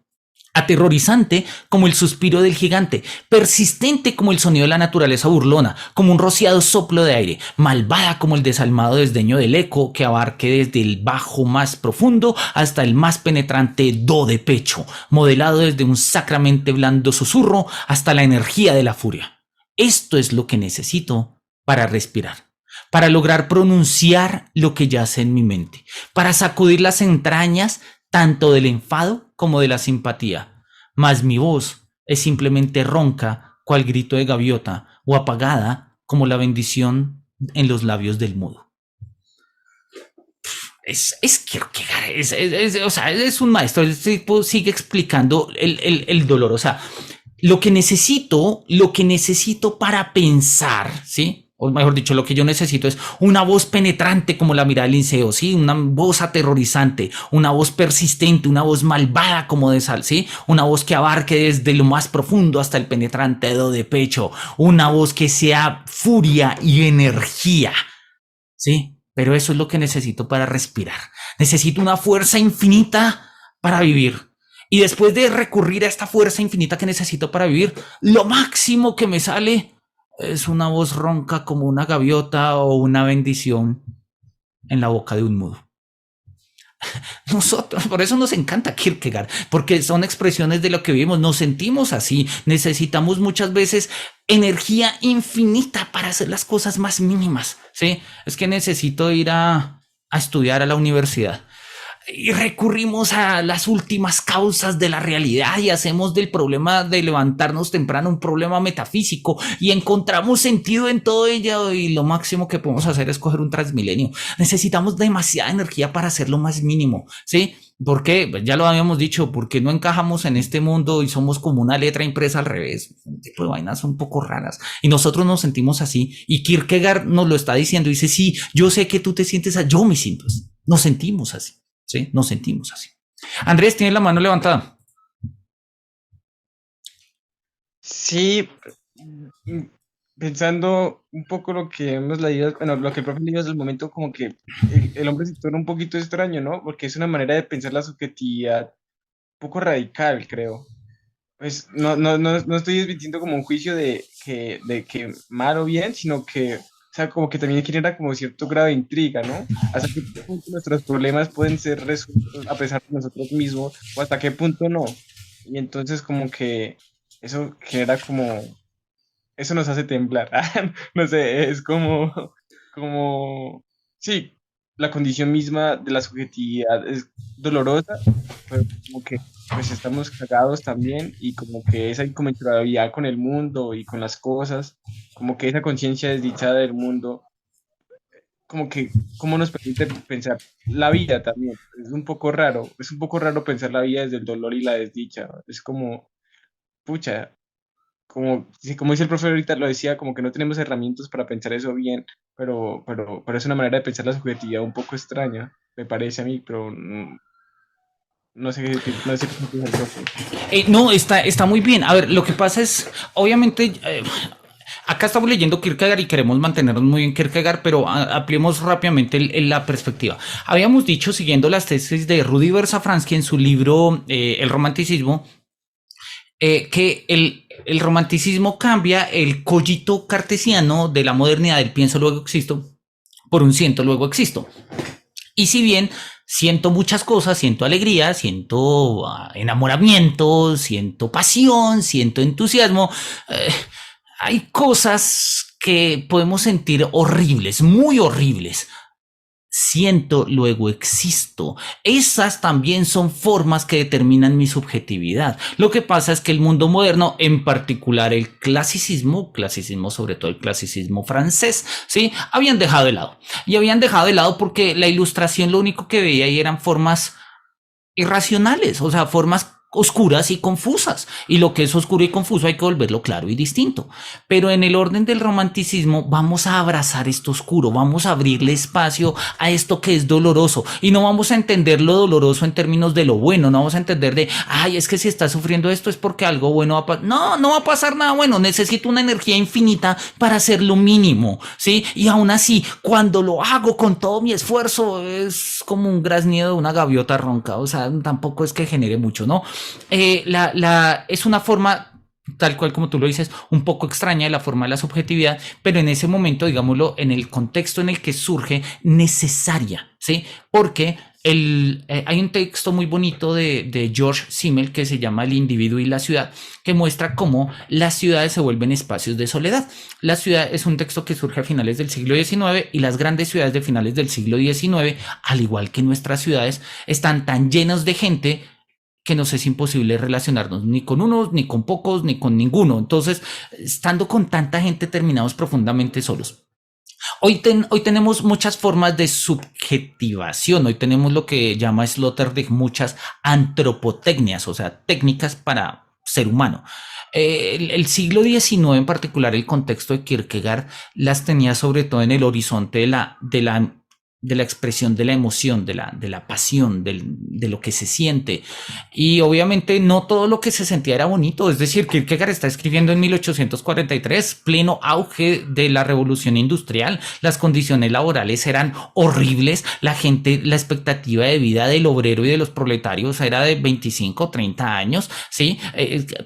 aterrorizante como el suspiro del gigante, persistente como el sonido de la naturaleza burlona, como un rociado soplo de aire, malvada como el desalmado desdeño del eco que abarque desde el bajo más profundo hasta el más penetrante do de pecho, modelado desde un sacramente blando susurro hasta la energía de la furia. Esto es lo que necesito para respirar, para lograr pronunciar lo que yace en mi mente, para sacudir las entrañas tanto del enfado como de la simpatía, mas mi voz es simplemente ronca, cual grito de gaviota, o apagada como la bendición en los labios del mudo. Es Kierkegaard, o sea, es un maestro, el tipo sigue explicando el dolor, o sea, lo que necesito para pensar, ¿sí? O mejor dicho, lo que yo necesito es una voz penetrante como la mirada del linceo, ¿sí? Una voz aterrorizante, una voz persistente, una voz malvada como de sal, ¿sí? Una voz que abarque desde lo más profundo hasta el penetrante dedo de pecho, una voz que sea furia y energía, ¿sí? Pero eso es lo que necesito para respirar. Necesito una fuerza infinita para vivir. Y después de recurrir a esta fuerza infinita que necesito para vivir, lo máximo que me sale es una voz ronca como una gaviota o una bendición en la boca de un mudo. Nosotros, por eso nos encanta Kierkegaard, porque son expresiones de lo que vivimos, nos sentimos así, necesitamos muchas veces energía infinita para hacer las cosas más mínimas, ¿sí? Es que necesito ir a estudiar a la universidad y recurrimos a las últimas causas de la realidad y hacemos del problema de levantarnos temprano un problema metafísico y encontramos sentido en todo ello y lo máximo que podemos hacer es coger un Transmilenio. Necesitamos demasiada energía para hacer lo más mínimo, ¿sí? Porque ya lo habíamos dicho, porque no encajamos en este mundo y somos como una letra impresa al revés. Un tipo de vainas un poco raras y nosotros nos sentimos así y Kierkegaard nos lo está diciendo, dice, sí, yo sé que tú te sientes así, yo me siento así, nos sentimos así. ¿Sí? Nos sentimos así. Andrés, tiene la mano levantada. Sí, pensando un poco lo que hemos leído, bueno, lo que el profe leído desde el momento, como que el hombre se torna un poquito extraño, ¿no? Porque es una manera de pensar la subjetividad un poco radical, creo. Pues no estoy desmintiendo como un juicio de que mal o bien, sino que, o sea, como que también genera como cierto grado de intriga, ¿no? Hasta qué punto nuestros problemas pueden ser resueltos a pesar de nosotros mismos, o hasta qué punto no. Y entonces como que eso genera como, eso nos hace temblar. No sé, es como, sí, la condición misma de la subjetividad es dolorosa, pero como que pues estamos cagados también y como que esa inconmensurabilidad con el mundo y con las cosas, como que esa conciencia desdichada del mundo, como que cómo nos permite pensar la vida también. Es un poco raro pensar la vida desde el dolor y la desdicha. Es como, pucha. como, sí, como dice el profe ahorita, lo decía, como que no tenemos herramientas para pensar eso bien, pero es una manera de pensar la subjetividad un poco extraña, me parece a mí, pero no sé no sé qué piensa el profe. No, está muy bien. A ver, lo que pasa es, obviamente, acá estamos leyendo Kierkegaard y queremos mantenernos muy en Kierkegaard, pero ampliemos rápidamente la perspectiva. Habíamos dicho, siguiendo las tesis de Rudy Bersafransky en su libro El romanticismo, que el romanticismo cambia el cogito cartesiano de la modernidad del pienso luego existo por un siento luego existo. Y si bien siento muchas cosas, siento alegría, siento enamoramiento, siento pasión, siento entusiasmo, hay cosas que podemos sentir horribles, muy horribles. Siento, luego existo. Esas también son formas que determinan mi subjetividad. Lo que pasa es que el mundo moderno, en particular el clasicismo sobre todo el clasicismo francés, ¿sí? Habían dejado de lado. Y habían dejado de lado porque la ilustración lo único que veía ahí eran formas irracionales, o sea, formas oscuras y confusas. Y lo que es oscuro y confuso hay que volverlo claro y distinto. Pero en el orden del romanticismo vamos a abrazar esto oscuro, vamos a abrirle espacio a esto que es doloroso y no vamos a entender lo doloroso en términos de lo bueno, no vamos a entender de, ay, es que si estás sufriendo esto es porque algo bueno va a pasar. No, no va a pasar nada bueno, necesito una energía infinita para hacer lo mínimo, ¿sí? Y aún así, cuando lo hago con todo mi esfuerzo, es como un graznido de una gaviota ronca, o sea, tampoco es que genere mucho, ¿no? Es una forma, tal cual como tú lo dices, un poco extraña de la forma de la subjetividad, pero en ese momento, digámoslo, en el contexto en el que surge, necesaria, ¿sí? Porque hay un texto muy bonito de George Simmel que se llama El individuo y la ciudad, que muestra cómo las ciudades se vuelven espacios de soledad. La ciudad es un texto que surge a finales del siglo XIX y las grandes ciudades de finales del siglo XIX, al igual que nuestras ciudades, están tan llenas de gente que nos es imposible relacionarnos ni con unos, ni con pocos, ni con ninguno. Entonces, estando con tanta gente, terminamos profundamente solos. Hoy tenemos muchas formas de subjetivación. Hoy tenemos lo que llama Sloterdijk muchas antropotecnias, o sea, técnicas para ser humano. El siglo XIX, en particular el contexto de Kierkegaard, las tenía sobre todo en el horizonte de la expresión de la emoción, de la pasión, de lo que se siente. Y obviamente no todo lo que se sentía era bonito. Es decir, Kierkegaard está escribiendo en 1843, pleno auge de la revolución industrial. Las condiciones laborales eran horribles. La gente, la expectativa de vida del obrero y de los proletarios era de 25, 30 años, ¿sí?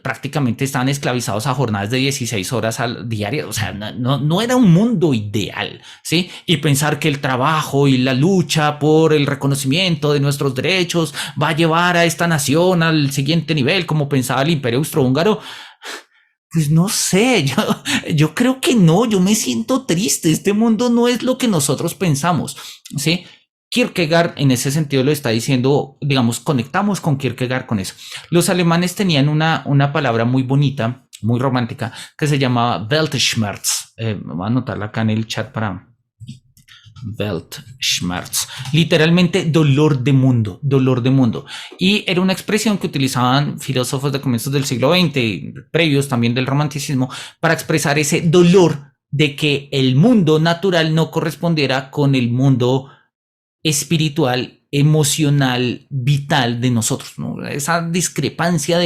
Prácticamente estaban esclavizados a jornadas de 16 horas al diario. O sea, no era un mundo ideal, ¿sí? Y pensar que el trabajo y la lucha por el reconocimiento de nuestros derechos va a llevar a esta nación al siguiente nivel, como pensaba el Imperio Austrohúngaro. Pues no sé, yo creo que no, yo me siento triste, este mundo no es lo que nosotros pensamos, ¿sí? Kierkegaard en ese sentido lo está diciendo, digamos, conectamos con Kierkegaard con eso. Los alemanes tenían una palabra muy bonita, muy romántica, que se llamaba Weltschmerz. Voy a anotarla acá en el chat para... Weltschmerz, literalmente dolor de mundo, dolor de mundo. Y era una expresión que utilizaban filósofos de comienzos del siglo XX, previos también del romanticismo, para expresar ese dolor de que el mundo natural no correspondiera con el mundo espiritual, emocional, vital de nosotros, ¿no? Esa discrepancia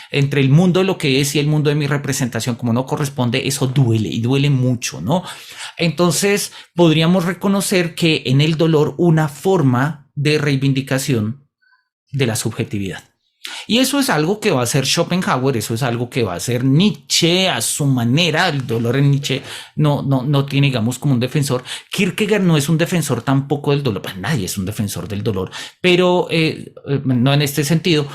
entre el mundo de lo que es y el mundo de mi representación, como no corresponde, eso duele y duele mucho, ¿no? Entonces, podríamos reconocer que en el dolor una forma de reivindicación de la subjetividad. Y eso es algo que va a hacer Schopenhauer, eso es algo que va a hacer Nietzsche a su manera. El dolor en Nietzsche no tiene, digamos, como un defensor. Kierkegaard no es un defensor tampoco del dolor, pues nadie es un defensor del dolor, pero no en este sentido,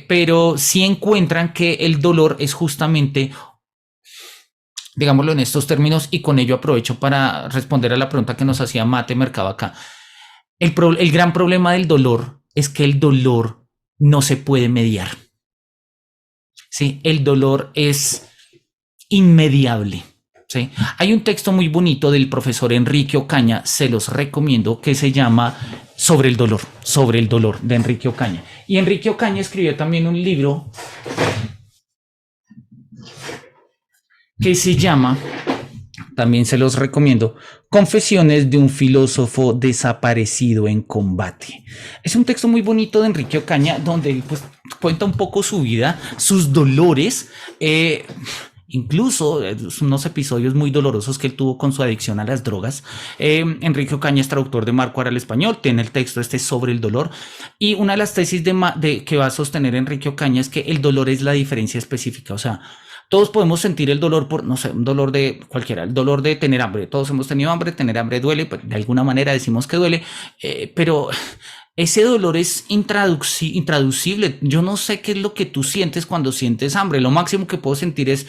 pero sí encuentran que el dolor es justamente, digámoslo en estos términos, y con ello aprovecho para responder a la pregunta que nos hacía Mate Mercado acá. El gran problema del dolor es que el dolor no se puede mediar. ¿Sí? El dolor es inmediable. ¿Sí? Hay un texto muy bonito del profesor Enrique Ocaña, se los recomiendo, que se llama Sobre el dolor, de Enrique Ocaña. Y Enrique Ocaña escribió también un libro que se llama, también se los recomiendo, Confesiones de un filósofo desaparecido en combate. Es un texto muy bonito de Enrique Ocaña, donde él pues cuenta un poco su vida, sus dolores, incluso unos episodios muy dolorosos que él tuvo con su adicción a las drogas. Enrique Ocaña es traductor de Marco Ara al español, tiene el texto este sobre el dolor, y una de las tesis que va a sostener Enrique Ocaña es que el dolor es la diferencia específica. O sea, todos podemos sentir el dolor por, no sé, un dolor de cualquiera, el dolor de tener hambre. Todos hemos tenido hambre, tener hambre duele, pues de alguna manera decimos que duele, pero ese dolor es intraducible. Yo no sé qué es lo que tú sientes cuando sientes hambre. Lo máximo que puedo sentir es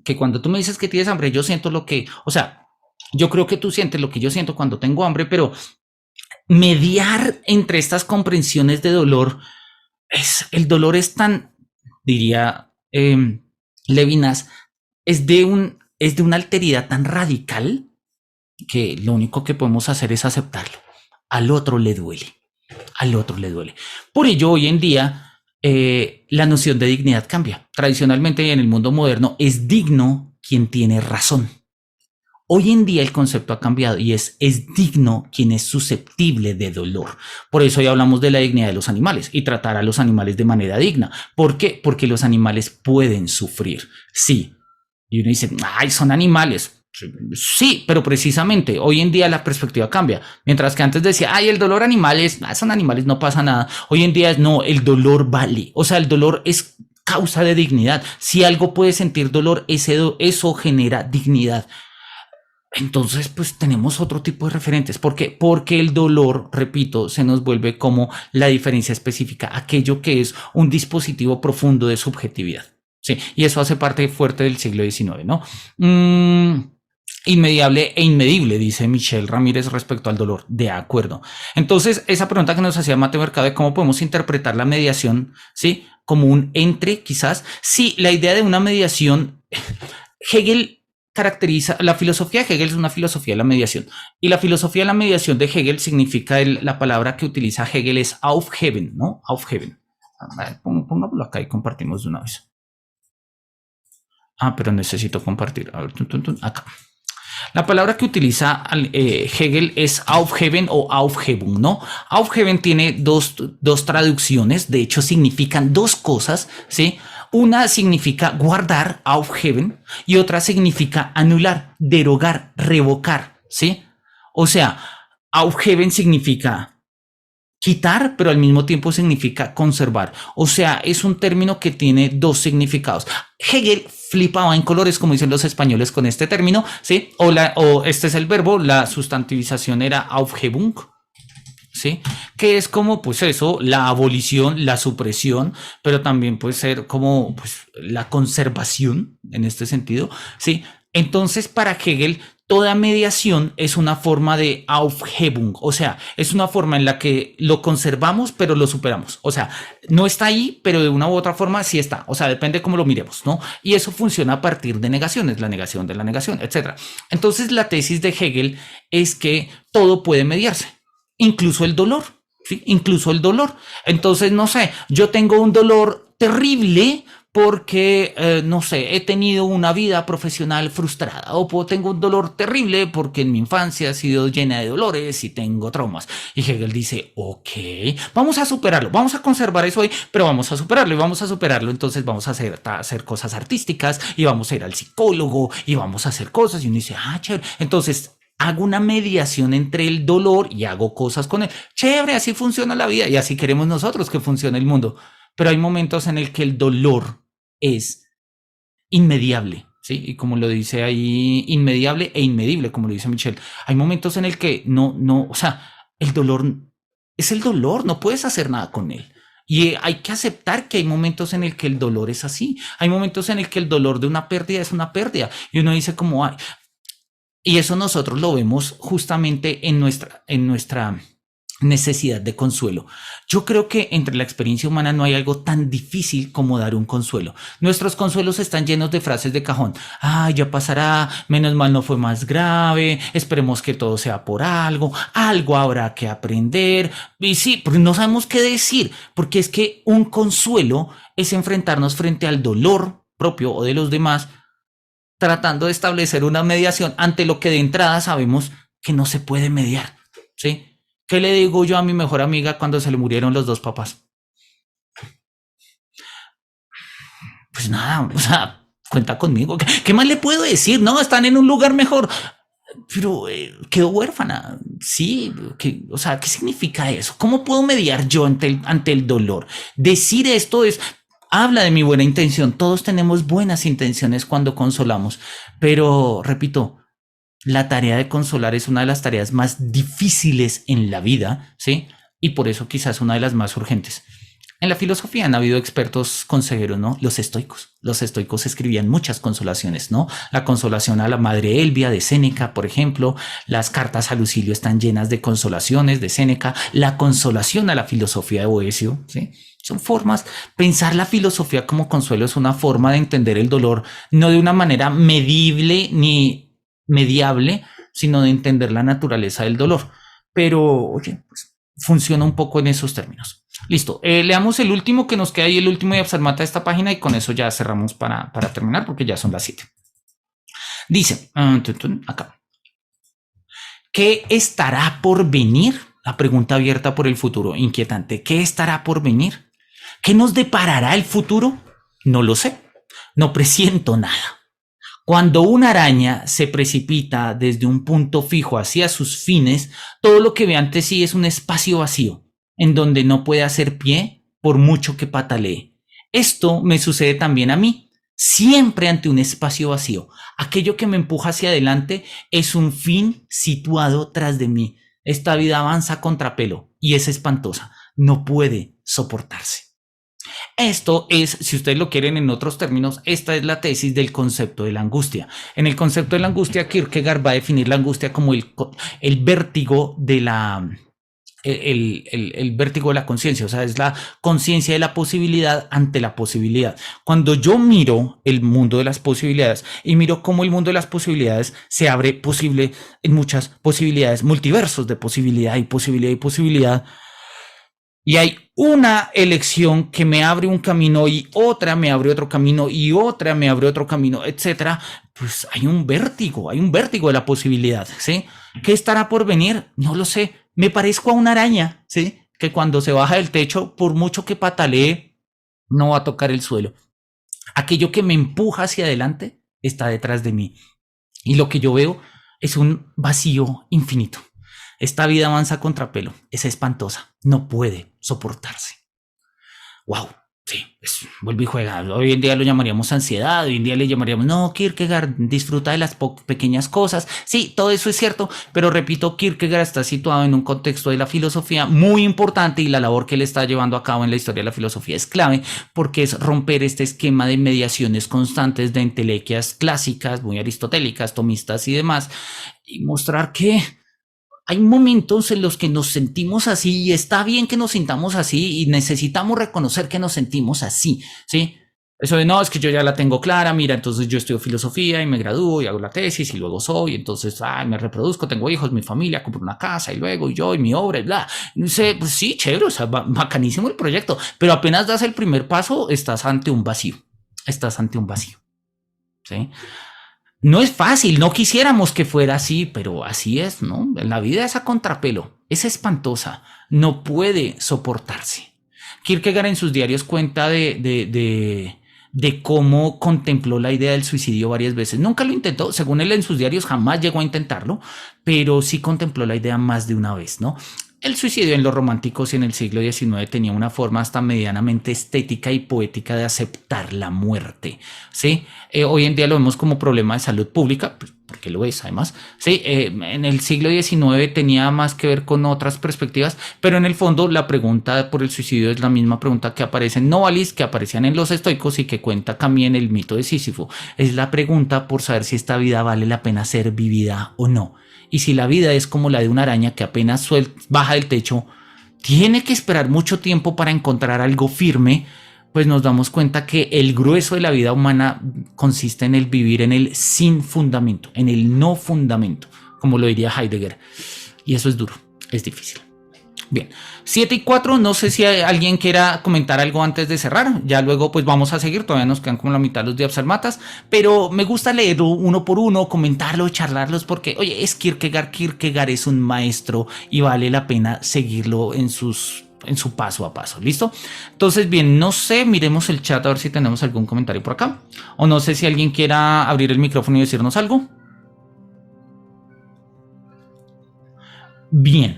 que cuando tú me dices que tienes hambre, yo siento lo que, o sea, yo creo que tú sientes lo que yo siento cuando tengo hambre, pero mediar entre estas comprensiones de dolor, el dolor es tan, diría Levinas, es de una alteridad tan radical que lo único que podemos hacer es aceptarlo. Al otro le duele, al otro le duele. Por ello, hoy en día, la noción de dignidad cambia. Tradicionalmente y en el mundo moderno es digno quien tiene razón. Hoy en día el concepto ha cambiado y es digno quien es susceptible de dolor. Por eso hoy hablamos de la dignidad de los animales y tratar a los animales de manera digna. ¿Por qué? Porque los animales pueden sufrir. Sí. Y uno dice, ay, son animales. Sí, pero precisamente hoy en día la perspectiva cambia. Mientras que antes decía, ay, el dolor animal son animales, no pasa nada. Hoy en día es, no, el dolor vale. O sea, el dolor es causa de dignidad. Si algo puede sentir dolor, eso genera dignidad. Entonces, pues tenemos otro tipo de referentes. ¿Por qué? Porque el dolor, repito, se nos vuelve como la diferencia específica, aquello que es un dispositivo profundo de subjetividad. Sí, y eso hace parte fuerte del siglo XIX, ¿no? Inmediable e inmedible, dice Michelle Ramírez respecto al dolor. De acuerdo. Entonces, esa pregunta que nos hacía Mate Mercado de cómo podemos interpretar la mediación, ¿sí? Como un entre, quizás. Sí, la idea de una mediación, Hegel caracteriza, la filosofía de Hegel es una filosofía de la mediación, y la filosofía de la mediación de Hegel significa, la palabra que utiliza Hegel es Aufheben, ¿no? Aufheben. Pongámoslo acá y compartimos de una vez. Pero necesito compartir. A ver, acá. La palabra que utiliza Hegel es Aufheben o Aufhebung, ¿no? Aufheben tiene dos traducciones, de hecho significan dos cosas, ¿sí? Una significa guardar, Aufheben, y otra significa anular, derogar, revocar, ¿sí? O sea, Aufheben significa quitar, pero al mismo tiempo significa conservar. O sea, es un término que tiene dos significados. Hegel flipaba en colores, como dicen los españoles con este término, ¿sí? O este es el verbo, la sustantivización era Aufhebung, ¿sí? Que es como, pues eso, la abolición, la supresión, pero también puede ser como, pues, la conservación, en este sentido, ¿sí? Entonces, para Hegel, toda mediación es una forma de Aufhebung, o sea, es una forma en la que lo conservamos, pero lo superamos. O sea, no está ahí, pero de una u otra forma sí está. O sea, depende de cómo lo miremos, ¿no? Y eso funciona a partir de negaciones, la negación de la negación, etc. Entonces, la tesis de Hegel es que todo puede mediarse, incluso el dolor, ¿sí? Incluso el dolor. Entonces, no sé, yo tengo un dolor terrible porque, no sé, he tenido una vida profesional frustrada, o tengo un dolor terrible porque en mi infancia ha sido llena de dolores y tengo traumas. Y Hegel dice, ok, vamos a superarlo, vamos a conservar eso hoy, pero vamos a superarlo y vamos a superarlo. Entonces vamos a hacer cosas artísticas y vamos a ir al psicólogo y vamos a hacer cosas. Y uno dice, chévere. Entonces hago una mediación entre el dolor y hago cosas con él. Chévere, así funciona la vida y así queremos nosotros que funcione el mundo. Pero hay momentos en el que el dolor es inmediable, ¿sí? Y como lo dice ahí, inmediable e inmedible, como lo dice Michelle. Hay momentos en el que o sea, el dolor es el dolor, no puedes hacer nada con él. Y hay que aceptar que hay momentos en el que el dolor es así. Hay momentos en el que el dolor de una pérdida es una pérdida. Y uno dice como, ay, y eso nosotros lo vemos justamente en nuestra necesidad de consuelo. Yo creo que entre la experiencia humana no hay algo tan difícil como dar un consuelo. Nuestros consuelos están llenos de frases de cajón. Ya pasará, menos mal no fue más grave, esperemos que todo sea por algo habrá que aprender. Y sí, pero no sabemos qué decir, porque es que un consuelo es enfrentarnos frente al dolor propio o de los demás tratando de establecer una mediación ante lo que de entrada sabemos que no se puede mediar, ¿sí? ¿Qué le digo yo a mi mejor amiga cuando se le murieron los dos papás? Pues nada, o sea, cuenta conmigo. ¿Qué más le puedo decir? No, están en un lugar mejor. Pero quedó huérfana. Sí, o sea, ¿qué significa eso? ¿Cómo puedo mediar yo ante el dolor? Decir esto habla de mi buena intención. Todos tenemos buenas intenciones cuando consolamos. Pero, repito, la tarea de consolar es una de las tareas más difíciles en la vida, ¿sí? Y por eso quizás una de las más urgentes. En la filosofía han habido expertos consejeros, ¿no? Los estoicos. Los estoicos escribían muchas consolaciones, ¿no? La consolación a la madre Elvia de Séneca, por ejemplo. Las cartas a Lucilio están llenas de consolaciones de Séneca. La consolación a la filosofía de Boecio, ¿sí? Son formas. Pensar la filosofía como consuelo es una forma de entender el dolor, no de una manera medible ni mediable, sino de entender la naturaleza del dolor. Pero, oye, pues funciona un poco en esos términos. Listo, leamos el último que nos queda ahí, el último de Absalmata de esta página y con eso ya cerramos para terminar porque ya son las 7. Dice, acá, ¿qué estará por venir? La pregunta abierta por el futuro, inquietante. ¿Qué estará por venir? ¿Qué nos deparará el futuro? No lo sé, no presiento nada. Cuando una araña se precipita desde un punto fijo hacia sus fines, todo lo que ve ante sí es un espacio vacío, en donde no puede hacer pie por mucho que patalee. Esto me sucede también a mí, siempre ante un espacio vacío. Aquello que me empuja hacia adelante es un fin situado tras de mí. Esta vida avanza a contrapelo y es espantosa, no puede soportarse. Esto es, si ustedes lo quieren en otros términos, esta es la tesis del concepto de la angustia. En el concepto de la angustia, Kierkegaard va a definir la angustia como el vértigo de el vértigo de la conciencia, o sea, es la conciencia de la posibilidad ante la posibilidad. Cuando yo miro el mundo de las posibilidades y miro cómo el mundo de las posibilidades se abre posible en muchas posibilidades, multiversos de posibilidad y posibilidad y posibilidad, y hay una elección que me abre un camino y otra me abre otro camino y otra me abre otro camino, etcétera, pues hay un vértigo de la posibilidad, ¿sí? ¿Qué estará por venir? No lo sé. Me parezco a una araña, ¿sí? Que cuando se baja del techo, por mucho que patalee, no va a tocar el suelo. Aquello que me empuja hacia adelante está detrás de mí. Y lo que yo veo es un vacío infinito. Esta vida avanza a contrapelo, es espantosa, no puede soportarse. Wow, sí, vuelve y juega. Hoy en día lo llamaríamos ansiedad, hoy en día le llamaríamos, no, Kierkegaard disfruta de las pequeñas cosas. Sí, todo eso es cierto, pero repito, Kierkegaard está situado en un contexto de la filosofía muy importante y la labor que él está llevando a cabo en la historia de la filosofía es clave porque es romper este esquema de mediaciones constantes de entelequias clásicas, muy aristotélicas, tomistas y demás, y mostrar que hay momentos en los que nos sentimos así y está bien que nos sintamos así y necesitamos reconocer que nos sentimos así, ¿sí? Eso de no, es que yo ya la tengo clara, mira, entonces yo estudio filosofía y me gradúo y hago la tesis y luego soy, entonces me reproduzco, tengo hijos, mi familia, compro una casa y luego yo y mi obra y bla. No sé, pues sí, chévere, o sea, bacanísimo el proyecto, pero apenas das el primer paso, estás ante un vacío, ¿sí? No es fácil, no quisiéramos que fuera así, pero así es, ¿no? La vida es a contrapelo, es espantosa, no puede soportarse. Kierkegaard en sus diarios cuenta de cómo contempló la idea del suicidio varias veces. Nunca lo intentó, según él en sus diarios jamás llegó a intentarlo, pero sí contempló la idea más de una vez, ¿no? El suicidio en los románticos y en el siglo XIX tenía una forma hasta medianamente estética y poética de aceptar la muerte, ¿sí? Hoy en día lo vemos como problema de salud pública, pues, porque lo es además, ¿sí? En el siglo XIX tenía más que ver con otras perspectivas, pero en el fondo la pregunta por el suicidio es la misma pregunta que aparece en Novalis, que aparecían en los estoicos y que cuenta también el mito de Sísifo. Es la pregunta por saber si esta vida vale la pena ser vivida o no. Y si la vida es como la de una araña que apenas baja del techo, tiene que esperar mucho tiempo para encontrar algo firme, pues nos damos cuenta que el grueso de la vida humana consiste en el vivir en el sin fundamento, en el no fundamento, como lo diría Heidegger. Y eso es duro, es difícil. Bien, 7:04, no sé si hay alguien quiera comentar algo antes de cerrar, ya luego pues vamos a seguir, todavía nos quedan como la mitad los días Matas, pero me gusta leer uno por uno, comentarlo, charlarlos, porque oye, es Kierkegaard es un maestro y vale la pena seguirlo en su paso a paso, ¿listo? Entonces, bien, no sé, miremos el chat a ver si tenemos algún comentario por acá, o no sé si alguien quiera abrir el micrófono y decirnos algo. Bien.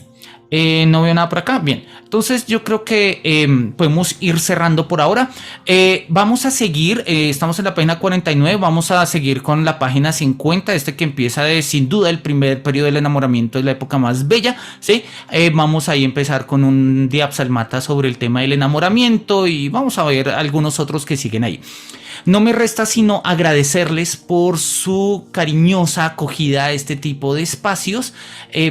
No veo nada por acá. Bien, entonces yo creo que podemos ir cerrando por ahora. Vamos a seguir, estamos en la página 49, vamos a seguir con la página 50, que empieza de sin duda el primer periodo del enamoramiento, es la época más bella, ¿sí? Vamos ahí a empezar con un Diapsalmata sobre el tema del enamoramiento y vamos a ver algunos otros que siguen ahí. No me resta sino agradecerles por su cariñosa acogida a este tipo de espacios.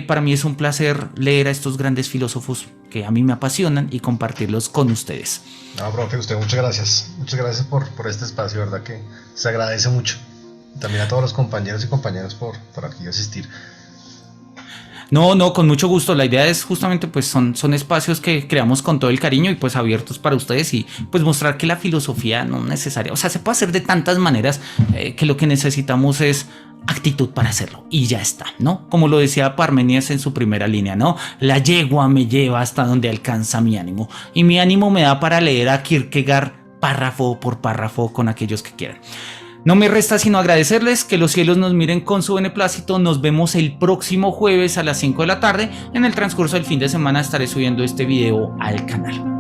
Para mí es un placer leer a estos grandes filósofos que a mí me apasionan y compartirlos con ustedes. No, profe, usted muchas gracias. Muchas gracias por este espacio, verdad que se agradece mucho. También a todos los compañeros y compañeras por aquí asistir. No, con mucho gusto. La idea es justamente, pues son espacios que creamos con todo el cariño y pues abiertos para ustedes y pues mostrar que la filosofía no es necesaria. O sea, se puede hacer de tantas maneras que lo que necesitamos es actitud para hacerlo y ya está, ¿no? Como lo decía Parmenides en su primera línea, ¿no? La yegua me lleva hasta donde alcanza mi ánimo y mi ánimo me da para leer a Kierkegaard párrafo por párrafo con aquellos que quieran. No me resta sino agradecerles, que los cielos nos miren con su beneplácito. Nos vemos el próximo jueves a las 5 de la tarde. En el transcurso del fin de semana estaré subiendo este video al canal.